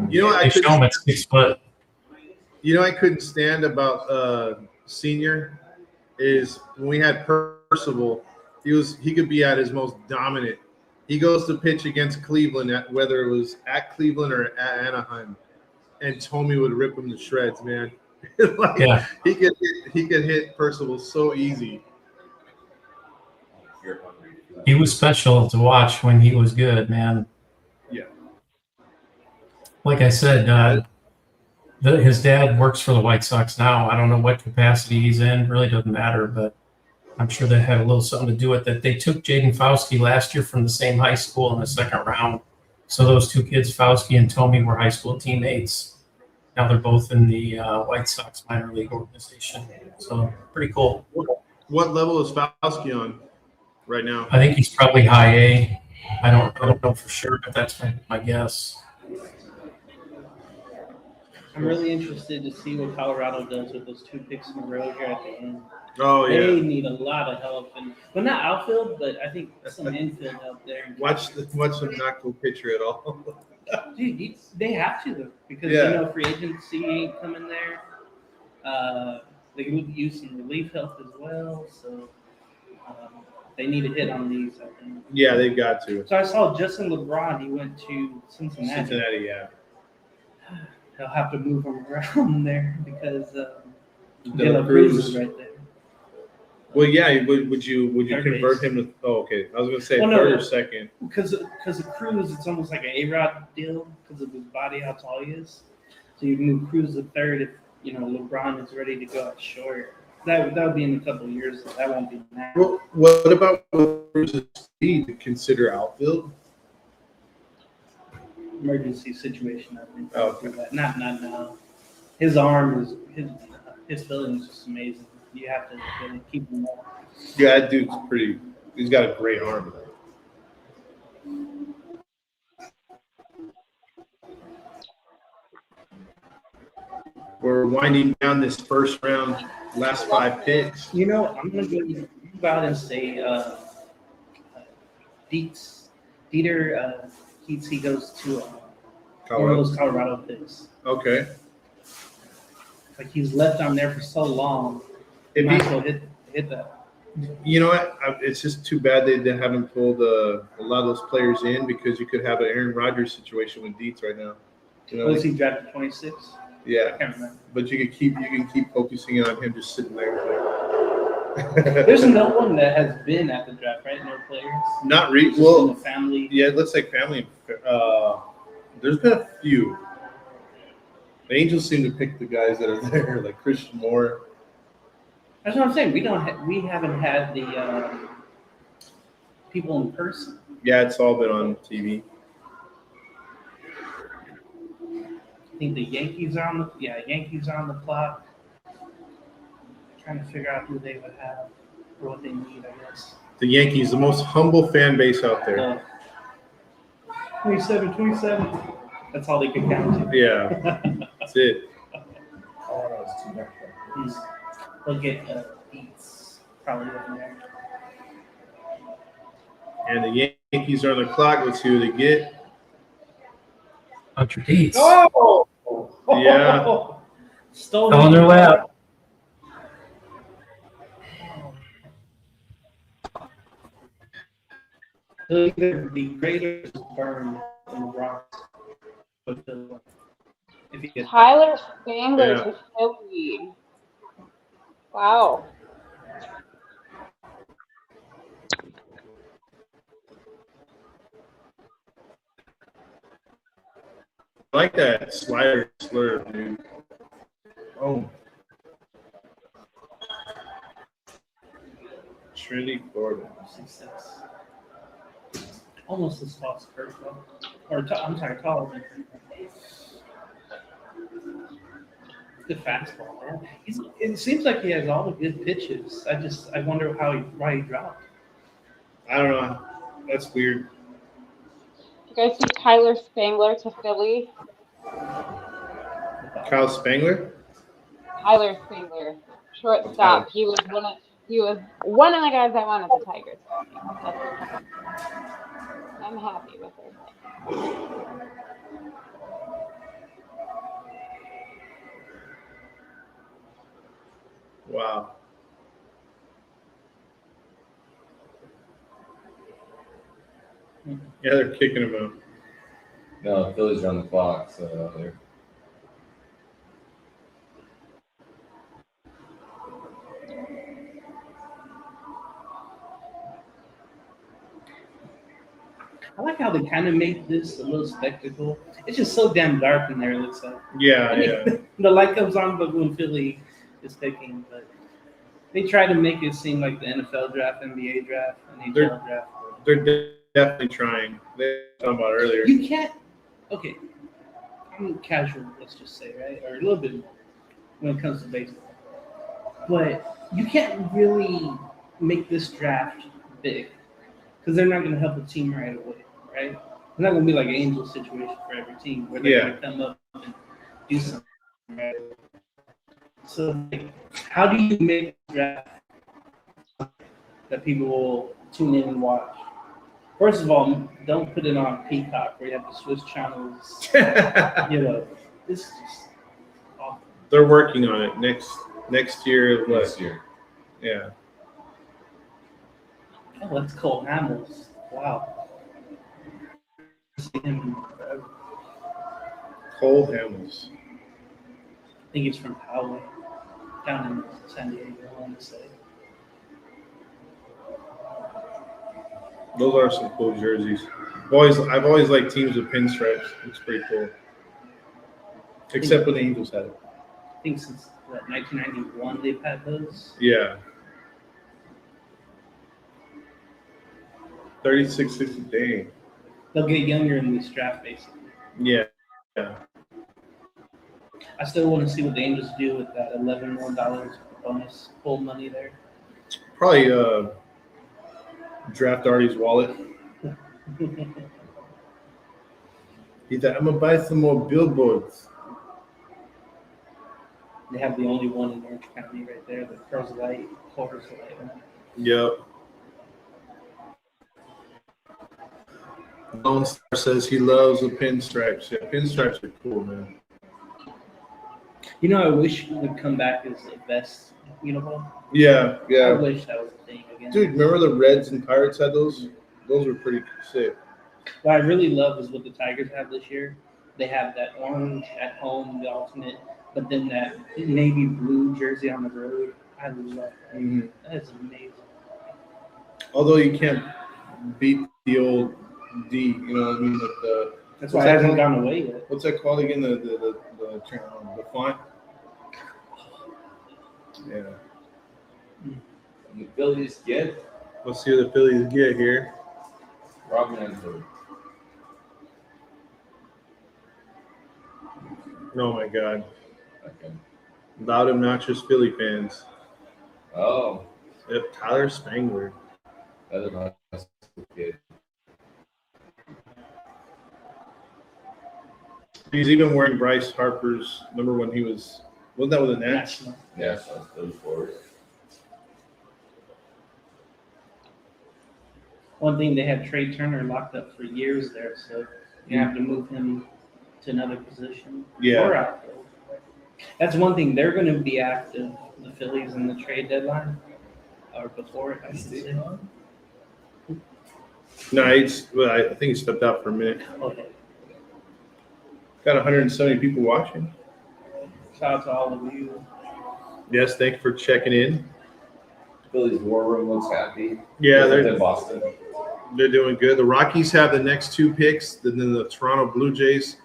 You know what They show him at 6 foot. You know I couldn't stand about Senior is when we had Percival, he could be at his most dominant. He goes to pitch against Cleveland, whether it was at Cleveland or at Anaheim, and Tommy would rip him to shreds, man. Yeah. He could hit Percival so easy. He was special to watch when he was good, man. Yeah. Like I said, his dad works for the White Sox now. I don't know what capacity he's in. Really doesn't matter, but I'm sure that had a little something to do with it. They took Jaden Fauske last year from the same high school in the second round. So those two kids, Fauske and Tommy, were high school teammates. Now they're both in the White Sox minor league organization. So pretty cool. What level is Fauske on right now? I think he's probably high A. I don't know for sure, but that's my guess. I'm really interested to see what Colorado does with those 2 picks in a row here at the end. Oh They yeah. need a lot of help, but not outfield, but I think some infield help there. Watch them not go pitcher at all. Dude, they have to though, because Yeah. free agency ain't coming there. They would use some relief help as well, so they need to hit on these, I think. Yeah, they've got to. So I saw Justin LeBron. He went to Cincinnati. Yeah. They'll have to move him around there because De La Cruz Cruz. is right there. Well, yeah. Would you Third convert base. him to? Oh, okay. I was gonna say Well, no. third or second. Because of Cruz, it's almost like an A-Rod deal because of his body, how tall he is. So you move Cruz to third if LeBron is ready to go at short. That would be in a couple of years. So that won't be now. Well, what about Cruz's speed to consider outfield? Emergency situation, I think. Okay. Not now. His arm is his feeling is just amazing. You have to really keep him up. Yeah, that dude's pretty. He's got a great arm. We're winding down this first round, last 5 picks. I'm gonna go out and say Dieter Keats. He goes to one of those Colorado picks. Okay. Like he's left on there for so long. If Might he- as well hit that. You know what? It's just too bad they haven't pulled a lot of those players in because you could have an Aaron Rodgers situation with Dietz right now. Was he drafted 26? I Yeah, can't remember. but you can keep focusing on him just sitting there. There's no one that has been at the draft, right? No players. Not It's just in well. the family. Yeah, it looks like family. There's been a few. The Angels seem to pick the guys that are there, like Christian Moore. That's what I'm saying. We haven't had the people in person. Yeah, it's all been on TV. I think the Yankees are on the clock. Trying to figure out who they would have or what they need, I guess. The Yankees, the most humble fan base out there. 27. That's all they could count to. Yeah, that's it. They'll get Beats probably in there. And the Yankees are on the clock. Let's see who they get. Hunter Dietz. Oh! Yeah. Stolen Fell in their lap. He'll either be greater or burn in the Bronx. But if he gets Tyler Spangler Yeah. to Philly. Wow. I like that slider slurve, dude. Oh. Trinity, Florida. success. Almost as tall as Kurt, though. I'm sorry, taller than Kurt. Good fastball, man. It seems like he has all the good pitches. I wonder why he dropped. I don't know. That's weird. You guys see Tyler Spangler to Philly? Kyle Spangler? Tyler Spangler, shortstop. He was one of the guys I wanted the Tigers. I'm happy with it. Wow. Yeah, they're kicking him out. No, the Phillies are on the clock, so they're. I like how they kind of make this a little spectacle. It's just so damn dark in there. It looks like. Yeah, yeah. The light comes on, but when Philly is picking, but they try to make it seem like the NFL draft, NBA draft, NHL draft. They're definitely trying. They were talking about earlier. You can't. Okay, I'm casual. Let's just say, right, or a little bit more when it comes to baseball. But you can't really make this draft big because they're not going to help the team right away, right? It's not going to be like an Angel situation for every team where they're going to come up and do something, right? So, like, how do you make a draft that people will tune in and watch? First of all, don't put it on Peacock where you have to switch channels. You know, this is just awful. They're working on it next year. Next year. Yeah. Oh, that's Cole Hamels. Wow. Seen him forever. Cole Hamels. I think he's from Poway, down in San Diego, I want to say. Those are some cool jerseys. I've always liked teams with pinstripes. It's pretty cool. Except when the Angels had it. I think since 1991 they've had those. Yeah. 36-60, dang. They'll get younger in this draft, basically. Yeah. Yeah. I still want to see what the Angels do with that $11 million bonus pool money there. Probably draft Artie's wallet. He thought, I'm going to buy some more billboards. They have the only one in Orange County right there, the Coors Light. Yep. Lone Star says he loves the pinstripes. Yeah, pinstripes are cool, man. You know, I wish it would come back as a vest uniform. Yeah, I yeah. wish that was a thing again. Dude, remember the Reds and Pirates had those? Those were pretty sick. What I really love is what the Tigers have this year. They have that orange at home, the alternate, but then that navy blue jersey on the road. I love that. Mm-hmm. That is amazing. Although you can't beat the old D, you know what I mean? Like That's why it hasn't gone away yet. what's that called again? The font? Yeah. And the Phillies get Let's see what the Phillies get here. Rob Manfred. Oh my God. Okay. Loud, obnoxious Philly fans. Oh, Yep, Tyler Spangler. that's a nice kid. He's even wearing Bryce Harper's. Remember when he wasn't that with the Nats? National. Yeah, so those fours. One thing, they had Trey Turner locked up for years there, so you have to move him to another position. Yeah. Or outfield. That's one thing. They're going to be active, the Phillies, in the trade deadline, or before it, I should say. No, I think he stepped out for a minute. Okay. Got 170 people watching. Shout out to all of you. Yes, thank you for checking in. Phillies war room looks happy. Yeah, They're they're in Boston. doing good. The Rockies have the next two picks. Then the Toronto Blue Jays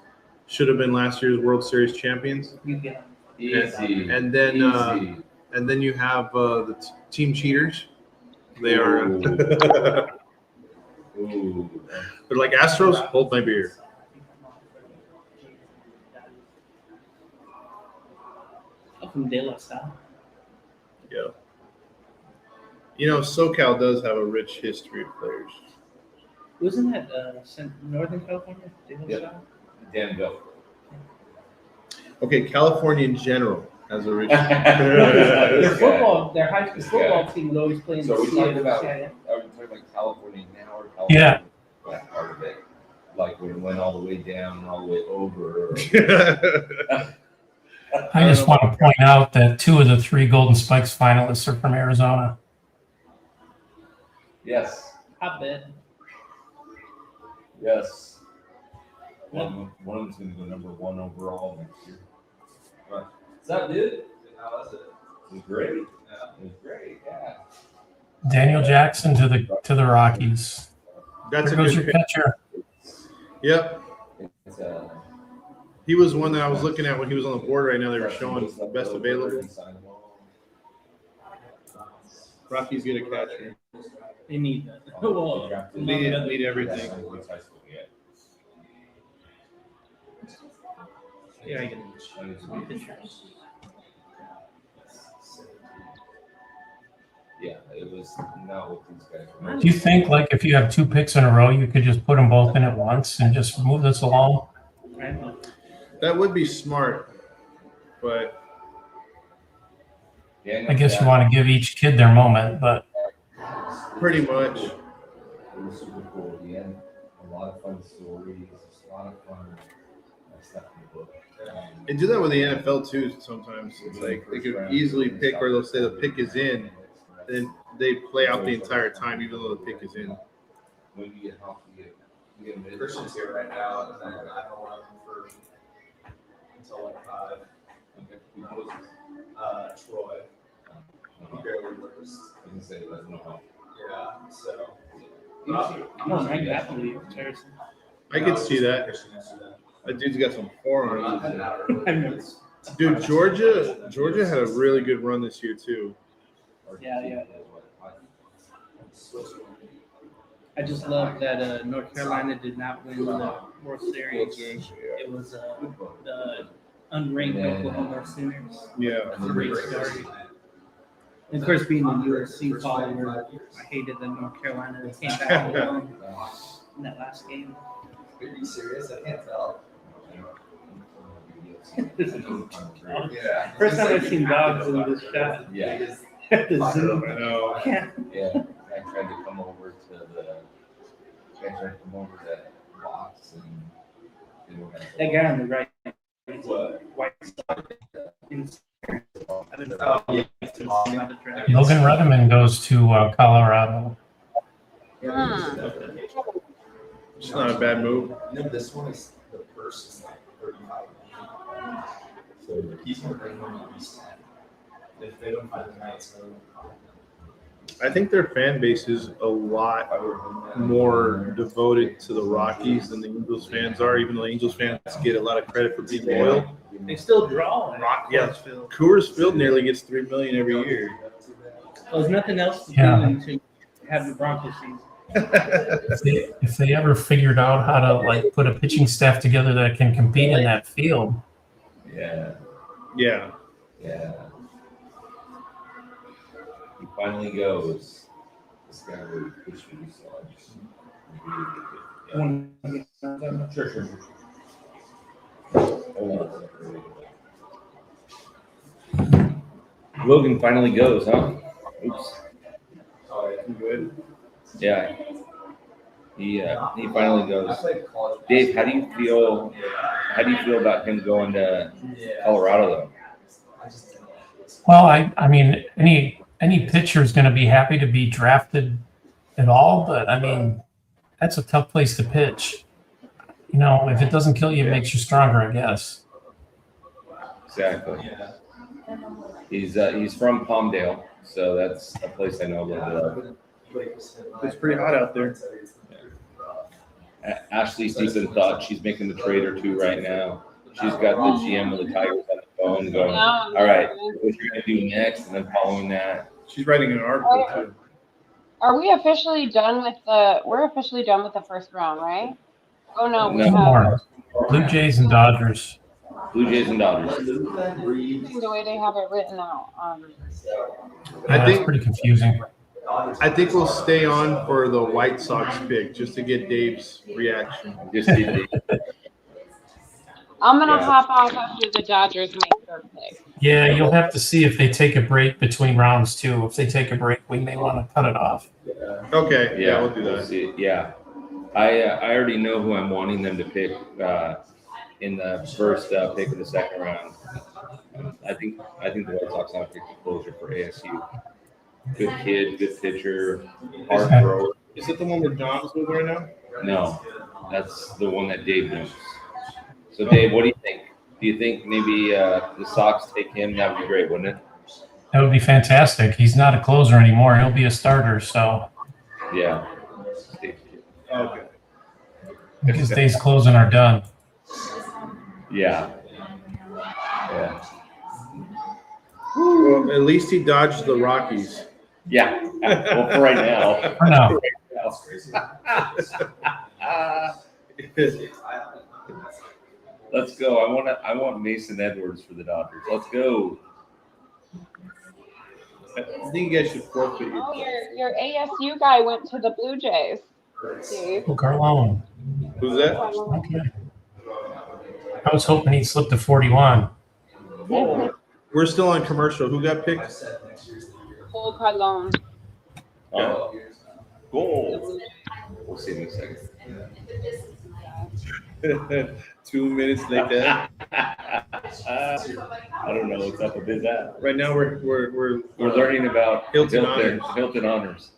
should have been last year's World Series champions. You get them. Easy. And then Easy. and then you have the team cheaters. They are Ooh. they're like Astros. Hold my beer. from De La Salle. Yeah. You know, SoCal does have a rich history of players. Wasn't that Northern California? De La Yep. Salle? Danville. Okay, California in general has a rich. Their football, their high school football team would always play in So the we're talking about, CIF. are we talking about California now or California? Yeah. That part of it, like when it went all the way down and all the way over. Or, I just want to point out that 2 of the 3 Golden Spikes finalists are from Arizona. yes, I bet. yes. One of them's going to go number 1 overall next year. What's up, dude? How was it? It was great. It was great. Yeah. Daniel Jackson to the Rockies. That's There a goes good your pick. catcher. Yep. It's, He was one that I was looking at when he was on the board right now. They were showing the best available. Rockies get a catcher. They need that. Well, Need everything. yeah, I get it. Yeah, it was not what these guys were. Do you think, like, if you have 2 picks in a row, you could just put them both in at once and just move this along? Right? That would be smart, but I guess you want to give each kid their moment, but pretty much. It was super cool. He had a lot of fun stories, a lot of fun stuff in the book. They do that with the NFL too. Sometimes it's like they could easily pick, or they'll say the pick is in, and then they play out the entire time, even though the pick is in. When you get help, you get Christian's here right now, and then I don't want him for until like 5. Troy. He barely lives. I can say that's no help. Yeah, so. I'm not ranked athlete comparison. I could see that. Christian yesterday. That dude's got some forearms. An hour early. Dude, Georgia had a really good run this year too. Yeah. I just love that North Carolina did not win the World Series. It was the unranked Oklahoma Sooners. Yeah. Great start. And of course, being a USC follower, I hated that North Carolina came back and won in that last game. Are you serious? I can't tell. Yeah. First time I've seen dogs in this shot. Yeah. At the Zoom. I know. Yeah. Yeah. I tried to come over to the box and they were gonna- That guy on the right. What? White sock. Logan Rudderman goes to Colorado. It's not a bad move. No, this one is the purse is like 35. So he's gonna bring home at least 10. If they don't find the night, so I think their fan base is a lot more devoted to the Rockies than the Angels fans are, even though Angels fans get a lot of credit for being loyal. They still draw. Yeah. Coors Field nearly gets $3 million every year. Well, there's nothing else to do Yeah. than to have the Broncos season. If they ever figured out how to, like, put a pitching staff together that can compete in that field, Yeah. Yeah. Yeah. He finally goes. This guy really pushed me, so I just really Sure. Hold on. Logan finally goes, huh? Oops. oh yeah. Good. Yeah. He finally I goes. played college Dave, how do you feel? basketball. How do you feel about him going to Colorado, though? I just didn't like it. well, I mean, any pitcher is going to be happy to be drafted at all, but I mean, that's a tough place to pitch. You know, if it doesn't kill you, it makes you stronger, I guess. Exactly. Yeah. He's from Palmdale, so that's a place I know a little bit of. It's pretty hot out there. Ashley Stephen thought she's making the trade or two right now. She's got the GM of the Tigers on the phone going, all right, what you're going to do next, and then following that. She's writing an article too. Are we officially done with we're officially done with the first round, right? Oh no, we No. have. More. Blue Jays and Dodgers. Blue Jays and Dodgers. The way they have it written out. Yeah, it's pretty confusing. I think we'll stay on for the White Sox pick just to get Dave's reaction. Just see I'm gonna Yeah. hop off after the Dodgers make their pick. Yeah, you'll have to see if they take a break between rounds too. If they take a break, we may want to cut it off. Okay, yeah, we'll do we'll that. see. Yeah, I already know who I'm wanting them to pick in the first pick of the second round. I think the White Sox have to pick the closer for ASU. Good kid, good pitcher, hard thrower. Is it the one where John's with right now? No, that's the one that Dave knows. So Dave, what do you think? Do you think maybe the Sox take him? That would be great, wouldn't it? That would be fantastic. He's not a closer anymore. He'll be a starter. So Yeah. Okay. his days closing are done. Yeah. Yeah. Well, at least he dodged the Rockies. Yeah. Well, for right now. For now. Let's go. I want Mason Edwards for the Dodgers. Let's go. I think you guys should forfeit your. Oh, your ASU guy went to the Blue Jays. Dave. Oh, Carlone. Who's that? Okay. I was hoping he'd slip to 41. We're still on commercial. Who got picked? Cole Carlone. Oh, goal. We'll see in a second. 2 minutes like that. I don't know what's up with his app. Right now we're We're learning about Hilton Hilton honors.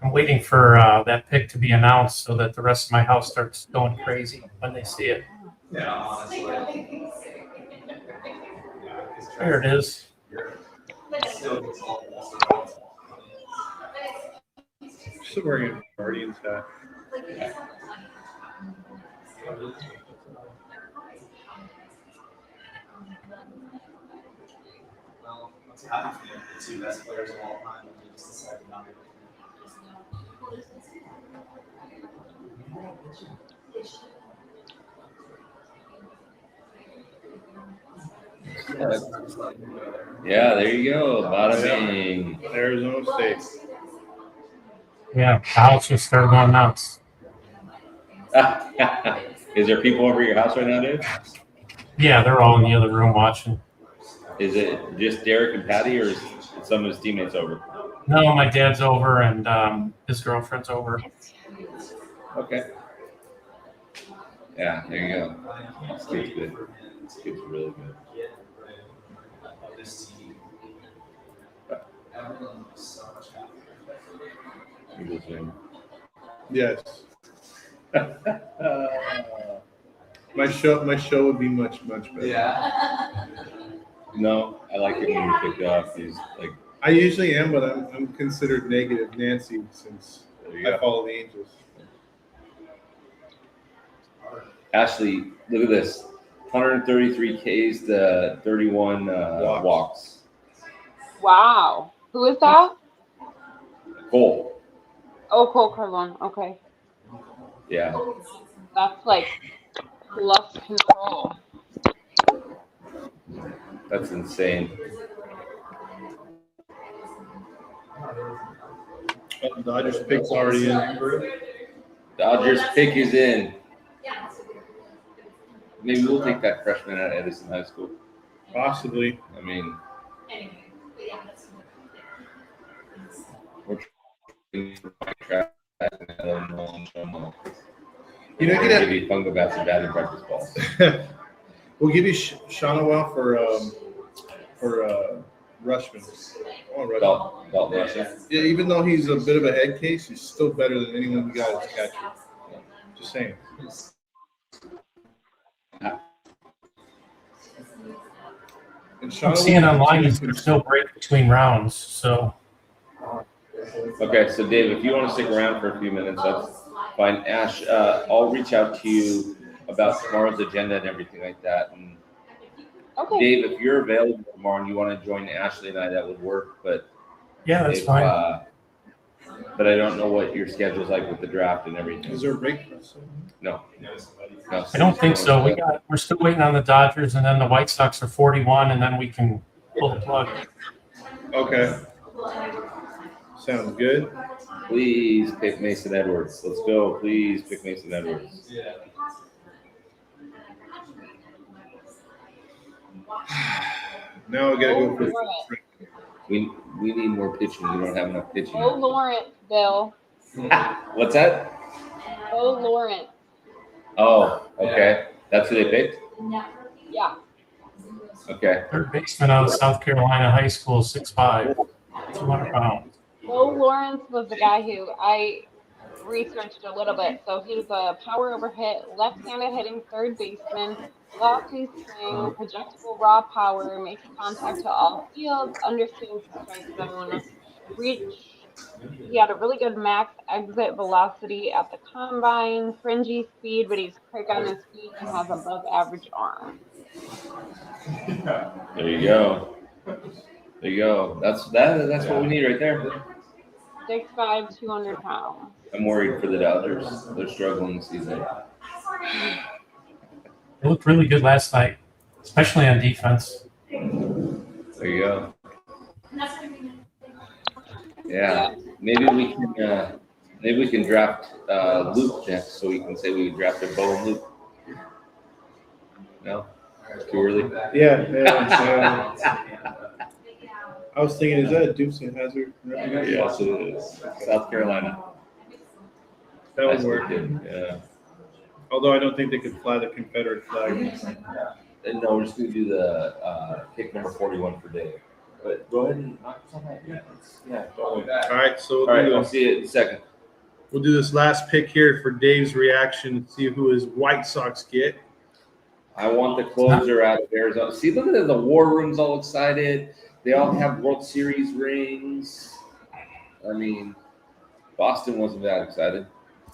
I'm waiting for that pick to be announced so that the rest of my house starts going crazy when they see it. Yeah, honestly. There it is. still wearing a Guardians hat. Well, what's happened to the two best players of all time? And they just decided not to. Yeah, there you go. Bada bing. Arizona State. Yeah, the house just started going nuts. Is there people over at your house right now, Dave? Yeah, they're all in the other room watching. Is it just Derek and Patty, or is some of his teammates over? No, my dad's over and his girlfriend's over. Okay. Yeah, there you go. This kid's good. This kid's really good. This team. Everyone was so much happier. Eagles win. Yes. My show would be much better. Yeah. No, I like it when you picked off. He's like, I usually am, but I'm considered negative Nancy since there you I go. follow the Angels. Ashley, look at this. 133 Ks to 31 walks. Wow. Who is that? Cole. Oh, Cole Carlone. Okay. Yeah. That's like plus control. That's insane. Oh, Dodgers pick's already in. Dodgers pick is in. Maybe we'll take that freshman out of Edison High School. Possibly. I mean, we're trying for my track and I don't know. You know, We're you gonna get give you fungo bats and batting practice balls. we'll give you Shonawell for Rushman. I want Rushman. Dalton Rushing. Yeah, even though he's a bit of a head case, he's still better than anyone we got as catcher. Just saying. And I'm seeing Shonawell- online there's no break between rounds, so Okay, so Dave, if you want to stick around for a few minutes, that's fine. Ash, I'll reach out to you about tomorrow's agenda and everything like that. And Okay. Dave, if you're available tomorrow and you want to join Ashley and I, that would work. But yeah, that's if, fine. but I don't know what your schedule's like with the draft and everything. Is there a break? No. I don't think so. We're still waiting on the Dodgers, and then the White Sox are 41, and then we can pull the plug. Okay. Sounds good. Please pick Mason Edwards. Let's go. Please pick Mason Edwards. Yeah. Now we gotta go for. We need more pitching. We don't have enough pitching. Oh, Lawrence, Bill. What's that? Oh, Lawrence. Oh, okay. That's who they picked? Yeah. Okay. Third baseman out of South Carolina High School, 6'5", 200 pounds. Bo Lawrence was the guy who I researched a little bit. So he's a power over hit, left-handed hitting third baseman, lofty swing, projectable raw power, makes contact to all fields, understands the strike zone, reach. He had a really good max exit velocity at the combine, fringy speed, but he's quick on his feet and has above average arm. There you go. There you go. That's what we need right there. 6'5", 200 pounds. I'm worried for the Dodgers. They're struggling this season. They looked really good last night, especially on defense. There you go. Yeah, maybe we can draft Luke next, so we can say we drafted Bo and Luke. No, too early. Yeah. I was thinking, is that a Dukes and Hazard? Yes, it is. South Carolina. That would Nice work. kid, yeah. Although I don't think they could fly the Confederate flag. And no, we're just gonna do the pick number 41 for Dave. But go ahead and knock yourself out. Yeah, don't worry. All right, so All right, I'll see you in a second. we'll do this last pick here for Dave's reaction and see who his White Sox get. I want the closer out of Arizona. See, look at this. The War Room's all excited. They all have World Series rings. I mean, Boston wasn't that excited.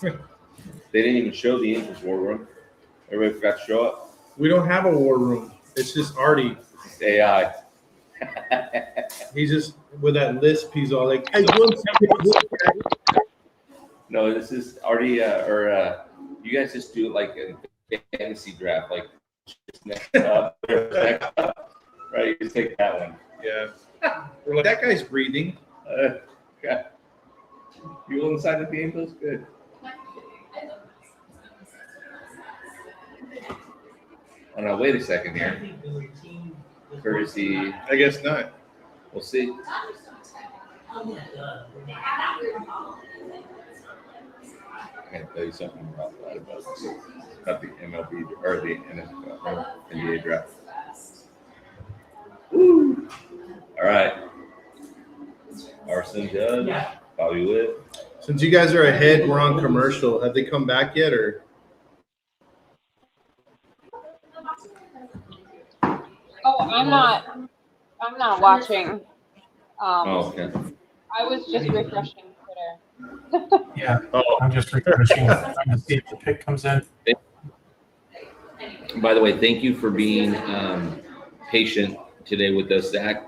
They didn't even show the Angels War Room. Everybody forgot to show up. We don't have a war room. It's just Artie. It's AI. He's just with that lisp. He's all like, "Hey, No, this is already, you guys just do it like a fantasy draft, like just next up, right? You just take that one. yeah." We're like, that guy's breathing. Okay. You inside the game feels good. Oh no, wait a second here. Courtesy, I guess not. we'll see. I can tell you something about that, about the MLB or the NFL, NBA draft. Woo! All right. Arson Judge, Bobby Witt. Since you guys are ahead, we're on commercial. Have they come back yet, or? Oh, I'm not watching. Oh, okay. I was just refreshing Twitter. Yeah, Oh, I'm just refreshing, trying to see if the pick comes in. By the way, thank you for being patient today with us, Zach.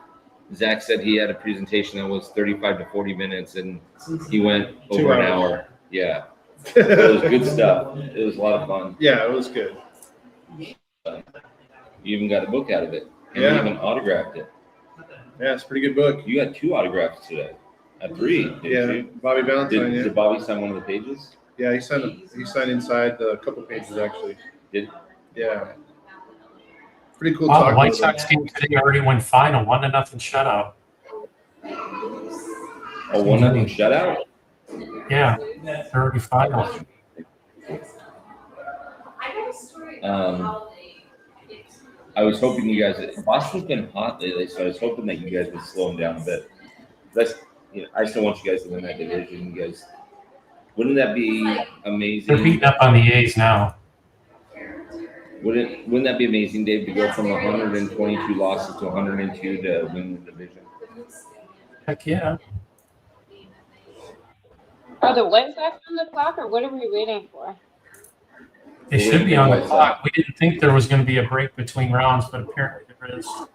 Zach said he had a presentation that was 35 to 40 minutes, and he went over 2 an hours. hour. Yeah, it was good stuff. It was a lot of fun. yeah, it was good. You even got a book out of it, and Yeah. you even autographed it. Yeah, it's a pretty good book. You got 2 autographs today. 3, didn't Yeah, you? Bobby Valentine. Did Bobby sign one of the pages? Yeah, he signed inside a couple pages actually. Did Yeah, pretty cool. Wow, the talk White with him. Sox game today already went final, 1-0 shutout. a 1-0 shutout? Yeah, they're already final. I was hoping you guys. Boston's been hot lately, so I was hoping that you guys would slow them down a bit. I still want you guys to win that division. You guys, wouldn't that be They're amazing? beating up on the A's now. Wouldn't that be amazing, Dave, to go from 122 losses to 102 to win the division? Heck yeah. Are the White Sox on the clock, or what are we waiting for? They should be on the clock. We didn't think there was going to be a break between rounds, but apparently they're Chris. All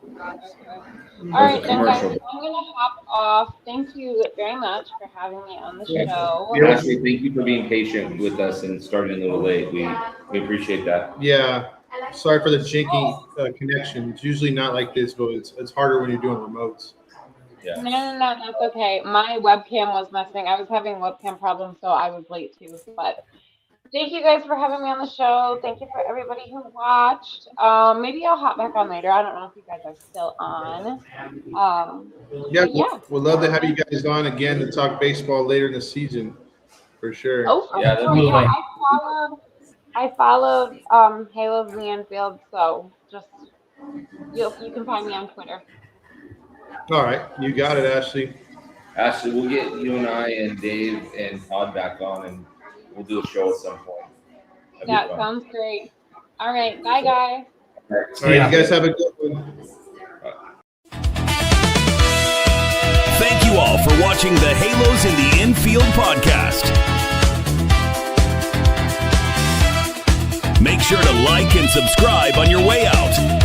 right, then, guys, commercial. I'm going to hop off. Thank you very much for having me on the show. Ashley, thank you for being patient with us and starting a little late. We appreciate that. Yeah. Sorry for the janky connection. It's usually not like this, but it's harder when you're doing remotes. Yeah. No, that's okay. My webcam was messing. I was having webcam problems, so I was late too. But thank you guys for having me on the show. Thank you for everybody who watched. Maybe I'll hop back on later. I don't know if you guys are still on. Yeah, yeah. we'd love to have you guys on again to talk baseball later in the season, for sure. Oh, for Yeah, sure. Yeah, I followed Halo's the Infield, so just you can find me on Twitter. All right, you got it, Ashley. Ashley, we'll get you and I and Dave and Todd back on, and we'll do a show at some point. That'd be That fun. sounds great. All right, bye guys. All right, you guys have a good one. Thank you all for watching the Halos in the Infield podcast. Make sure to like and subscribe on your way out.